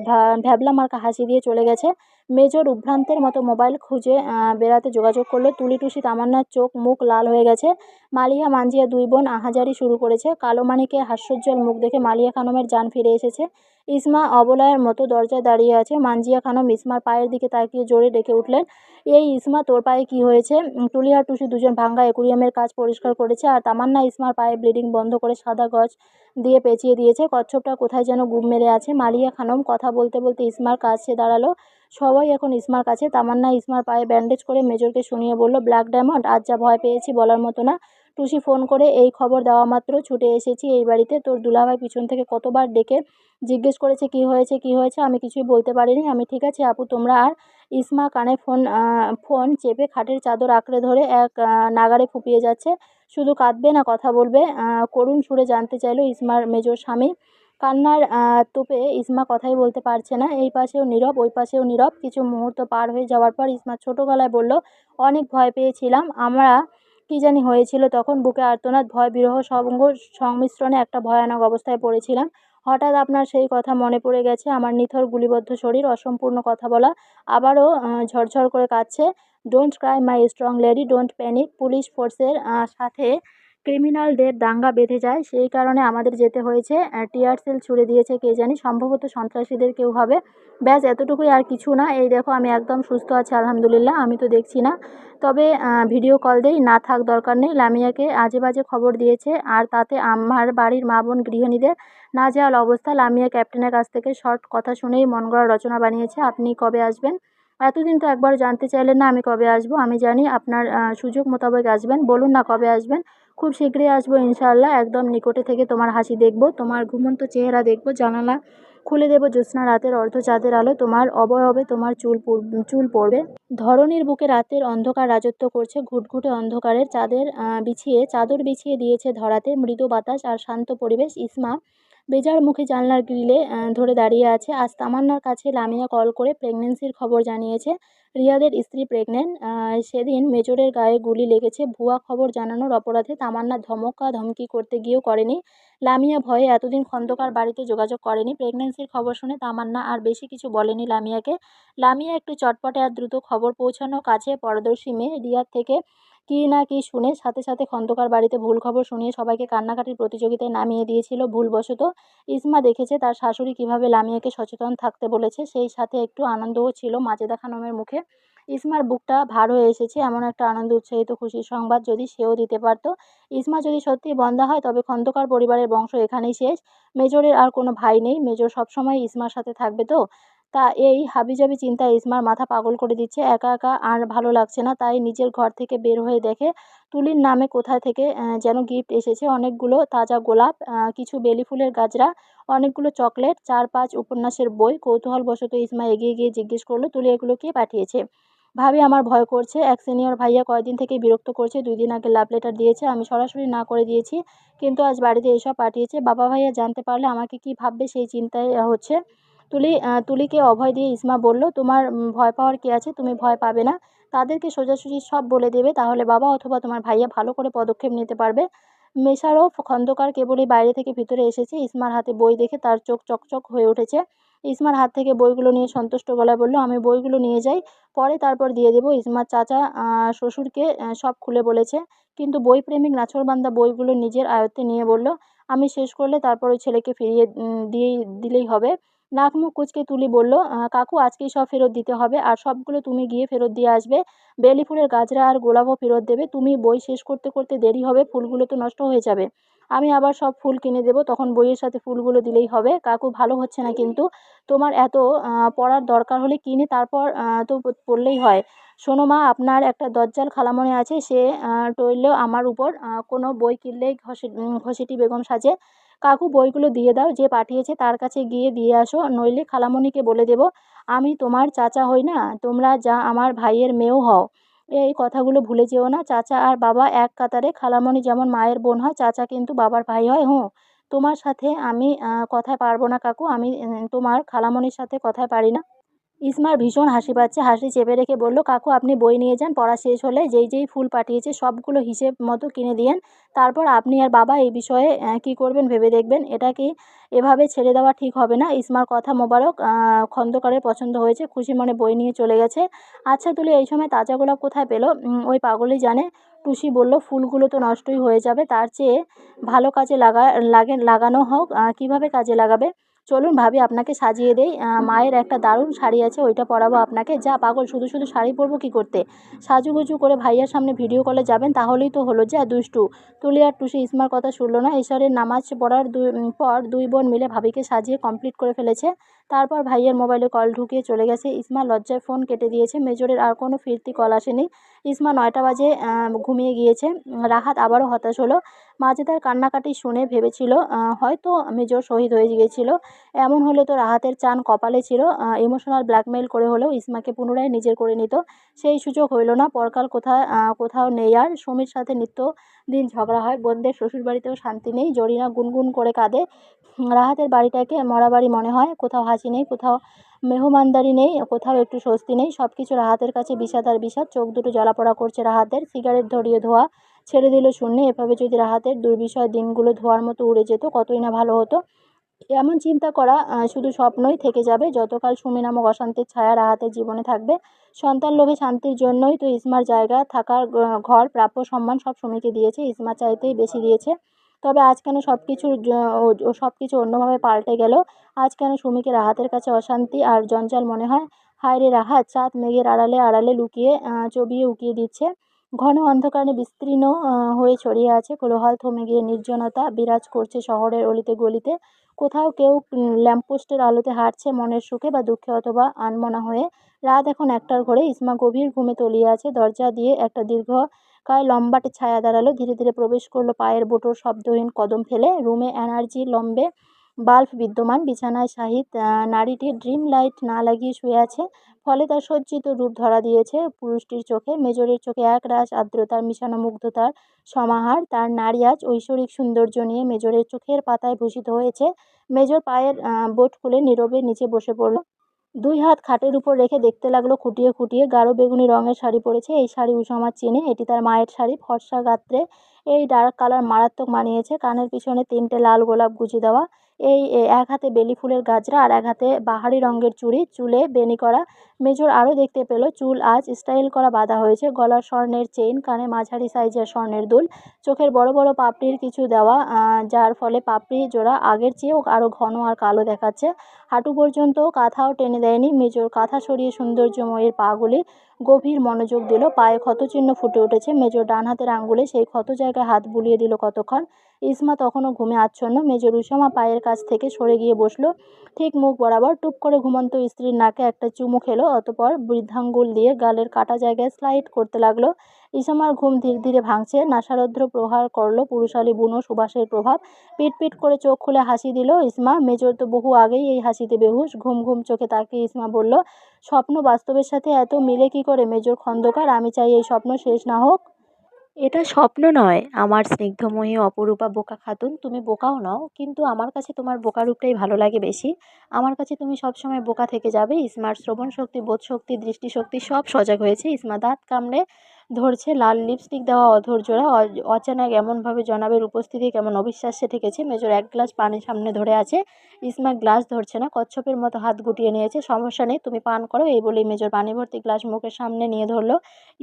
ভ্যাবলা মার্কা হাসি দিয়ে চলে গেছে। মেজর উদ্ভ্রান্তের মতো মোবাইল খুঁজে বেড়াতে যোগাযোগ করলো। তুলি, টুসি, তামান্নার চোখ মুখ লাল হয়ে গেছে। মালিয়া মানজিয়া দুই বোন আহাজারি শুরু করেছে। কালো মানিকের হাস্যোজ্জ্বল মুখ দেখে মালিয়া খানমের জান ফিরে এসেছে। ইসমা অবলায়ের মতো দরজায় দাঁড়িয়ে আছে। মানজিয়া খানম ইসমার পায়ের দিকে তাকিয়ে জোরে ডেকে উঠলেন, এই ইসমা, তোর পায়ে কি হয়েছে? তুলি আর টুসি দুজন ভাঙ্গা অ্যাকুরিয়ামের কাজ পরিষ্কার করেছে, আর তামান্না ইসমার পায়ে ব্লিডিং বন্ধ করে সাদা গজ দিয়ে পেঁচিয়ে দিয়েছে। কচ্ছপটা কোথায় যেন গুম মেরে আছে। মালিয়া খানম কথা বলতে বলতে ইসমার কাছে দাঁড়ালো। সবাই এখন ইসমার কাছে। তামান্না ইসমার পায়ে ব্যান্ডেজ করে মেজরকে শুনিয়ে বলল, ব্ল্যাক ডায়মন্ড, আজ যা ভয় পেয়েছি বলার মতো না। টুসি ফোন করে এই খবর দেওয়া মাত্র ছুটে এসেছি এই বাড়িতে। তোর দুলাভাই পিছন থেকে কতবার ডেকে জিজ্ঞেস করেছে কি হয়েছে কি হয়েছে, আমি কিছুই বলতে পারিনি। আমি ঠিক আছি আপু, তোমরা? আর ইসমা কানে ফোন চেপে খাটের চাদর আঁকড়ে ধরে এক নাগাড়ে ফুঁপিয়ে যাচ্ছে। শুধু কাঁদবে না কথা বলবে? করুণ সুরে জানতে চাইল ইসমার মেজর স্বামী। কান্নার তোপে ইসমা কথাই বলতে পারছে না। এই পাশেও নীরব, ওই পাশেও নীরব। কিছু মুহূর্ত পার হয়ে যাওয়ার পর ইসমা ছোট গলায় বলল, অনেক ভয় পেয়েছিলাম আমরা। কি জানি হয়েছিল তখন, বুকে আর্তনাদ, ভয়, বিরহ সংমিশ্রণে একটা ভয়ানক অবস্থায় পড়েছিলাম। হঠাৎ আপনার সেই কথা মনে পড়ে গেছে। আমার নিথর গুলিবদ্ধ শরীর, অসম্পূর্ণ কথা বলা, আবারও ঝরঝর করে কাঁদছে। Don't cry my strong lady, don't panic. Police ফোর্সের সাথে ক্রিমিনালদের দাঙ্গা বেঁধে যায়, সেই কারণে আমাদের যেতে হয়েছে। টিয়ার সেল ছুড়ে দিয়েছে কে জানি, সম্ভবত সন্ত্রাসীদের কেউ হবে। ব্যাস এতটুকুই, আর কিছু না। এই দেখো আমি একদম সুস্থ আছি আলহামদুলিল্লাহ, আমি তো দেখছি না। তবে ভিডিও কল দেই না, থাক দরকার নেই। লামিয়াকে আজে বাজে খবর দিয়েছে, আর তাতে আমার বাড়ির মা বোন গৃহিণীদের নাজেহাল অবস্থা। লামিয়া ক্যাপ্টেনের কাছ থেকে শর্ট কথা শুনেই মন গড়া রচনা বানিয়েছে। আপনি কবে আসবেন? এতদিন তো একবার জানতে চাইলেন না আমি কবে আসবো। আমি জানি আপনার সুযোগ মোতাবেক আসবেন, বলুন না কবে আসবেন। খুব শীঘ্রই আসবো ইনশাআল্লাহ। একদম নিকটে থেকে তোমার হাসি দেখব, তোমার ঘুমন্ত চেহারা দেখব। জানালা খুলে দেব জ্যোৎস্না রাতের অর্ধচাঁদের আলো, তোমার অবয়বে তোমার চুল পড়বে। ধরণীর বুকে রাতের অন্ধকার রাজত্ব করছে। ঘুটঘুটে অন্ধকারের চাদর বিছিয়ে দিয়েছে ধরাতে মৃদু বাতাস আর শান্ত পরিবেশ। ইসমা বেজার মুখে জানলার গ্রিলে ধরে দাঁড়িয়ে আছে। আজ তামান্নার কাছে লামিয়া কল করে প্রেগন্যান্সির খবর জানিয়েছে। রিয়াদের স্ত্রী প্রেগনেন্ট। সেদিন মেজরের গায়ে গুলি লেগেছে ভুয়া খবর জানানোর অপরাধে। তামান্না ধমকি করতে গিয়েও করেনি। লামিয়া ভয়ে এতদিন খন্দকার বাড়িতে যোগাযোগ করেনি। প্রেগন্যান্সির খবর শুনে তামান্না আর বেশি কিছু বলেনি লামিয়াকে। লামিয়া একটু চটপটে আর দ্রুত খবর পৌঁছানো কাজে পারদর্শী মেয়ে। রিয়াদ থেকে কি না কি শুনে সাথে সাথে খন্দকার বাড়িতে ভুল খবর শুনিয়ে সবাইকে কান্নাকাটির প্রতিযোগিতায় নামিয়ে দিয়েছিল ভুলবশত। ইসমা দেখেছে তার শাশুড়ি কিভাবে লামিয়াকে সচেতন থাকতে বলেছে, সেই সাথে একটু আনন্দও ছিল মাজেদা খানমের মুখে। ইসমার বুকটা ভার হয়ে এসেছে। এমন একটা আনন্দ উৎসাহিত খুশির সংবাদ যদি সেও দিতে পারত। ইসমা যদি সত্যিই বন্ধ্যা হয় তবে খন্দকার পরিবারের বংশ এখানেই শেষ। মেজরের আর কোনো ভাই নেই। মেজর সবসময় ইসমার সাথে থাকবে তো? তা এই হাবিজাবি চিন্তায় ইসমার মাথা পাগল করে দিচ্ছে। একা একা আর ভালো লাগছে না। তাই নিজের ঘর থেকে বের হয়ে দেখে তুলির নামে কোথা থেকে যেন গিফট এসেছে। অনেকগুলো তাজা গোলাপ, কিছু বেলি ফুলের গাজরা, অনেকগুলো চকলেট, 4-5 উপন্যাসের বই। কৌতূহলবশত ইসমা এগিয়ে গিয়ে জিজ্ঞেস করলো, তুলি এগুলো কে পাঠিয়েছে? ভাবি আমার ভয় করছে। এক সিনিয়র ভাইয়া কয়দিন থেকে বিরক্ত করছে। 2 দিন আগে লাভ লেটার দিয়েছে, আমি সরাসরি না করে দিয়েছি, কিন্তু আজ বাড়িতে এসব পাঠিয়েছে। বাবা ভাইয়া জানতে পারলে আমাকে কি ভাববে সেই চিন্তায় হচ্ছে। তুলিকে অভয় দিয়ে ইসমা বলল, তোমার ভয় পাওয়ার কি আছে? তুমি ভয় পাবে না। তাদেরকে সোজাসুজি সব বলে দেবে, তাহলে বাবা অথবা তোমার ভাইয়া ভালো করে পদক্ষেপ নিতে পারবে। মেশারফ খন্দকার কেবলই বাইরে থেকে ভিতরে এসেছে। ইসমার হাতে বই দেখে তার চোখ চকচক হয়ে উঠেছে। ইসমার হাত থেকে বইগুলো নিয়ে সন্তুষ্ট গলায় বলল, আমি বইগুলো নিয়ে যাই, পরে তারপর দিয়ে দেবো। ইসমার চাচা শ্বশুরকে সব খুলে বলেছে, কিন্তু বই প্রেমিক নাছোড়বান্দা বইগুলো নিজের আয়ত্তে নিয়ে বলল, আমি শেষ করলে তারপর ওই ছেলেকে ফিরিয়ে দিলেই হবে। নাক মুখ কুঁচকে তুলি বলল, কাকু আজকেই সব ফেরত দিতে হবে, আর সবগুলো তুমি গিয়ে ফেরত দিয়ে আসবে। বেলি ফুলের গাজরা আর গোলাপও ফেরত দেবে। তুমি বই শেষ করতে করতে দেরি হবে, ফুলগুলো তো নষ্ট হয়ে যাবে। আমি আবার সব ফুল কিনে দেবো, তখন বইয়ের সাথে ফুলগুলো দিলেই হবে। কাকু ভালো হচ্ছে না কিন্তু, তোমার এত পড়ার দরকার হলে কিনে তারপর তো পড়লেই হয়। শোনো মা, আপনার একটা দজ্জাল খালামণি আছে, সে টইলেও আমার উপর কোনো বই কিনলেই ঘসেটি বেগম সাজে। কাকু বইগুলো দিয়ে দাও, যে পাঠিয়েছে তার কাছে গিয়ে দিয়ে আসো, নইলে খালামণিকে বলে দেব আমি তোমার চাচা হই না, তোমরা যা আমার ভাইয়ের মেয়েও হও। এই কথাগুলো ভুলে যেও না। চাচা আর বাবা এক কাতারে। খালামণি যেমন মায়ের বোন হয়, চাচা কিন্তু বাবার ভাই হয়। হুঁ, তোমার সাথে আমি কথায় পারবো না কাকু, আমি তোমার খালামণির সাথে কথায় পারি না। ইসমার ভীষণ হাসি পাচ্ছে, হাসি চেপে রেখে বলল, কাকু আপনি বই নিয়ে যান, পড়া শেষ হলে যেই যেই ফুল পাঠিয়েছে সবগুলো হিসেব মতো কিনে দিয়েন। তারপর আপনি আর বাবা এই বিষয়ে কী করবেন ভেবে দেখবেন। এটা কি এভাবে ছেড়ে দেওয়া ঠিক হবে না। ইসমার কথা মোবারক খন্দকারের পছন্দ হয়েছে, খুশি মনে বই নিয়ে চলে গেছে। আচ্ছা তুলি এই সময় তাজা গোলাপ কোথায় পেলো? ওই পাগলই জানে। টুসি বলল, ফুলগুলো তো নষ্টই হয়ে যাবে, তার চেয়ে ভালো কাজে লাগানো হোক। কিভাবে কাজে লাগাবে? চলুন ভাবি আপনাকে সাজিয়ে দেই। মায়ের একটা দারুণ শাড়ি আছে, ওইটা পরাবো আপনাকে। যা পাগল, শুধু শুধু শাড়ি পরবো কী করতে? সাজুগুজু করে ভাইয়ার সামনে ভিডিও কলে যাবেন, তাহলেই তো হলো। যা দুষ্টু। তুলি আর টুসি ইসমার কথা শুনল না। এশারের নামাজ পড়ার পর দুই বোন মিলে ভাবিকে সাজিয়ে কমপ্লিট করে ফেলেছে। তারপর ভাইয়ের মোবাইলে কল ঢুকিয়ে চলে গেছে। ইসমা লজ্জায় ফোন কেটে দিয়েছে। মেজরের আর কোনো ফিরতি কল আসেনি। ইসমা 9টা বাজে ঘুমিয়ে গিয়েছে। রাহাত আবারও হতাশ হলো। মাজেদার কান্নাকাটি শুনে ভেবেছিল হয়তো মেজর শহীদ হয়ে গিয়েছিল। এমন হলে তো রাহাতের চান কপালে ছিল। ইমোশনাল ব্ল্যাকমেইল করে হলেও ইসমাকে পুনরায় নিজের করে নিত। সেই সুযোগ হইল না। পরকাল কোথাও নেই আর। সুমির সাথে নিত্য দিন ঝগড়া হয়। বোনদের শ্বশুরবাড়িতেও শান্তি নেই। জরিনা গুনগুন করে কাঁদে। রাহাতের বাড়িটাকে মরা বাড়ি মনে হয়। কোথাও হাসি নেই, কোথাও মেহমানদারি নেই, কোথাও একটু স্বস্তি নেই। সব কিছু রাহাতের কাছে বিষাদ আর বিষাদ। চোখ দুটো জ্বালাপোড়া করছে রাহাতের। সিগারেট ধরিয়ে ধোঁয়া ছেড়ে দিল শূন্যে। এভাবে যদি রাহাতের দুর্বিষহ দিনগুলো ধোঁয়ার মতো উড়ে যেত কতই না ভালো হতো। এমন চিন্তা করা শুধু স্বপ্নই থেকে যাবে যতকাল সুমি নামক অশান্তির ছায়া রাহাতের জীবনে থাকবে। সন্তান লোভে শান্তির জন্যই তো ইসমার জায়গা, থাকার ঘর, প্রাপ্য সম্মান সব সুমিকে দিয়েছে। ইসমা চাইতেই বেশি দিয়েছে। তবে আজ কেন সব কিছু অন্যভাবে পাল্টে গেল? আজ কেন সুমিকে রাহাতের কাছে অশান্তি আর জঞ্জাল মনে হয়? হায় রে রাহাত, চাঁদ মেঘের আড়ালে আড়ালে লুকিয়ে চবিয়ে উকিয়ে দিচ্ছে। ঘন অন্ধকারে বিস্তীর্ণ হয়ে ছড়িয়ে আছে। কোলাহল থমে গিয়ে নির্জনতা বিরাজ করছে শহরের অলিতে গলিতে। কোথাও কেউ ল্যাম্পপোস্টের আলোতে হাঁটছে মনের সুখে বা দুঃখে অথবা আনমনা হয়ে। রাত এখন 1টার ঘরে। ইসমা গভীর ঘুমে তলিয়ে আছে। দরজা দিয়ে একটা দীর্ঘকায় লম্বাটে ছায়া দাঁড়ালো। ধীরে ধীরে প্রবেশ করলো পায়ের বুটোর শব্দহীন কদম ফেলে। রুমে এনার্জি লম্বে বাল্ব বিদ্যমান। বিছানায় শাহিদ নারীটি ড্রিম লাইট না লাগিয়ে শুয়ে আছে। ফলে তার সজ্জিত রূপ ধরা দিয়েছে পুরুষটির চোখে। মেজরের চোখে একরাশ আর্দ্রতার মিশানো মুগ্ধতার সমাহার। তার নারী আজ ঐশ্বরিক সৌন্দর্য নিয়ে মেজরের চোখের পাতায় ভূষিত হয়েছে। মেজর পায়ের বোট খুলে নীরবে নিচে বসে পড়ল। দুই হাত খাটের উপর রেখে দেখতে লাগলো খুঁটিয়ে খুঁটিয়ে। গাঢ় বেগুনি রঙের শাড়ি পরেছে। এই শাড়ি উষামার চেনে। এটি তার মায়ের শাড়ি। ফর্সা গাত্রে এই ডার্ক কালার মারাত্মক মানিয়েছে। কানের পিছনে 3টে লাল গোলাপ গুঁজে দেওয়া। এক হাতে বেলি ফুলের গাজরা আর এক হাতে বাহারি রঙের চুড়ি, চুলে বেনি করা। মেজর আরও দেখতে পেল চুল আজ স্টাইল করা বাঁধা হয়েছে। গলার স্বর্ণের চেইন, কানে মাঝারি সাইজের স্বর্ণের দুল, চোখের বড় বড় পাপড়ির কিছু দেওয়া, যার ফলে পাপড়ি জোড়া আগের চেয়েও আরও ঘন আর কালো দেখাচ্ছে। হাঁটু পর্যন্ত কাঁথাও টেনে দেয়নি। মেজর কাঁথা সরিয়ে সৌন্দর্যময়ীর পাগুলি গভীর মনোযোগ দিল। পায়ে ক্ষতচিহ্ন ফুটে উঠেছে। মেজর ডান হাতের আঙুলে সেই ক্ষত জায়গায় হাত বুলিয়ে দিল কতক্ষণ। ইসমা তখনও ঘুমে আচ্ছন্ন। মেজর উষামা পায়ের কাছ থেকে সরে গিয়ে বসল ঠিক মুখ বরাবর। টুপ করে ঘুমন্ত স্ত্রীর নাকে একটা চুমু খেলো। অতঃপর বৃদ্ধাঙ্গুল দিয়ে গালের কাটা জায়গায় স্লাইড করতে লাগলো। ইসামার ঘুম ধীরে ধীরে ভাঙছে। নাসারন্ধ্র প্রহার করলো পুরুষালী বুনো সুবাসের প্রভাব। পিট পিট করে চোখ খুলে হাসি দিল ইসমা। মেজর তো বহু আগেই এই হাসিতে বেহুশ। ঘুম ঘুম চোখে তাকিয়ে ইসমা বলল, স্বপ্ন বাস্তবের সাথে এত মিলে কি করে মেজর খন্দকার? আমি চাই এই স্বপ্ন শেষ না হোক। এটা স্বপ্ন নয় আমার স্নিগ্ধময়ী অপরূপা বোকা খাতুন। তুমি বোকাও নও, কিন্তু আমার কাছে তোমার বোকা রূপটাই ভালো লাগে বেশি। আমার কাছে তুমি সবসময় বোকা থেকে যাবে। ইসমার শ্রবণ শক্তি, বোধ শক্তি, দৃষ্টিশক্তি সব সজাগ হয়েছে। ইসমা দাঁত কামড়ে ধরছে লাল লিপস্টিক দেওয়া অধর জোড়া। অচানক এমনভাবে জনাবের উপস্থিতি কেমন অবিশ্বাস্যে ঠেকেছে। মেজর এক গ্লাস পানি সামনে ধরে আছে। ইসমা গ্লাস ধরছে না, কচ্ছপের মতো হাত গুটিয়ে নিয়েছে। সমস্যা নেই, তুমি পান করো। এই বলেই মেজর পানি ভর্তি গ্লাস মুখের সামনে নিয়ে ধরলো।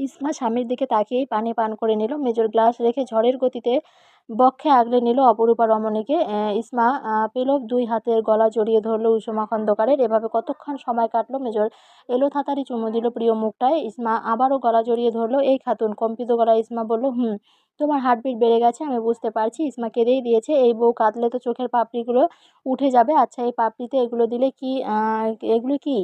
ইসমা স্বামীর দিকে তাকিয়েই পানি পান করে নিল। মেজর গ্লাস রেখে ঝড়ের গতিতে বক্ষে আগলে নিল অপরূপা রমণীকে। ইসমা পেল দুই হাতের গলা জড়িয়ে ধরল উষমা খন্দকারের। এভাবে কতক্ষণ সময় কাটলো। মেজর এলো তাড়াতাড়ি চুমু দিল প্রিয় মুখটায়। ইসমা আবারও গলা জড়িয়ে ধরল। এই খাতুন, কম্পিত গলায় ইসমা বলল, তোমার হার্টবিট বেড়ে গেছে, আমি বুঝতে পারছি। ইসমা কেঁদেই দিয়েছে। এই বউ কাঁদলে তো চোখের পাপড়িগুলো উঠে যাবে। আচ্ছা এই পাপড়িতে এগুলো দিলে কি এগুলো কি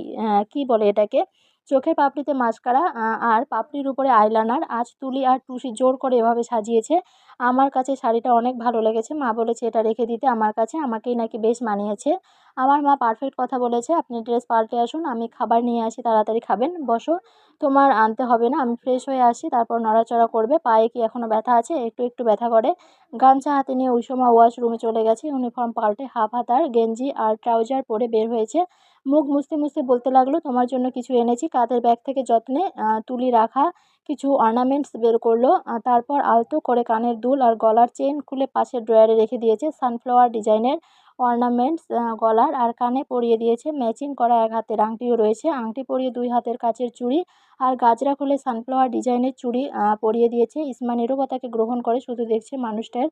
কি বলে এটাকে? চোখের পাপড়িতে মাস্কারা আর পাপড়ির উপরে আইলাইনার। আজ তুলি আর টুসি জোর করে এভাবে সাজিয়েছে। আমার কাছে শাড়িটা অনেক ভালো লেগেছে, মা বলেছে এটা রেখে দিতে আমার কাছে, আমাকেই নাকি বেশ মানিয়েছে। আমার মা পারফেক্ট কথা বলেছে, আপনি ড্রেস পাল্টে আসুন, আমি খাবার নিয়ে আসি, তাড়াতাড়ি খাবেন, বসো, তোমার আনতে হবে না, আমি ফ্রেশ হয়ে আসি, তারপর নড়াচড়া করবে, পায়ে কি এখনও ব্যথা আছে? একটু একটু ব্যথা করে। গামছা হাতে নিয়ে উষমা ওয়াশরুমে চলে গেছে, ইউনিফর্ম পাল্টে হাফ হাতার গেঞ্জি আর ট্রাউজার পরে বের হয়েছে। মুখ মুছতে মুছতে বলতে লাগলো, তোমার জন্য কিছু এনেছি। কাঁধের ব্যাগ থেকে যত্নে তুলি রাখা কিছু অর্নামেন্টস বের করলো, তারপর আলতো করে কানের দুল আর গলার চেন খুলে পাশের ড্রয়ারে রেখে দিয়েছে। সানফ্লাওয়ার ডিজাইনের অর্নামেন্টস গলার আর কানে পরিয়ে দিয়েছে, ম্যাচিং করা এক হাতের আংটিও রয়েছে, আংটি পরিয়ে দুই হাতের কাচের চুড়ি আর গাজরা খুলে সানফ্লাওয়ার ডিজাইনের চুড়ি পরিয়ে দিয়েছে। ইসমা নীরবতাকে গ্রহণ করে শুধু দেখছে, মানুষটার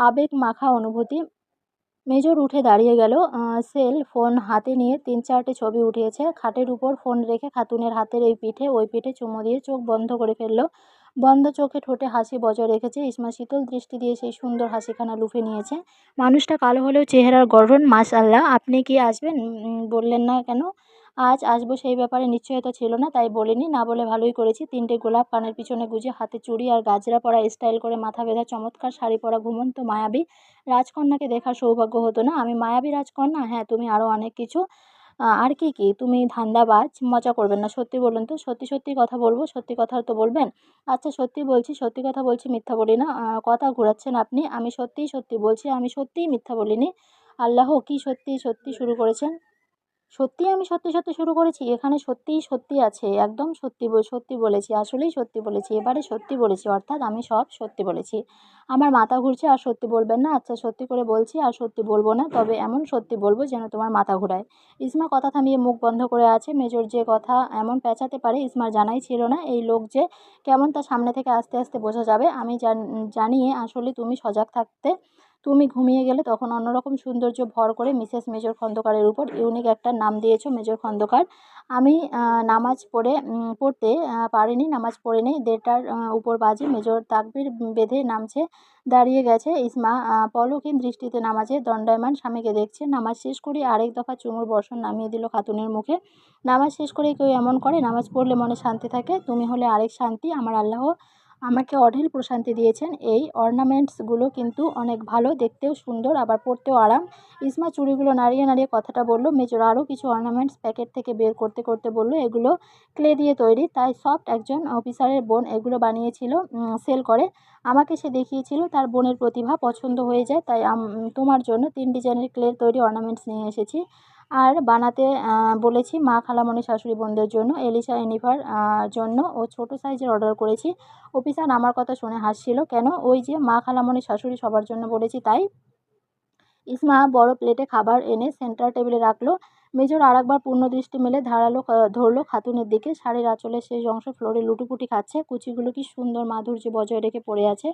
আবেগ মাখা অনুভূতি। মেজর উঠে দাঁড়িয়ে গেল, সেল ফোন হাতে নিয়ে ৩-৪টে ছবি উঠিয়েছে। খাটের উপর ফোন রেখে খাতুনের হাতের এই পিঠে ওই পিঠে চুমু দিয়ে চোখ বন্ধ করে ফেলল। বন্ধ চোখে ঠোঁটে হাসি বজায় রেখেছে। ইসমা শীতল দৃষ্টি দিয়ে সেই সুন্দর হাসিখানা লুফে নিয়েছে। মানুষটা কালো হলেও চেহারার গড়ন মাশাআল্লাহ। আপনি কি আসবেন বললেন না কেন? আজ আসবো সেই ব্যাপারে নিশ্চয়তা ছিল না, তাই বলিনি। না বলে ভালোই করেছি। ৩টে গোলাপ কানের পিছনে গুজে, হাতে চুড়ি আর গাজরা পরা, স্টাইল করে মাথা বেঁধা, চমৎকার শাড়ি পরা ঘুমন্ত মায়াবী রাজকন্যাকে দেখার সৌভাগ্য হতো না? আমি মায়াবী রাজকন্যা? হ্যাঁ, তুমি আরও অনেক কিছু। আর কি কি? তুমি ধান্দাবাজ, মজা করবেন না, সত্যি বলুন তো। সত্যি সত্যি কথা বলবো। সত্যি কথা তো বলবেন? আচ্ছা সত্যি বলছি, সত্যি কথা বলছি, মিথ্যা বলি না। কথা ঘুরাচ্ছেন আপনি। আমি সত্যিই সত্যি বলছি, আমি সত্যিই মিথ্যা বলিনি। আল্লাহ, কি সত্যি সত্যি শুরু করেছেন? সত্যিই আমি সত্যি সত্যি শুরু করেছি? এখানে সত্যিই সত্যি আছে, একদম সত্যি সত্যি বলেছি, আসলেই সত্যি বলেছি, এবারে সত্যি বলেছি, অর্থাৎ আমি সব সত্যি বলেছি। আমার মাথা ঘুরছে, আর সত্যি বলবেন না? আচ্ছা সত্যি করে বলছি, আর সত্যি বলবো না, তবে এমন সত্যি বলবো যেন তোমার মাথা ঘোরায়। ইসমা কথা থামিয়ে মুখ বন্ধ করে আছে। মেজর যে কথা এমন পেঁচাতে পারে ইসমার জানাই ছিল না। এই লোক যে কেমন তা সামনে থেকে আস্তে আস্তে বোঝা যাবে। আমি জানিয়ে আসলে তুমি সজাগ থাকতে, তুমি ঘুমিয়ে গেলে তখন অন্যরকম সৌন্দর্য ভর করে মিসেস মেজর খন্দকারের উপর। ইউনিক একটা নাম দিয়েছো, মেজর খন্দকার। আমি নামাজ পড়তে পারিনি, নামাজ পড়ে নেই। ১:৩০টার উপর বাজে। মেজর তাকবির বেঁধে নামছে, দাঁড়িয়ে গেছে ইসমা পলকহীন দৃষ্টিতে নামাজে দণ্ডায়মান স্বামীকে দেখছে। নামাজ শেষ করে আরেক দফা চুমুর বর্ষণ নামিয়ে দিল খাতুনের মুখে। নামাজ শেষ করে কেউ এমন করে? নামাজ পড়লে মনে শান্তি থাকে। তুমি হলে আরেক শান্তি। আমার আল্লাহ আমাকে অঢেল প্রশান্তি দিয়েছেন। এই অর্নামেন্টসগুলো কিন্তু অনেক ভালো, দেখতেও সুন্দর, আবার পরতেও আরাম। ইসমা চুড়িগুলো নাড়িয়ে নাড়িয়ে কথাটা বলল। মেজর আরও কিছু অর্নামেন্টস প্যাকেট থেকে বের করতে করতে বলল, এগুলো ক্লে দিয়ে তৈরি, তাই সফট। একজন অফিসারের বোন এগুলো বানিয়েছিল, সেল করে। আমাকে সে দেখিয়েছিল, তার বোনের প্রতিভা পছন্দ হয়ে যায়, তাই তোমার জন্য ৩ ডিজাইনের ক্লের তৈরি অর্নামেন্টস নিয়ে এসেছি। আর বানাতে বলেছি মা, খালামণি, শাশুড়ি বোনদের জন্য, এলিসা, এনিভার জন্য ও ছোট সাইজের অর্ডার করেছি। অফিসার আমার কথা শুনে হাসছিল। কেন? ওই যে মা, খালামণি, শাশুড়ি সবার জন্য বলেছি তাই। ইসমা বড় প্লেটে খাবার এনে সেন্টার টেবিলে রাখলো। মেজর আরেকবার পূর্ণ দৃষ্টি মেলে ধারালো ধরলো খাতুনের দিকে। শাড়ির আঁচলের শেষ অংশ ফ্লোরে লুটোপুটি খাচ্ছে। কুচিগুলো কি সুন্দর মাধুর্য বজায় রেখে পড়ে আছে।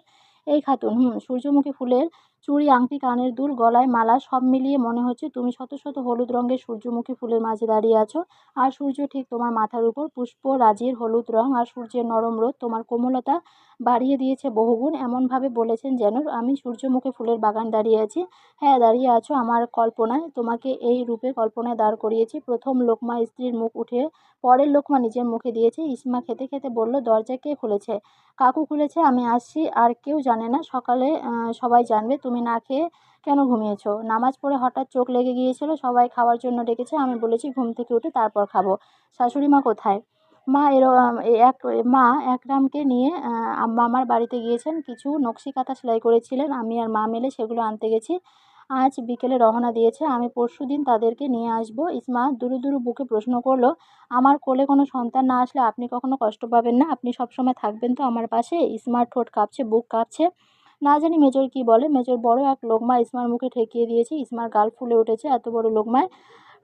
এই খাতুন, সূর্যমুখী ফুলের চুড়ি, আংটি, কানের দুল, গলায় মালা, সব মিলিয়ে মনে হচ্ছে তুমি শত শত হলুদ রঙের সূর্যমুখী ফুলের মাঝে দাঁড়িয়ে আছো, আর সূর্য ঠিক তোমার মাথার উপর। পুষ্পরাজির হলুদ রং আর সূর্যের নরম রোদ তোমার কোমলতা বাড়িয়ে দিয়েছে বহুগুণ। এমনভাবে বলেছেন যেন আমি সূর্যমুখী ফুলের বাগান দাঁড়িয়ে আছি। হ্যাঁ, দাঁড়িয়ে আছো আমার কল্পনায়। তোমাকে এই রূপে কল্পনায় দাঁড় করিয়েছি। প্রথম লোকমা স্ত্রীর মুখ উঠে পরের লোকমা নিজের মুখে দিয়েছে। ইসমা খেতে খেতে বলল, দরজা কে খুলেছে? কাকু খুলেছে। আমি আসছি। আর কেউ জানে না। সকালে সবাই জানবে। তুমি না খেয়ে কেন ঘুমিয়েছো? নামাজ পড়ে হঠাৎ চোখ লেগে গিয়েছিল। সবাই খাওয়ার জন্য ডেকেছে, আমি বলেছি ঘুম থেকে উঠে তারপর খাবো। শাশুড়ি মা কোথায়? মা মা একরামকে নিয়ে মামার বাড়িতে গিয়েছেন। কিছু নকশি কাঁথা সেলাই করেছিলেন, আমি আর মা মিলে সেগুলো আনতে গেছি। আজ বিকেলে রওনা দিয়েছে। আমি পরশুদিন তাদেরকে নিয়ে আসব। ইসমা দুরু দুরু বুকে প্রশ্ন করলো, আমার কোলে কোনো সন্তান না আসলে আপনি কখনো কষ্ট পাবেন না? আপনি সবসময় থাকবেন তো আমার পাশে? ইসমার ঠোঁট কাঁপছে, বুক কাঁপছে। না জানি মেজর কি বলে। মেজর বড় এক লোকমা ইসমার মুখে ঠেকিয়ে দিয়েছে। ইসমার গাল ফুলে উঠেছে। এত বড় লোকমায়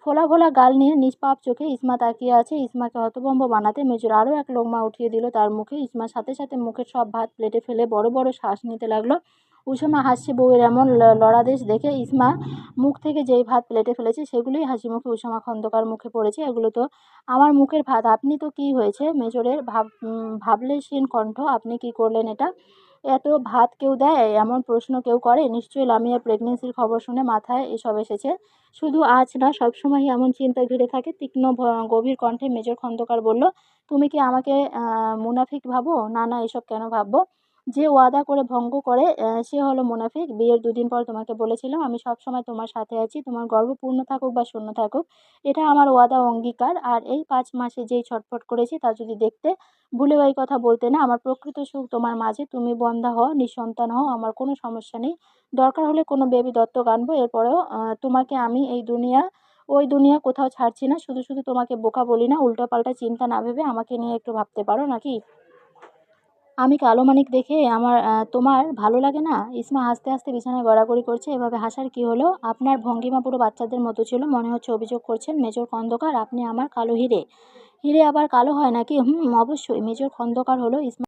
ফোলা ফোলা গাল নিয়ে নিষ্পাপ চোখে ইসমা তাকিয়ে আছে। ইসমাকে হতভম্ব বানাতে মেজর আরও এক লোকমা উঠিয়ে দিল তার মুখে। ইসমার সাথে সাথে মুখের সব ভাত প্লেটে ফেলে বড় বড় শ্বাস নিতে লাগলো। উষমা হাসছে বউয়ের এমন লড়াদেশ দেখে। ইসমা মুখ থেকে যেই ভাত প্লেটে ফেলেছে সেগুলোই হাসি মুখে উষমা খন্দকার মুখে পড়েছে। এগুলো তো আমার মুখের ভাত। আপনি তো কি হয়েছে? মেজরের ভাবলেশীন কণ্ঠ। আপনি কি করলেন এটা? এত ভাত কেউ দেয়? এমন প্রশ্ন কেউ করে? নিশ্চয়ই লামিয়ার প্রেগনেন্সির খবর শুনে মাথায় এসব এসেছে। শুধু আজ না, সবসময়ই এমন চিন্তা ঘিরে থাকে। তীক্ষ্ণ গভীর কণ্ঠে মেজর খন্দকার বলল, তুমি কি আমাকে মুনাফিক ভাবো? না না, এসব কেন ভাববো? যে ওয়াদা করে ভঙ্গ করে সে হলো মুনাফিক। বিয়ের ২ দিন পর তোমাকে বলেছিলাম আমি সবসময় তোমার সাথে আছি। তোমার গর্ব পূর্ণ থাকুক বা শূন্য থাকুক, এটা আমার ওয়াদা ও অঙ্গীকার। আর এই ৫ মাসে যেই ছটফট করেছি তা যদি দেখতে, ভুলেও এই কথা বলতে না। আমার প্রকৃত সুখ তোমার মাঝে। তুমি বন্ধ্যা হও, নিঃসন্তান হও, আমার কোনো সমস্যা নেই। দরকার হলে কোনো বেবি দত্তক আনবো। এরপরেও তোমাকে আমি এই দুনিয়া ওই দুনিয়া কোথাও ছাড়ছি না। শুধু তোমাকে বোকা বলি না। উল্টোপাল্টা চিন্তা না ভেবে আমাকে নিয়ে একটু ভাবতে পারো নাকি? আমি কালো মানিক দেখে তোমার ভালো লাগে না? ইসমা হাসতে বিছানায় গড়াগড়ি করছে। এভাবে হাসার কী হলো? আপনার ভঙ্গিমা পুরো বাচ্চাদের মতো ছিল। মনে হচ্ছে অভিযোগ করছেন, মেজর খন্দকার আপনি আমার কালো হিরে। হিরে আবার কালো হয় নাকি? হুম, অবশ্যই। মেজর খন্দকার হলো ইসমা